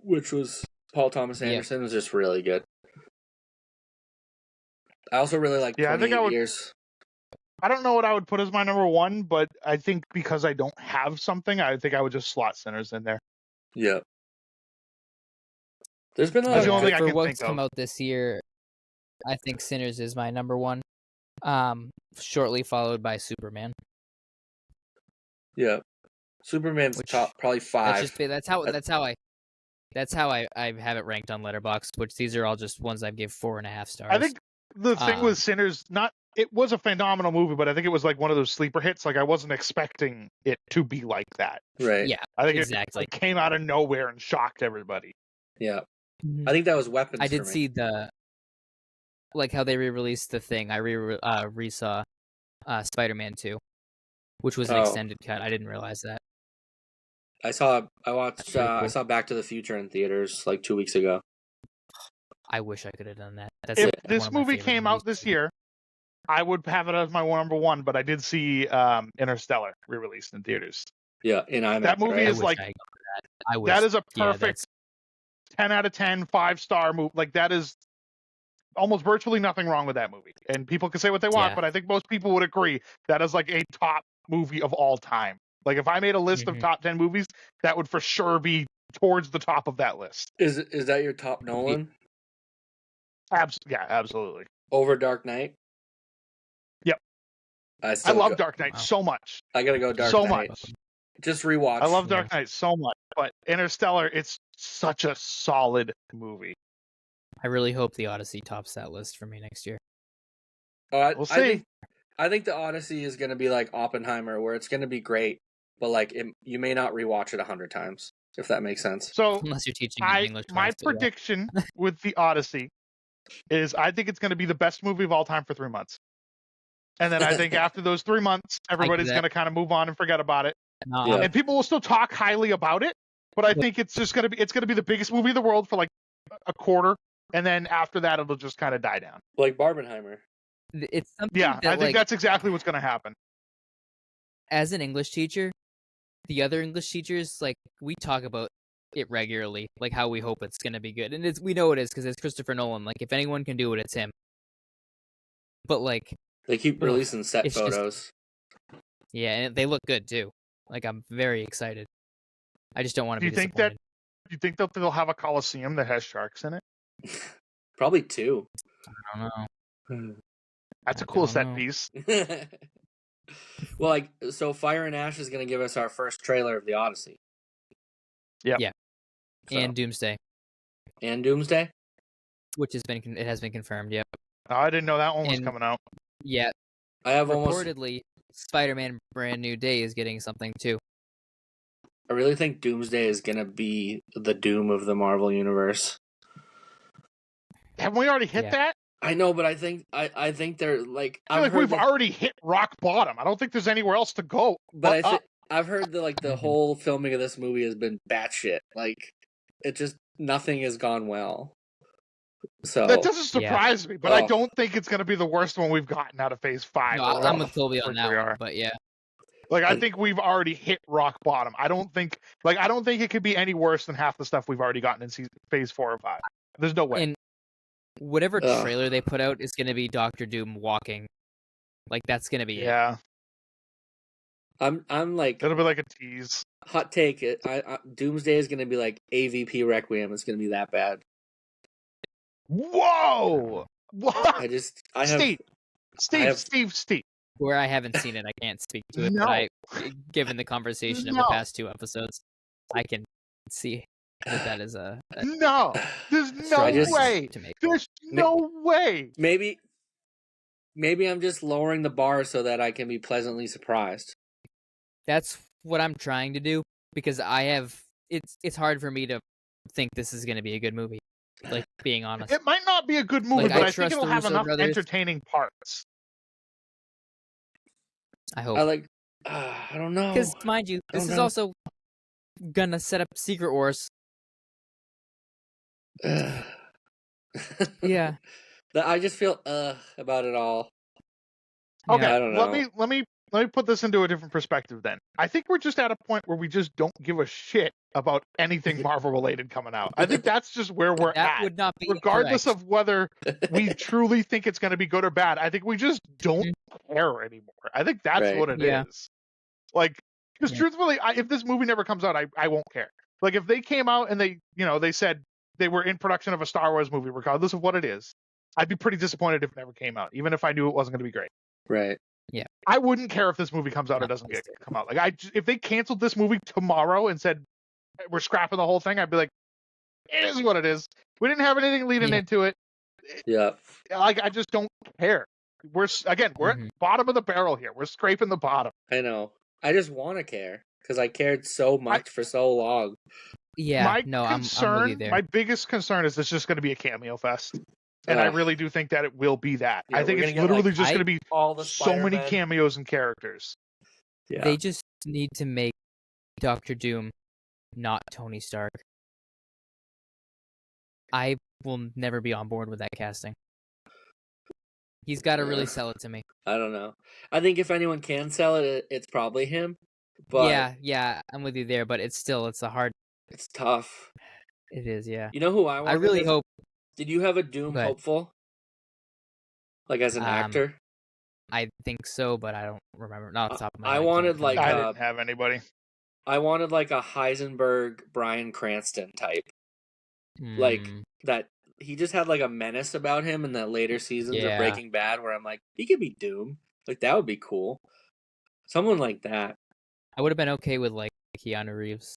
[SPEAKER 3] which was Paul Thomas Anderson. Was just really good. I also really like 28 Years.
[SPEAKER 2] I don't know what I would put as my number 1, but I think because I don't have something, I think I would just slot Sinners in there.
[SPEAKER 3] Yeah. There's been a
[SPEAKER 2] That's the only thing I
[SPEAKER 1] for
[SPEAKER 2] can
[SPEAKER 1] what's
[SPEAKER 2] think
[SPEAKER 1] come
[SPEAKER 2] of.
[SPEAKER 1] out this year, I think Sinners is my number 1. Shortly followed by Superman.
[SPEAKER 3] Yeah. Superman's
[SPEAKER 1] Which-
[SPEAKER 3] top, probably 5.
[SPEAKER 1] That's how I have it ranked on Letterboxd. Which these are all just ones I give 4.5 stars.
[SPEAKER 2] I think the thing with Sinners, it was a phenomenal movie, but I think it was like one of those sleeper hits. Like I wasn't expecting it to be like that.
[SPEAKER 3] Right.
[SPEAKER 1] Yeah,
[SPEAKER 2] I think
[SPEAKER 1] exactly.
[SPEAKER 2] it came out of nowhere and shocked everybody.
[SPEAKER 3] Yeah. I think that was Weapons.
[SPEAKER 1] I
[SPEAKER 3] for
[SPEAKER 1] did
[SPEAKER 3] me.
[SPEAKER 1] see like how they re-released the thing. I re-saw Spider-Man 2, which was an extended cut. I didn't realize that.
[SPEAKER 3] I watched
[SPEAKER 1] pretty
[SPEAKER 3] I
[SPEAKER 1] cool.
[SPEAKER 3] saw Back to the Future in theaters like 2 weeks ago.
[SPEAKER 1] I wish I could have done that. That's
[SPEAKER 2] If
[SPEAKER 1] like one
[SPEAKER 2] this
[SPEAKER 1] of my
[SPEAKER 2] movie
[SPEAKER 1] favorite
[SPEAKER 2] came out
[SPEAKER 1] movies
[SPEAKER 2] this
[SPEAKER 1] to do.
[SPEAKER 2] year, I would have it as my number 1. But I did see Interstellar re-released in theaters.
[SPEAKER 3] Yeah, in IMAX.
[SPEAKER 2] That movie
[SPEAKER 3] right?
[SPEAKER 2] is
[SPEAKER 1] I wish
[SPEAKER 2] like-
[SPEAKER 1] I had gone for that. I wish
[SPEAKER 2] That is a
[SPEAKER 1] yeah,
[SPEAKER 2] perfect 10 out of 10, 5-star movie. Like that is almost virtually nothing wrong with that movie. And people can say what they want,
[SPEAKER 1] Yeah.
[SPEAKER 2] but I think most people would agree that is like a top movie of all time. Like if I made a list of
[SPEAKER 1] Mhm.
[SPEAKER 2] top 10 movies, that would for sure be towards the top of that list.
[SPEAKER 3] Is that your top Nolan
[SPEAKER 2] Absolutely.
[SPEAKER 3] over Dark Knight?
[SPEAKER 2] Yep.
[SPEAKER 3] I
[SPEAKER 2] love Dark Knight
[SPEAKER 1] Wow.
[SPEAKER 2] so much.
[SPEAKER 3] I gotta go Dark
[SPEAKER 2] so
[SPEAKER 3] Knight.
[SPEAKER 2] much.
[SPEAKER 3] Just rewatch.
[SPEAKER 2] I love Dark Knight so much. But Interstellar, it's such a solid movie.
[SPEAKER 1] I really hope the Odyssey tops that list for me next year.
[SPEAKER 2] We'll see.
[SPEAKER 3] I think the Odyssey is gonna be like Oppenheimer, where it's gonna be great, but like you may not rewatch it 100 times. if that makes sense.
[SPEAKER 2] So
[SPEAKER 1] Unless you're teaching an English
[SPEAKER 2] my
[SPEAKER 1] class. but yeah.
[SPEAKER 2] prediction with the Odyssey is I think it's going to be the best movie of all time for 3 months. And then I think after those 3 months, everybody's
[SPEAKER 1] that.
[SPEAKER 2] going to kind of move on and forget about it.
[SPEAKER 1] No,
[SPEAKER 3] Yeah.
[SPEAKER 2] And people will still talk highly about it, but I think it's just going to be the biggest movie in the world for like a quarter, and then after that it'll just kind of die down.
[SPEAKER 3] Like Barbenheimer.
[SPEAKER 1] it's something
[SPEAKER 2] Yeah,
[SPEAKER 1] that,
[SPEAKER 2] I think
[SPEAKER 1] like,
[SPEAKER 2] that's exactly what's going to happen.
[SPEAKER 1] as an English teacher, the other English teachers, like, we talk about it regularly, like how we hope it's gonna be good, and we know it is because it's Christopher Nolan. Like, if anyone can do it, it's him. But like,
[SPEAKER 3] They keep
[SPEAKER 1] Ugh,
[SPEAKER 3] releasing set
[SPEAKER 1] it's just-
[SPEAKER 3] photos.
[SPEAKER 1] yeah, and they look good too. Like, I'm very excited. I just don't want to
[SPEAKER 2] Do
[SPEAKER 1] be
[SPEAKER 2] you think that-
[SPEAKER 1] disappointed.
[SPEAKER 2] Do you think that they'll have a Coliseum that has sharks in it?
[SPEAKER 3] Probably 2.
[SPEAKER 1] I don't know.
[SPEAKER 2] That's a
[SPEAKER 1] I
[SPEAKER 2] cool
[SPEAKER 1] don't
[SPEAKER 2] set
[SPEAKER 1] know.
[SPEAKER 2] piece.
[SPEAKER 3] Well, like, so Fire and Ash is going to give us our first trailer of the Odyssey.
[SPEAKER 2] Yep.
[SPEAKER 1] Yeah.
[SPEAKER 3] So-
[SPEAKER 1] And Doomsday,
[SPEAKER 3] and Doomsday.
[SPEAKER 1] which has been it has been confirmed. Yep.
[SPEAKER 2] Oh, I didn't know that one was
[SPEAKER 1] And-
[SPEAKER 2] coming out.
[SPEAKER 1] Yeah.
[SPEAKER 3] I have almost.
[SPEAKER 1] Reportedly, Spider-Man: Brand New Day is getting something too.
[SPEAKER 3] I really think Doomsday is going to be the doom of the Marvel universe.
[SPEAKER 2] Haven't we already hit
[SPEAKER 1] Yeah.
[SPEAKER 2] that?
[SPEAKER 3] I know, but I think they're like.
[SPEAKER 2] I feel like we've already hit rock bottom. I don't think there's anywhere else to go.
[SPEAKER 3] But
[SPEAKER 2] up.
[SPEAKER 3] I've heard that like the
[SPEAKER 1] Mhm.
[SPEAKER 3] whole filming of this movie has been batshit. Like, it just nothing has gone well. So
[SPEAKER 2] That doesn't
[SPEAKER 1] Yeah.
[SPEAKER 2] surprise me, but I
[SPEAKER 3] Oh.
[SPEAKER 2] don't think it's going to be the worst one we've gotten out of Phase 5.
[SPEAKER 1] No,
[SPEAKER 2] or
[SPEAKER 1] I'm with Colby on
[SPEAKER 2] like
[SPEAKER 1] that
[SPEAKER 2] we
[SPEAKER 1] one,
[SPEAKER 2] are.
[SPEAKER 1] but yeah.
[SPEAKER 2] Like, I
[SPEAKER 3] And-
[SPEAKER 2] think we've already hit rock bottom. I don't think it could be any worse than half the stuff we've already gotten in Phase 4 or 5. There's no way.
[SPEAKER 1] And whatever
[SPEAKER 3] Ugh.
[SPEAKER 1] trailer they put out is going to be Doctor Doom walking. Like, that's going to be it.
[SPEAKER 2] Yeah,
[SPEAKER 3] I'm like
[SPEAKER 2] it'll be like a tease.
[SPEAKER 3] hot take. Doomsday is going to be like AVP Requiem. It's going to be that bad.
[SPEAKER 2] Whoa! What?
[SPEAKER 3] I have
[SPEAKER 2] Steve.
[SPEAKER 1] Where I haven't seen it, I can't speak to it.
[SPEAKER 2] No.
[SPEAKER 1] But given the conversation of the
[SPEAKER 2] No.
[SPEAKER 1] past 2 episodes, I can see that is a
[SPEAKER 2] No, there's no
[SPEAKER 1] strong
[SPEAKER 2] way.
[SPEAKER 1] to make.
[SPEAKER 2] There's no way.
[SPEAKER 3] maybe I'm just lowering the bar so that I can be pleasantly surprised.
[SPEAKER 1] That's what I'm trying to do because it's hard for me to think this is going to be a good movie. Like, being honest.
[SPEAKER 2] It might not be a good movie,
[SPEAKER 1] Like,
[SPEAKER 2] but
[SPEAKER 1] I
[SPEAKER 2] I think
[SPEAKER 1] trust
[SPEAKER 2] it'll
[SPEAKER 1] the
[SPEAKER 2] have
[SPEAKER 1] Russo
[SPEAKER 2] enough
[SPEAKER 1] brothers.
[SPEAKER 2] entertaining parts.
[SPEAKER 1] I hope.
[SPEAKER 3] I like. I don't know.
[SPEAKER 1] Because, mind you,
[SPEAKER 3] I
[SPEAKER 1] this
[SPEAKER 3] don't
[SPEAKER 1] is
[SPEAKER 3] know.
[SPEAKER 1] also gonna set up Secret Wars. Yeah.
[SPEAKER 3] I just feel about it all.
[SPEAKER 2] Okay,
[SPEAKER 1] Yeah.
[SPEAKER 3] I don't
[SPEAKER 2] let
[SPEAKER 3] know.
[SPEAKER 2] me put this into a different perspective then. I think we're just at a point where we just don't give a shit about anything Marvel related coming out. I think that's just where we're
[SPEAKER 1] That
[SPEAKER 2] at.
[SPEAKER 1] would not be
[SPEAKER 2] Regardless
[SPEAKER 1] correct.
[SPEAKER 2] of whether we truly think it's going to be good or bad, I think we just don't care anymore. I think that's
[SPEAKER 3] Right.
[SPEAKER 2] what it is.
[SPEAKER 1] Yeah.
[SPEAKER 2] Like, because
[SPEAKER 1] Yeah.
[SPEAKER 2] truthfully, if this movie never comes out, I won't care. Like, if they came out and they said they were in production of a Star Wars movie, regardless of what it is, I'd be pretty disappointed if it never came out, even if I knew it wasn't going to be great.
[SPEAKER 3] Right.
[SPEAKER 2] I wouldn't care if this movie comes out or
[SPEAKER 1] No,
[SPEAKER 2] doesn't
[SPEAKER 1] that's
[SPEAKER 2] come out. Like, if they canceled this movie tomorrow and said we're scrapping the whole thing, I'd be like, it is what it is. We didn't have anything leading
[SPEAKER 1] Yeah.
[SPEAKER 2] into it.
[SPEAKER 3] Yeah.
[SPEAKER 2] Like, I just don't care. We're at
[SPEAKER 1] Mhm.
[SPEAKER 2] the bottom of the barrel here. We're scraping the bottom.
[SPEAKER 3] I know. I just want to care because I cared so much for so long.
[SPEAKER 1] Yeah.
[SPEAKER 2] my
[SPEAKER 1] No, I'm
[SPEAKER 2] concern,
[SPEAKER 1] with you there.
[SPEAKER 2] my biggest concern is it's just going to be a cameo fest. And I
[SPEAKER 3] Ugh.
[SPEAKER 2] really do think that it will be that.
[SPEAKER 3] Yeah,
[SPEAKER 2] I think
[SPEAKER 3] we're
[SPEAKER 2] it's
[SPEAKER 3] gonna get,
[SPEAKER 2] literally
[SPEAKER 3] like,
[SPEAKER 2] just going to be
[SPEAKER 3] All the
[SPEAKER 2] so many
[SPEAKER 3] Spider-Man.
[SPEAKER 2] cameos and characters.
[SPEAKER 3] Yeah.
[SPEAKER 1] They just need to make Doctor Doom not Tony Stark. I will never be on board with that casting. He's got to really
[SPEAKER 3] Ugh.
[SPEAKER 1] sell it to me.
[SPEAKER 3] I don't know. I think if anyone can sell it, it's probably him. But
[SPEAKER 1] Yeah, I'm with you there, but it's a hard.
[SPEAKER 3] it's tough.
[SPEAKER 1] It is, yeah.
[SPEAKER 3] You know who I want?
[SPEAKER 1] I really hope.
[SPEAKER 3] Did you have a Doom
[SPEAKER 1] Go ahead.
[SPEAKER 3] hopeful? Like as an actor?
[SPEAKER 1] I think so, but I don't remember. Not off the top of my
[SPEAKER 3] I
[SPEAKER 1] head.
[SPEAKER 3] wanted,
[SPEAKER 1] can't
[SPEAKER 3] like,
[SPEAKER 2] I
[SPEAKER 1] remember.
[SPEAKER 2] didn't have anybody.
[SPEAKER 3] I wanted like a Heisenberg, Bryan Cranston type. Like
[SPEAKER 1] Hmm.
[SPEAKER 3] that. He just had like a menace about him in the later seasons of
[SPEAKER 1] Yeah.
[SPEAKER 3] Breaking Bad, where I'm like, he could be Doom. Like that would be cool. Someone like that.
[SPEAKER 1] I would have been okay with like Keanu Reeves.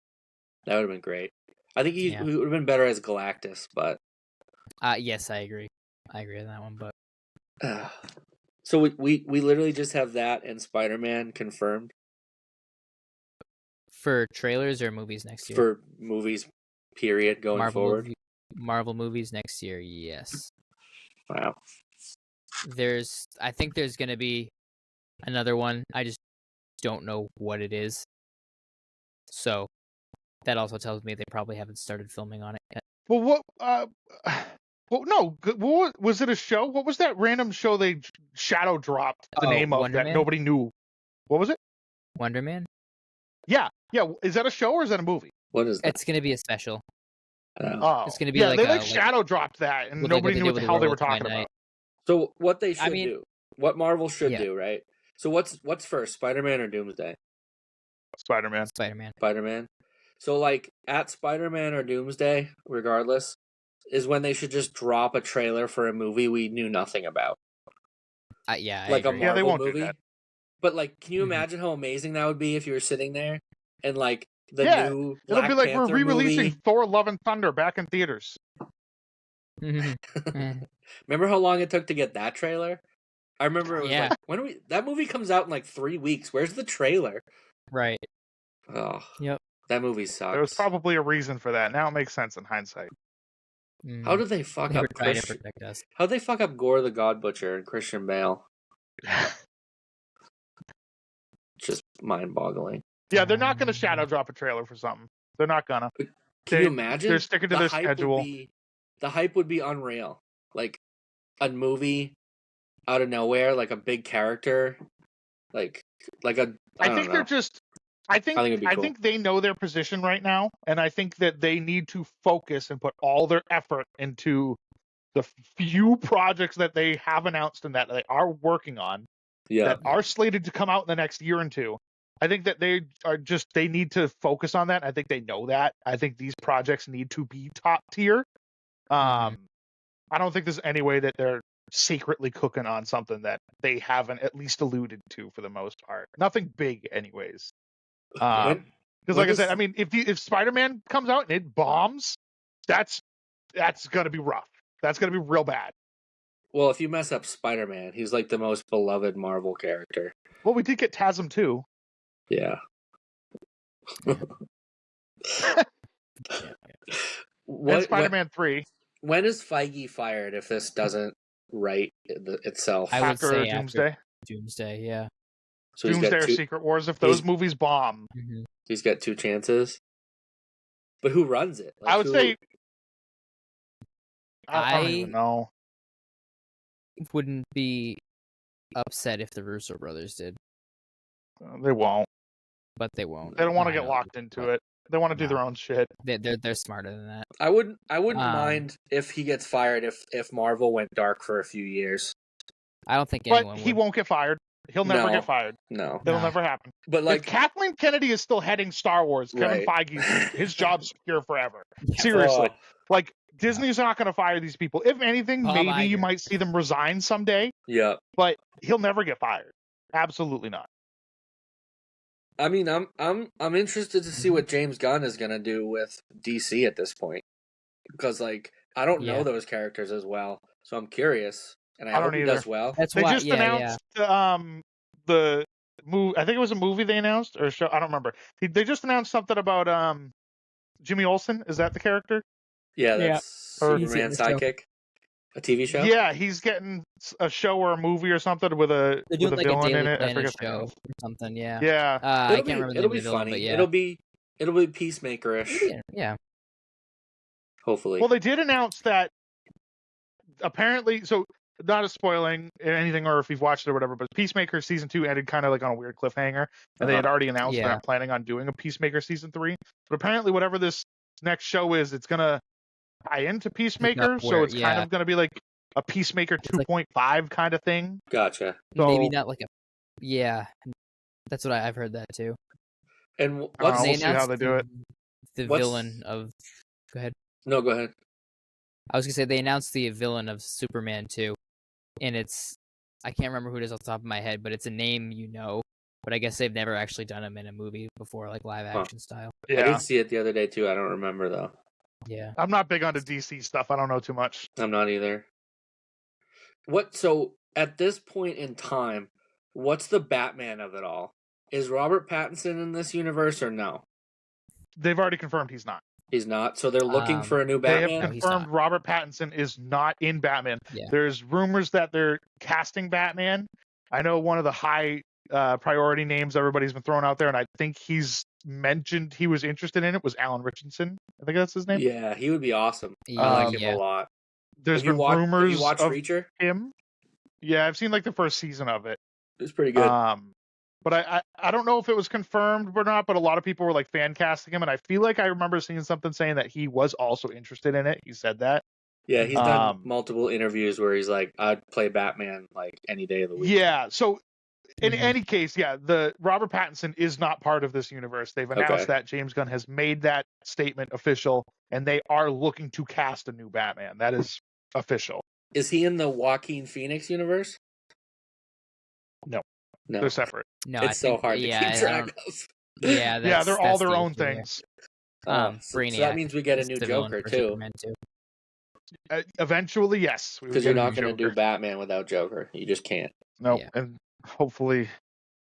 [SPEAKER 3] That would have been great. I think he
[SPEAKER 1] Yeah.
[SPEAKER 3] would have been better as Galactus, but
[SPEAKER 1] Yes, I agree. I agree on that one, but
[SPEAKER 3] so we literally just have that and Spider-Man confirmed.
[SPEAKER 1] For trailers or movies next year?
[SPEAKER 3] for movies, period, going
[SPEAKER 1] Marvel
[SPEAKER 3] forward.
[SPEAKER 1] Marvel movies next year, yes.
[SPEAKER 3] Wow.
[SPEAKER 1] I think there's gonna be another one. I just don't know what it is. So that also tells me they probably haven't started filming on it yet.
[SPEAKER 2] Well, what? Well, no. What was it? A show? What was that random show they shadow dropped the
[SPEAKER 1] Oh,
[SPEAKER 2] name of
[SPEAKER 1] Wonder
[SPEAKER 2] that
[SPEAKER 1] Man?
[SPEAKER 2] nobody knew? What was it?
[SPEAKER 1] Wonder Man?
[SPEAKER 2] Yeah. Is that a show or is that a movie?
[SPEAKER 3] What is that?
[SPEAKER 1] It's gonna be a special.
[SPEAKER 2] Oh,
[SPEAKER 1] It's gonna be
[SPEAKER 2] yeah.
[SPEAKER 1] like
[SPEAKER 2] they
[SPEAKER 1] a
[SPEAKER 2] shadow dropped that, and
[SPEAKER 1] with, like, what
[SPEAKER 2] nobody
[SPEAKER 1] they
[SPEAKER 2] knew
[SPEAKER 1] did
[SPEAKER 2] what the
[SPEAKER 1] with
[SPEAKER 2] hell they were
[SPEAKER 1] Werewolf by
[SPEAKER 2] talking
[SPEAKER 1] Night.
[SPEAKER 2] about.
[SPEAKER 3] So what they should
[SPEAKER 1] mean-
[SPEAKER 3] do, what Marvel should
[SPEAKER 1] Yeah.
[SPEAKER 3] do, right? So what's first, Spider-Man or Doomsday?
[SPEAKER 2] Spider-Man.
[SPEAKER 1] Spider-Man.
[SPEAKER 3] Spider-Man. So like at Spider-Man or Doomsday, regardless, is when they should just drop a trailer for a movie we knew nothing about,
[SPEAKER 1] Yeah, I
[SPEAKER 3] like a
[SPEAKER 1] agree.
[SPEAKER 2] Yeah, they
[SPEAKER 3] Marvel
[SPEAKER 2] won't do
[SPEAKER 3] movie.
[SPEAKER 2] that.
[SPEAKER 3] But like, can you
[SPEAKER 1] Mhm.
[SPEAKER 3] imagine how amazing that would be if you were sitting there and like the
[SPEAKER 2] Yeah,
[SPEAKER 3] new
[SPEAKER 2] It'll
[SPEAKER 3] Black
[SPEAKER 2] be like
[SPEAKER 3] Panther
[SPEAKER 2] we're re-releasing
[SPEAKER 3] movie?
[SPEAKER 2] Thor: Love and Thunder back in theaters.
[SPEAKER 3] Remember how long it took to get that trailer? I remember it was
[SPEAKER 1] Yeah.
[SPEAKER 3] like that movie comes out in like 3 weeks. Where's the trailer?
[SPEAKER 1] Right.
[SPEAKER 3] Oh,
[SPEAKER 1] Yep.
[SPEAKER 3] that movie sucks.
[SPEAKER 2] There was probably a reason for that. Now it makes sense in hindsight.
[SPEAKER 3] How
[SPEAKER 1] Mm.
[SPEAKER 3] did they fuck
[SPEAKER 1] They were
[SPEAKER 3] up
[SPEAKER 1] trying to
[SPEAKER 3] Christian?
[SPEAKER 1] protect us.
[SPEAKER 3] How would they fuck up Gore the God Butcher and Christian Bale? Just mind-boggling.
[SPEAKER 2] Yeah, they're not going to shadow drop a trailer for something. They're not gonna.
[SPEAKER 3] Can you imagine?
[SPEAKER 2] They're sticking to
[SPEAKER 3] The
[SPEAKER 2] their
[SPEAKER 3] hype
[SPEAKER 2] schedule.
[SPEAKER 3] The hype would be unreal. Like a movie out of nowhere, like a big character, like a.
[SPEAKER 2] I think they're just. I think
[SPEAKER 3] it'd be
[SPEAKER 2] I
[SPEAKER 3] cool.
[SPEAKER 2] think they know their position right now, and I think that they need to focus and put all their effort into the few projects that they have announced and that they are working on that are slated to come out in the next year or two. I think that they need to focus on that. I think they know that. I think these projects need to be top tier. I don't think there's any way that they're secretly cooking on something that they haven't at least alluded to for the most part. Nothing big, anyways. Because, like I said, I mean, if Spider-Man comes out and it bombs, that's gonna be rough. That's gonna be real bad.
[SPEAKER 3] Well, if you mess up Spider-Man, he's like the most beloved Marvel character.
[SPEAKER 2] Well, we did get TASM too.
[SPEAKER 3] Yeah.
[SPEAKER 2] And Spider-Man 3.
[SPEAKER 3] When is Feige fired if this doesn't write itself?
[SPEAKER 1] I would
[SPEAKER 2] After
[SPEAKER 1] say
[SPEAKER 2] Doomsday.
[SPEAKER 1] after Doomsday, yeah.
[SPEAKER 3] So he's
[SPEAKER 2] Doomsday
[SPEAKER 3] got
[SPEAKER 2] or
[SPEAKER 3] two,
[SPEAKER 2] Secret Wars. If those movies bomb,
[SPEAKER 3] he's got 2 chances. But who runs it? Like,
[SPEAKER 2] I would say. I don't
[SPEAKER 1] I
[SPEAKER 2] even know.
[SPEAKER 1] wouldn't be upset if the Russo brothers did,
[SPEAKER 2] They won't.
[SPEAKER 1] but they won't.
[SPEAKER 2] They don't want to
[SPEAKER 1] I
[SPEAKER 2] get
[SPEAKER 1] know,
[SPEAKER 2] locked into
[SPEAKER 1] but
[SPEAKER 2] it. They want to do
[SPEAKER 1] No.
[SPEAKER 2] their own shit.
[SPEAKER 1] They're smarter than that.
[SPEAKER 3] I wouldn't
[SPEAKER 1] Um,
[SPEAKER 3] mind if he gets fired if Marvel went dark for a few years.
[SPEAKER 1] I don't think
[SPEAKER 2] But
[SPEAKER 1] anyone
[SPEAKER 2] he
[SPEAKER 1] would.
[SPEAKER 2] won't get fired. He'll never
[SPEAKER 3] No.
[SPEAKER 2] get fired.
[SPEAKER 3] No.
[SPEAKER 2] It'll
[SPEAKER 1] No.
[SPEAKER 2] never happen.
[SPEAKER 3] But
[SPEAKER 2] If
[SPEAKER 3] like
[SPEAKER 2] Kathleen Kennedy is still heading Star Wars, Kevin
[SPEAKER 3] Right.
[SPEAKER 2] Feige, his job's secure forever.
[SPEAKER 1] Yeah.
[SPEAKER 2] Seriously.
[SPEAKER 3] Oh,
[SPEAKER 2] Like, Disney's not going to fire these people. If anything,
[SPEAKER 1] Bob
[SPEAKER 2] maybe you
[SPEAKER 1] Iger.
[SPEAKER 2] might see them resign someday,
[SPEAKER 3] yeah.
[SPEAKER 2] but he'll never get fired. Absolutely not.
[SPEAKER 3] I mean, I'm interested to see what James Gunn is gonna do with DC at this point, because like I don't know
[SPEAKER 1] Yeah.
[SPEAKER 3] those characters as well, so I'm curious, and I,
[SPEAKER 2] I don't
[SPEAKER 3] hope he
[SPEAKER 2] either.
[SPEAKER 3] does well.
[SPEAKER 1] That's
[SPEAKER 2] They
[SPEAKER 1] why.
[SPEAKER 2] just
[SPEAKER 1] Yeah,
[SPEAKER 2] announced the movie. I think it was a movie they announced or a show. I don't remember. They just announced something about Jimmy Olsen. Is that the character?
[SPEAKER 3] Yeah,
[SPEAKER 1] Yeah.
[SPEAKER 3] that's
[SPEAKER 2] Or-
[SPEAKER 1] He's in
[SPEAKER 3] Superman
[SPEAKER 1] the show.
[SPEAKER 3] sidekick, a TV show.
[SPEAKER 2] Yeah, he's getting a show or a movie or something with a
[SPEAKER 1] They're doing like a
[SPEAKER 2] villain
[SPEAKER 1] Daily
[SPEAKER 2] in it. I
[SPEAKER 1] Planet
[SPEAKER 2] forget the
[SPEAKER 1] show
[SPEAKER 2] name.
[SPEAKER 1] or something. Yeah.
[SPEAKER 2] Yeah.
[SPEAKER 1] I
[SPEAKER 3] it'll
[SPEAKER 1] can't remember the
[SPEAKER 3] it'll
[SPEAKER 1] name
[SPEAKER 3] be
[SPEAKER 1] of the villain,
[SPEAKER 3] funny.
[SPEAKER 1] but yeah.
[SPEAKER 3] It'll be Peacemaker-ish,
[SPEAKER 1] Yeah.
[SPEAKER 3] hopefully.
[SPEAKER 2] Well, they did announce that apparently. So, not a spoiling anything, or if you've watched it or whatever, but Peacemaker season 2 ended kind of like on a weird cliffhanger, and they had already announced
[SPEAKER 1] Yeah.
[SPEAKER 2] they're planning on doing a Peacemaker season 3. But apparently, whatever this next show is, it's gonna tie into Peacemaker, so
[SPEAKER 1] where-
[SPEAKER 2] it's kind
[SPEAKER 1] yeah.
[SPEAKER 2] of gonna be like a Peacemaker
[SPEAKER 1] It's like-
[SPEAKER 2] 2.5 kind of thing.
[SPEAKER 3] Gotcha.
[SPEAKER 1] Maybe
[SPEAKER 2] So-
[SPEAKER 1] not like a. Yeah. That's what I've heard that too.
[SPEAKER 3] And
[SPEAKER 2] I don't
[SPEAKER 3] what's
[SPEAKER 2] know,
[SPEAKER 1] They
[SPEAKER 2] we'll see how
[SPEAKER 1] announced
[SPEAKER 2] they do it.
[SPEAKER 1] The
[SPEAKER 3] What's-
[SPEAKER 1] villain of. Go ahead.
[SPEAKER 3] no? Go ahead.
[SPEAKER 1] I was gonna say they announced the villain of Superman 2, and it's I can't remember who it is off the top of my head, but it's a name you know. But I guess they've never actually done him in a movie before, like live action style.
[SPEAKER 3] I
[SPEAKER 2] Yeah,
[SPEAKER 3] did see it the other day too. I don't remember though.
[SPEAKER 1] Yeah.
[SPEAKER 2] I'm not big onto DC stuff. I don't know too much.
[SPEAKER 3] I'm not either. So at this point in time, what's the Batman of it all? Is Robert Pattinson in this universe or no?
[SPEAKER 2] they've already confirmed he's not.
[SPEAKER 3] He's not. So they're looking for a new
[SPEAKER 2] They have
[SPEAKER 3] Batman.
[SPEAKER 1] No, he's
[SPEAKER 2] confirmed
[SPEAKER 1] not.
[SPEAKER 2] Robert Pattinson is not in Batman.
[SPEAKER 1] Yeah.
[SPEAKER 2] There's rumors that they're casting Batman. I know one of the high priority names everybody's been throwing out there, and I think he's mentioned he was interested in it, was Alan Richardson. I think that's his name.
[SPEAKER 3] Yeah, he would be awesome. I
[SPEAKER 1] Yeah,
[SPEAKER 3] like him
[SPEAKER 1] yeah.
[SPEAKER 3] a lot.
[SPEAKER 2] There's
[SPEAKER 3] Have you
[SPEAKER 2] been
[SPEAKER 3] watched,
[SPEAKER 2] rumors
[SPEAKER 3] have you watched
[SPEAKER 2] of
[SPEAKER 3] Reacher?
[SPEAKER 2] him. Yeah, I've seen like the first season of it.
[SPEAKER 3] It's pretty good.
[SPEAKER 2] But I don't know if it was confirmed or not, but a lot of people were like fan casting him, and I feel like I remember seeing something saying that he was also interested in it. He said that.
[SPEAKER 3] Yeah, he's done multiple interviews where he's like, I'd play Batman like any day of the week.
[SPEAKER 2] Yeah, so in
[SPEAKER 1] Mhm.
[SPEAKER 2] any case, yeah, the Robert Pattinson is not part of this universe. They've announced
[SPEAKER 3] Okay.
[SPEAKER 2] that James Gunn has made that statement official, and they are looking to cast a new Batman. That is official.
[SPEAKER 3] Is he in the Joaquin Phoenix universe?
[SPEAKER 2] No.
[SPEAKER 3] No.
[SPEAKER 2] They're separate.
[SPEAKER 1] No,
[SPEAKER 3] It's so hard to keep
[SPEAKER 1] I
[SPEAKER 3] track
[SPEAKER 1] don't-
[SPEAKER 3] of.
[SPEAKER 1] Yeah,
[SPEAKER 2] Yeah, they're all
[SPEAKER 1] that's
[SPEAKER 2] their
[SPEAKER 1] the
[SPEAKER 2] own
[SPEAKER 1] issue there.
[SPEAKER 2] things.
[SPEAKER 3] So
[SPEAKER 1] Brainiac
[SPEAKER 3] that means we get a
[SPEAKER 1] is
[SPEAKER 3] new
[SPEAKER 1] the villain
[SPEAKER 3] Joker
[SPEAKER 1] for
[SPEAKER 3] too.
[SPEAKER 1] Superman too.
[SPEAKER 2] Eventually, yes. we will
[SPEAKER 3] Because
[SPEAKER 2] get
[SPEAKER 3] you're
[SPEAKER 2] a
[SPEAKER 3] not
[SPEAKER 2] new
[SPEAKER 3] going to do
[SPEAKER 2] Joker.
[SPEAKER 3] Batman without Joker. You just can't.
[SPEAKER 2] No,
[SPEAKER 1] Yeah.
[SPEAKER 2] and hopefully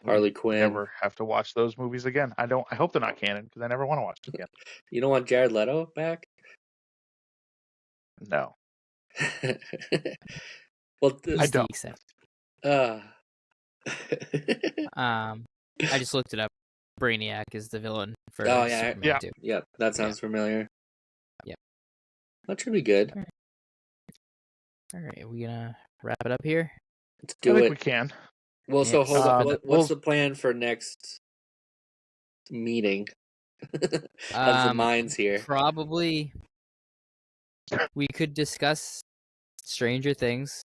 [SPEAKER 3] Harley Quinn.
[SPEAKER 2] never have to watch those movies again. I hope they're not canon because I never want to watch them again.
[SPEAKER 3] You don't want Jared Leto back?
[SPEAKER 2] No.
[SPEAKER 3] Well,
[SPEAKER 2] I don't.
[SPEAKER 1] Decent.
[SPEAKER 3] uh,
[SPEAKER 1] I just looked it up. Brainiac is the villain for
[SPEAKER 3] Oh, yeah,
[SPEAKER 1] Superman
[SPEAKER 2] yeah.
[SPEAKER 1] too.
[SPEAKER 3] Yep, that sounds familiar.
[SPEAKER 1] Yep.
[SPEAKER 3] That should be good.
[SPEAKER 1] All right, are we gonna wrap it up here?
[SPEAKER 3] Let's
[SPEAKER 2] I
[SPEAKER 3] do
[SPEAKER 2] think
[SPEAKER 3] it.
[SPEAKER 2] we can.
[SPEAKER 3] Well, so
[SPEAKER 1] Yes.
[SPEAKER 3] hold on. What's
[SPEAKER 2] we'll-
[SPEAKER 3] the plan for next meeting of the minds here?
[SPEAKER 1] Probably we could discuss Stranger Things.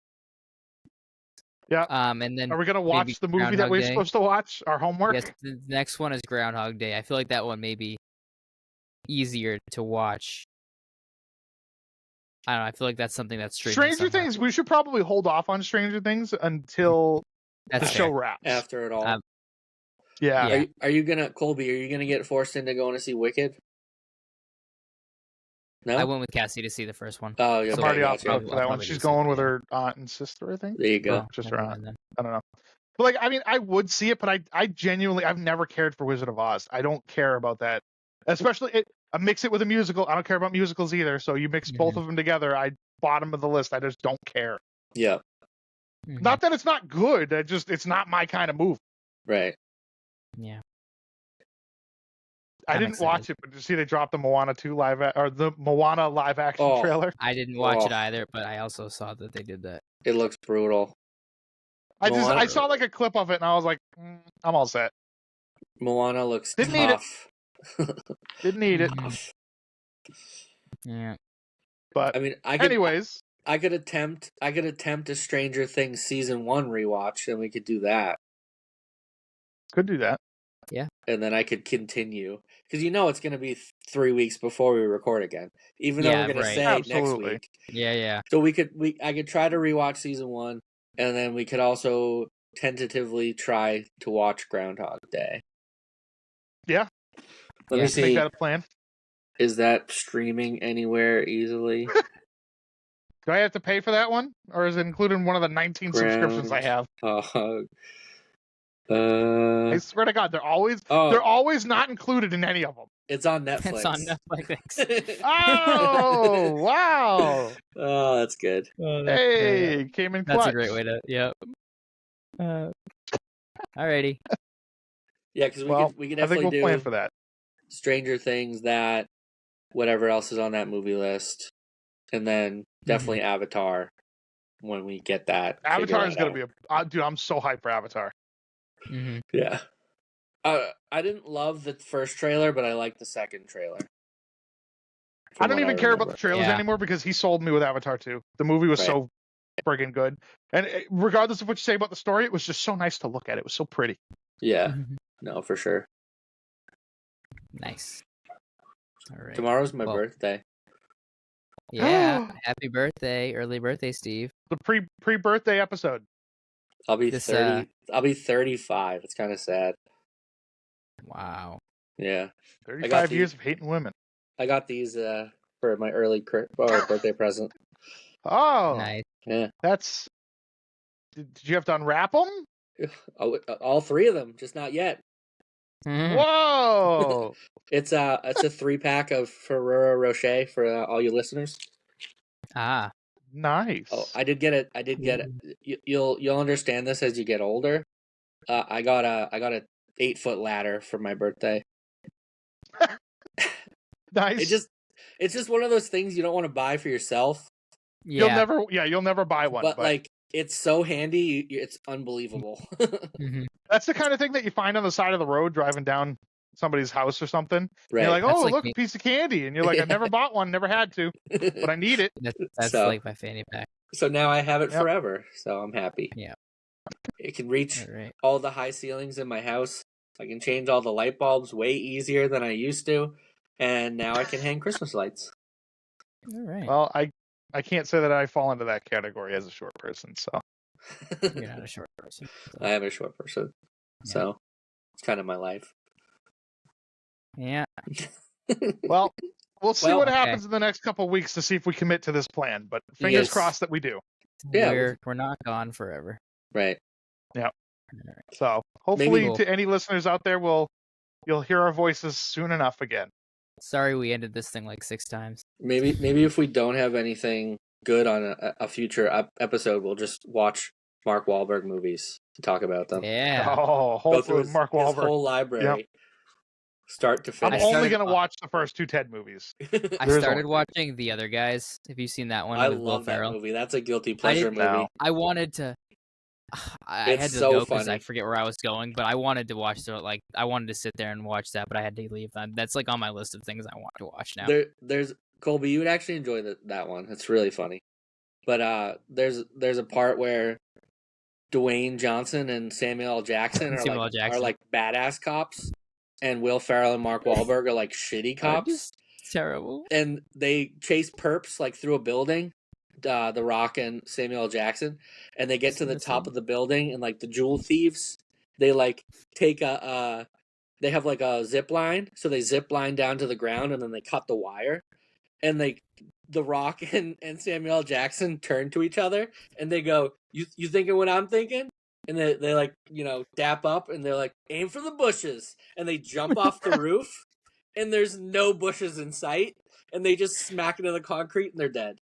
[SPEAKER 2] Yeah.
[SPEAKER 1] And then
[SPEAKER 2] Are we gonna watch
[SPEAKER 1] maybe
[SPEAKER 2] the movie that
[SPEAKER 1] Groundhog
[SPEAKER 2] we're
[SPEAKER 1] Day.
[SPEAKER 2] supposed to watch? Our homework?
[SPEAKER 1] Yes, the next one is Groundhog Day. I feel like that one may be easier to watch. I don't know. I feel like that's something that's streaming
[SPEAKER 2] Stranger
[SPEAKER 1] somewhere.
[SPEAKER 2] Things. We should probably hold off on Stranger Things until
[SPEAKER 1] That's
[SPEAKER 2] the
[SPEAKER 1] fair.
[SPEAKER 2] show wraps.
[SPEAKER 3] After it all,
[SPEAKER 2] Yeah.
[SPEAKER 1] Yeah.
[SPEAKER 3] are you gonna Colby? Are you gonna get forced into going to see Wicked? No.
[SPEAKER 1] I went with Cassie to see the first one.
[SPEAKER 3] Oh, yeah,
[SPEAKER 2] I'm
[SPEAKER 1] So
[SPEAKER 2] already
[SPEAKER 3] okay,
[SPEAKER 2] off
[SPEAKER 3] gotcha.
[SPEAKER 2] for
[SPEAKER 1] I'll
[SPEAKER 2] that one.
[SPEAKER 1] probably
[SPEAKER 2] She's
[SPEAKER 1] do the
[SPEAKER 2] going
[SPEAKER 1] same
[SPEAKER 2] with
[SPEAKER 1] thing.
[SPEAKER 2] her aunt and sister, I think.
[SPEAKER 3] There you go.
[SPEAKER 1] Oh,
[SPEAKER 2] Just
[SPEAKER 1] never
[SPEAKER 2] her aunt.
[SPEAKER 1] mind then.
[SPEAKER 2] I don't know. But like, I mean, I would see it, but I genuinely, I've never cared for Wizard of Oz. I don't care about that. Especially, I mix it with a musical. I don't care about musicals either. So you mix both of them together. Bottom of the list. I just don't care.
[SPEAKER 3] Yeah.
[SPEAKER 1] Mhm.
[SPEAKER 2] Not that it's not good. It's not my kind of movie.
[SPEAKER 3] Right.
[SPEAKER 1] Yeah.
[SPEAKER 2] I
[SPEAKER 1] I'm
[SPEAKER 2] didn't
[SPEAKER 1] excited.
[SPEAKER 2] watch it, but did you see they dropped the Moana 2 or the Moana live action
[SPEAKER 3] Oh.
[SPEAKER 2] trailer?
[SPEAKER 1] I didn't watch it
[SPEAKER 3] Oh.
[SPEAKER 1] either, but I also saw that they did that.
[SPEAKER 3] It looks brutal.
[SPEAKER 2] I
[SPEAKER 3] Moana-
[SPEAKER 2] saw like a clip of it and I was like, I'm all set.
[SPEAKER 3] Moana looks
[SPEAKER 2] Didn't need it.
[SPEAKER 3] tough.
[SPEAKER 2] Didn't need it.
[SPEAKER 1] Mhm. Yeah.
[SPEAKER 2] But
[SPEAKER 3] I mean, I could
[SPEAKER 2] anyways,
[SPEAKER 3] attempt a Stranger Things season 1 rewatch, and we could do that,
[SPEAKER 2] could do that.
[SPEAKER 3] and then I could continue because it's going to be 3 weeks before we record again, even though
[SPEAKER 1] Yeah,
[SPEAKER 3] we're going
[SPEAKER 1] right.
[SPEAKER 3] to say next
[SPEAKER 2] Absolutely.
[SPEAKER 3] week.
[SPEAKER 1] Yeah, yeah.
[SPEAKER 3] So I could try to rewatch season 1, and then we could also tentatively try to watch Groundhog Day.
[SPEAKER 2] Yeah.
[SPEAKER 3] Let
[SPEAKER 1] Yeah.
[SPEAKER 3] me see.
[SPEAKER 2] Make that a plan.
[SPEAKER 3] Is that streaming anywhere easily?
[SPEAKER 2] Do I have to pay for that one? Or is it included in one of the 19 subscriptions I have? I swear to God, they're always not included in any of them.
[SPEAKER 3] It's on Netflix.
[SPEAKER 1] It's on Netflix.
[SPEAKER 2] Oh, wow.
[SPEAKER 3] Oh, that's good.
[SPEAKER 2] Hey, came in clutch.
[SPEAKER 1] That's a great way to. Yep. Alrighty.
[SPEAKER 3] Yeah, because
[SPEAKER 2] Well,
[SPEAKER 3] we could
[SPEAKER 2] I think
[SPEAKER 3] definitely
[SPEAKER 2] we'll plan
[SPEAKER 3] do
[SPEAKER 2] for that.
[SPEAKER 3] Stranger Things, that whatever else is on that movie list, and then definitely Avatar when we get that.
[SPEAKER 2] Avatar is
[SPEAKER 3] figured
[SPEAKER 2] going
[SPEAKER 3] out.
[SPEAKER 2] to be dude, I'm so hyped for Avatar.
[SPEAKER 1] Mm-hmm.
[SPEAKER 3] Yeah. I didn't love the first trailer, but I liked the second trailer.
[SPEAKER 2] I don't even care about the trailers
[SPEAKER 1] Yeah.
[SPEAKER 2] anymore because he sold me with Avatar 2. The movie was
[SPEAKER 3] Right.
[SPEAKER 2] so friggin' good. And regardless of what you say about the story, it was just so nice to look at. It was so pretty.
[SPEAKER 3] Yeah,
[SPEAKER 1] Mm-hmm.
[SPEAKER 3] no, for sure.
[SPEAKER 1] Nice. All right.
[SPEAKER 3] Tomorrow's my
[SPEAKER 1] Well-
[SPEAKER 3] birthday.
[SPEAKER 1] Yeah. Happy birthday, early birthday, Steve.
[SPEAKER 2] The pre-birthday episode.
[SPEAKER 3] I'll be
[SPEAKER 1] This,
[SPEAKER 3] 30. I'll be 35. It's kind of sad.
[SPEAKER 1] Wow.
[SPEAKER 3] Yeah,
[SPEAKER 2] 35
[SPEAKER 3] the-
[SPEAKER 2] years of hating women.
[SPEAKER 3] I got these for my early birthday present.
[SPEAKER 2] Oh,
[SPEAKER 1] Nice.
[SPEAKER 3] Yeah,
[SPEAKER 2] that's... Did you have to unwrap them?
[SPEAKER 3] all 3 of them, just not yet.
[SPEAKER 2] Whoa!
[SPEAKER 3] It's a 3-pack of Ferrero Rocher for all you listeners.
[SPEAKER 1] Ah.
[SPEAKER 2] Nice.
[SPEAKER 3] Oh, I did get it. You'll understand this as you get older. I got a 8-foot ladder for my birthday.
[SPEAKER 2] Nice.
[SPEAKER 3] It's just one of those things you don't want to buy for yourself.
[SPEAKER 1] Yeah.
[SPEAKER 2] You'll never buy one.
[SPEAKER 3] But like, it's so handy. It's unbelievable.
[SPEAKER 1] Mhm.
[SPEAKER 2] That's the kind of thing that you find on the side of the road driving down somebody's house or something.
[SPEAKER 3] Right.
[SPEAKER 2] You're like,
[SPEAKER 1] That's
[SPEAKER 2] oh,
[SPEAKER 1] like
[SPEAKER 2] look,
[SPEAKER 1] me.
[SPEAKER 2] a piece of candy. And you're like,
[SPEAKER 3] Yeah.
[SPEAKER 2] I've never bought one, never had to, but I need it.
[SPEAKER 1] That's
[SPEAKER 3] So-
[SPEAKER 1] like my fanny pack.
[SPEAKER 3] So now I have it
[SPEAKER 2] Yep.
[SPEAKER 3] forever. So I'm happy.
[SPEAKER 1] Yeah.
[SPEAKER 3] It can reach
[SPEAKER 1] All right.
[SPEAKER 3] all the high ceilings in my house. I can change all the light bulbs way easier than I used to. And now I can hang Christmas lights.
[SPEAKER 1] All right.
[SPEAKER 2] Well, I can't say that I fall into that category as a short person. So
[SPEAKER 1] You're not a short person. so-
[SPEAKER 3] I am a short person.
[SPEAKER 1] Yeah.
[SPEAKER 3] So it's kind of my life.
[SPEAKER 1] Yeah.
[SPEAKER 2] well, we'll see
[SPEAKER 3] Well,
[SPEAKER 2] what
[SPEAKER 1] okay.
[SPEAKER 2] happens in the next couple of weeks to see if we commit to this plan. But fingers
[SPEAKER 3] Yes.
[SPEAKER 2] crossed that we do.
[SPEAKER 3] Yeah.
[SPEAKER 1] We're not gone forever.
[SPEAKER 3] Right.
[SPEAKER 2] So hopefully,
[SPEAKER 1] Maybe-
[SPEAKER 2] to any listeners out there, you'll hear our voices soon enough again.
[SPEAKER 1] Sorry we ended this thing like 6 times.
[SPEAKER 3] Maybe if we don't have anything good on a future episode, we'll just watch Mark Wahlberg movies to talk about them.
[SPEAKER 1] Yeah.
[SPEAKER 2] Oh,
[SPEAKER 3] Go through
[SPEAKER 2] hopefully
[SPEAKER 3] his,
[SPEAKER 2] Mark
[SPEAKER 3] his
[SPEAKER 2] Wahlberg.
[SPEAKER 3] whole library, start to
[SPEAKER 2] I'm
[SPEAKER 3] finish.
[SPEAKER 1] I
[SPEAKER 2] only
[SPEAKER 1] started-
[SPEAKER 2] gonna watch the first 2 Ted movies.
[SPEAKER 1] I
[SPEAKER 2] There's
[SPEAKER 1] started
[SPEAKER 2] only-
[SPEAKER 1] watching The Other Guys. Have you seen that one
[SPEAKER 3] I
[SPEAKER 1] with Will
[SPEAKER 3] love that
[SPEAKER 1] Ferrell?
[SPEAKER 3] movie. That's a guilty pleasure
[SPEAKER 2] didn't know.
[SPEAKER 3] movie.
[SPEAKER 1] I wanted to. I
[SPEAKER 3] It's
[SPEAKER 1] had to
[SPEAKER 3] so
[SPEAKER 1] go because
[SPEAKER 3] funny.
[SPEAKER 1] I forget where I was going, but I wanted to watch I wanted to sit there and watch that, but I had to leave. That's like on my list of things I want to watch now.
[SPEAKER 3] There's Colby. You would actually enjoy that one. It's really funny. But there's a part where Dwayne Johnson and Samuel L. Jackson are like badass cops, and Will Ferrell and Mark Wahlberg are like shitty cops,
[SPEAKER 1] Just terrible.
[SPEAKER 3] and they chase perps like through a building. The Rock and Samuel L. Jackson, and they get to the top of the building, and like the jewel thieves, they like take they have like a zip line, so they zip line down to the ground, and then they cut the wire, and the Rock and Samuel L. Jackson turn to each other, and they go, "You thinking what I'm thinking?" And they like, dap up, and they're like, "Aim for the bushes," and they jump off the roof, and there's no bushes in sight, and they just smack into the concrete, and they're dead.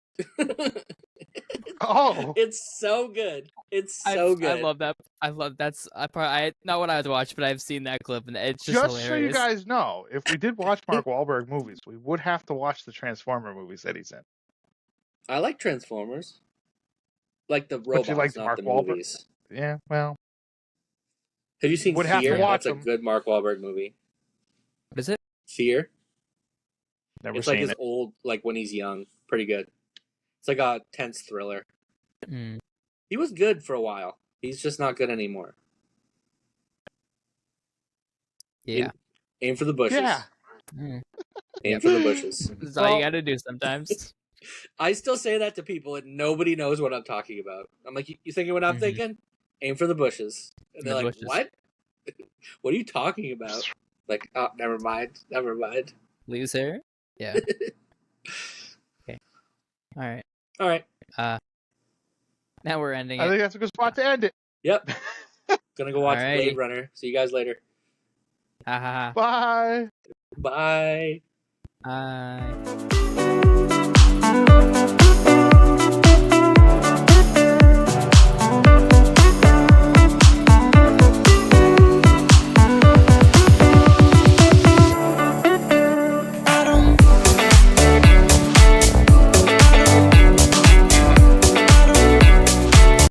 [SPEAKER 2] Oh,
[SPEAKER 3] It's so good. It's so good.
[SPEAKER 1] I love that. I love that's not what I would watch, but I've seen that clip and it's just
[SPEAKER 2] just so you
[SPEAKER 1] hilarious.
[SPEAKER 2] guys know, if we did watch Mark Wahlberg movies, we would have to watch the Transformer movies that he's in.
[SPEAKER 3] I like Transformers. Like the robots,
[SPEAKER 2] you like
[SPEAKER 3] not
[SPEAKER 2] Mark
[SPEAKER 3] the
[SPEAKER 2] Wahlberg?
[SPEAKER 3] movies.
[SPEAKER 2] Yeah, well,
[SPEAKER 3] Have you seen
[SPEAKER 2] Would have to
[SPEAKER 3] Fear?
[SPEAKER 2] watch
[SPEAKER 3] That's a
[SPEAKER 2] them.
[SPEAKER 3] good Mark Wahlberg movie.
[SPEAKER 1] What is it?
[SPEAKER 3] Fear.
[SPEAKER 2] never
[SPEAKER 3] It's like
[SPEAKER 2] seen
[SPEAKER 3] his
[SPEAKER 2] it.
[SPEAKER 3] old, like when he's young. Pretty good. It's like a tense thriller.
[SPEAKER 1] Mm.
[SPEAKER 3] He was good for a while. He's just not good anymore.
[SPEAKER 1] Yeah.
[SPEAKER 3] Aim for the bushes.
[SPEAKER 2] Yeah.
[SPEAKER 1] Mm.
[SPEAKER 3] Aim for the bushes.
[SPEAKER 1] That's all
[SPEAKER 2] Well-
[SPEAKER 1] you gotta do sometimes.
[SPEAKER 3] I still say that to people and nobody knows what I'm talking about. I'm like, you thinking what I'm
[SPEAKER 1] Mhm.
[SPEAKER 3] thinking? Aim for the bushes. And they're
[SPEAKER 1] The
[SPEAKER 3] like,
[SPEAKER 1] bushes.
[SPEAKER 3] what? What are you talking about? Like, oh, never mind.
[SPEAKER 1] Leaves hair? Yeah. Okay. All right.
[SPEAKER 3] All right.
[SPEAKER 1] Now we're ending
[SPEAKER 2] I
[SPEAKER 1] it.
[SPEAKER 2] think that's a good spot to end it.
[SPEAKER 3] Yep. Gonna go watch
[SPEAKER 1] Alrighty.
[SPEAKER 3] Blade Runner. See you guys later.
[SPEAKER 1] Ha ha
[SPEAKER 2] Bye.
[SPEAKER 3] Bye.
[SPEAKER 1] ha. Bye.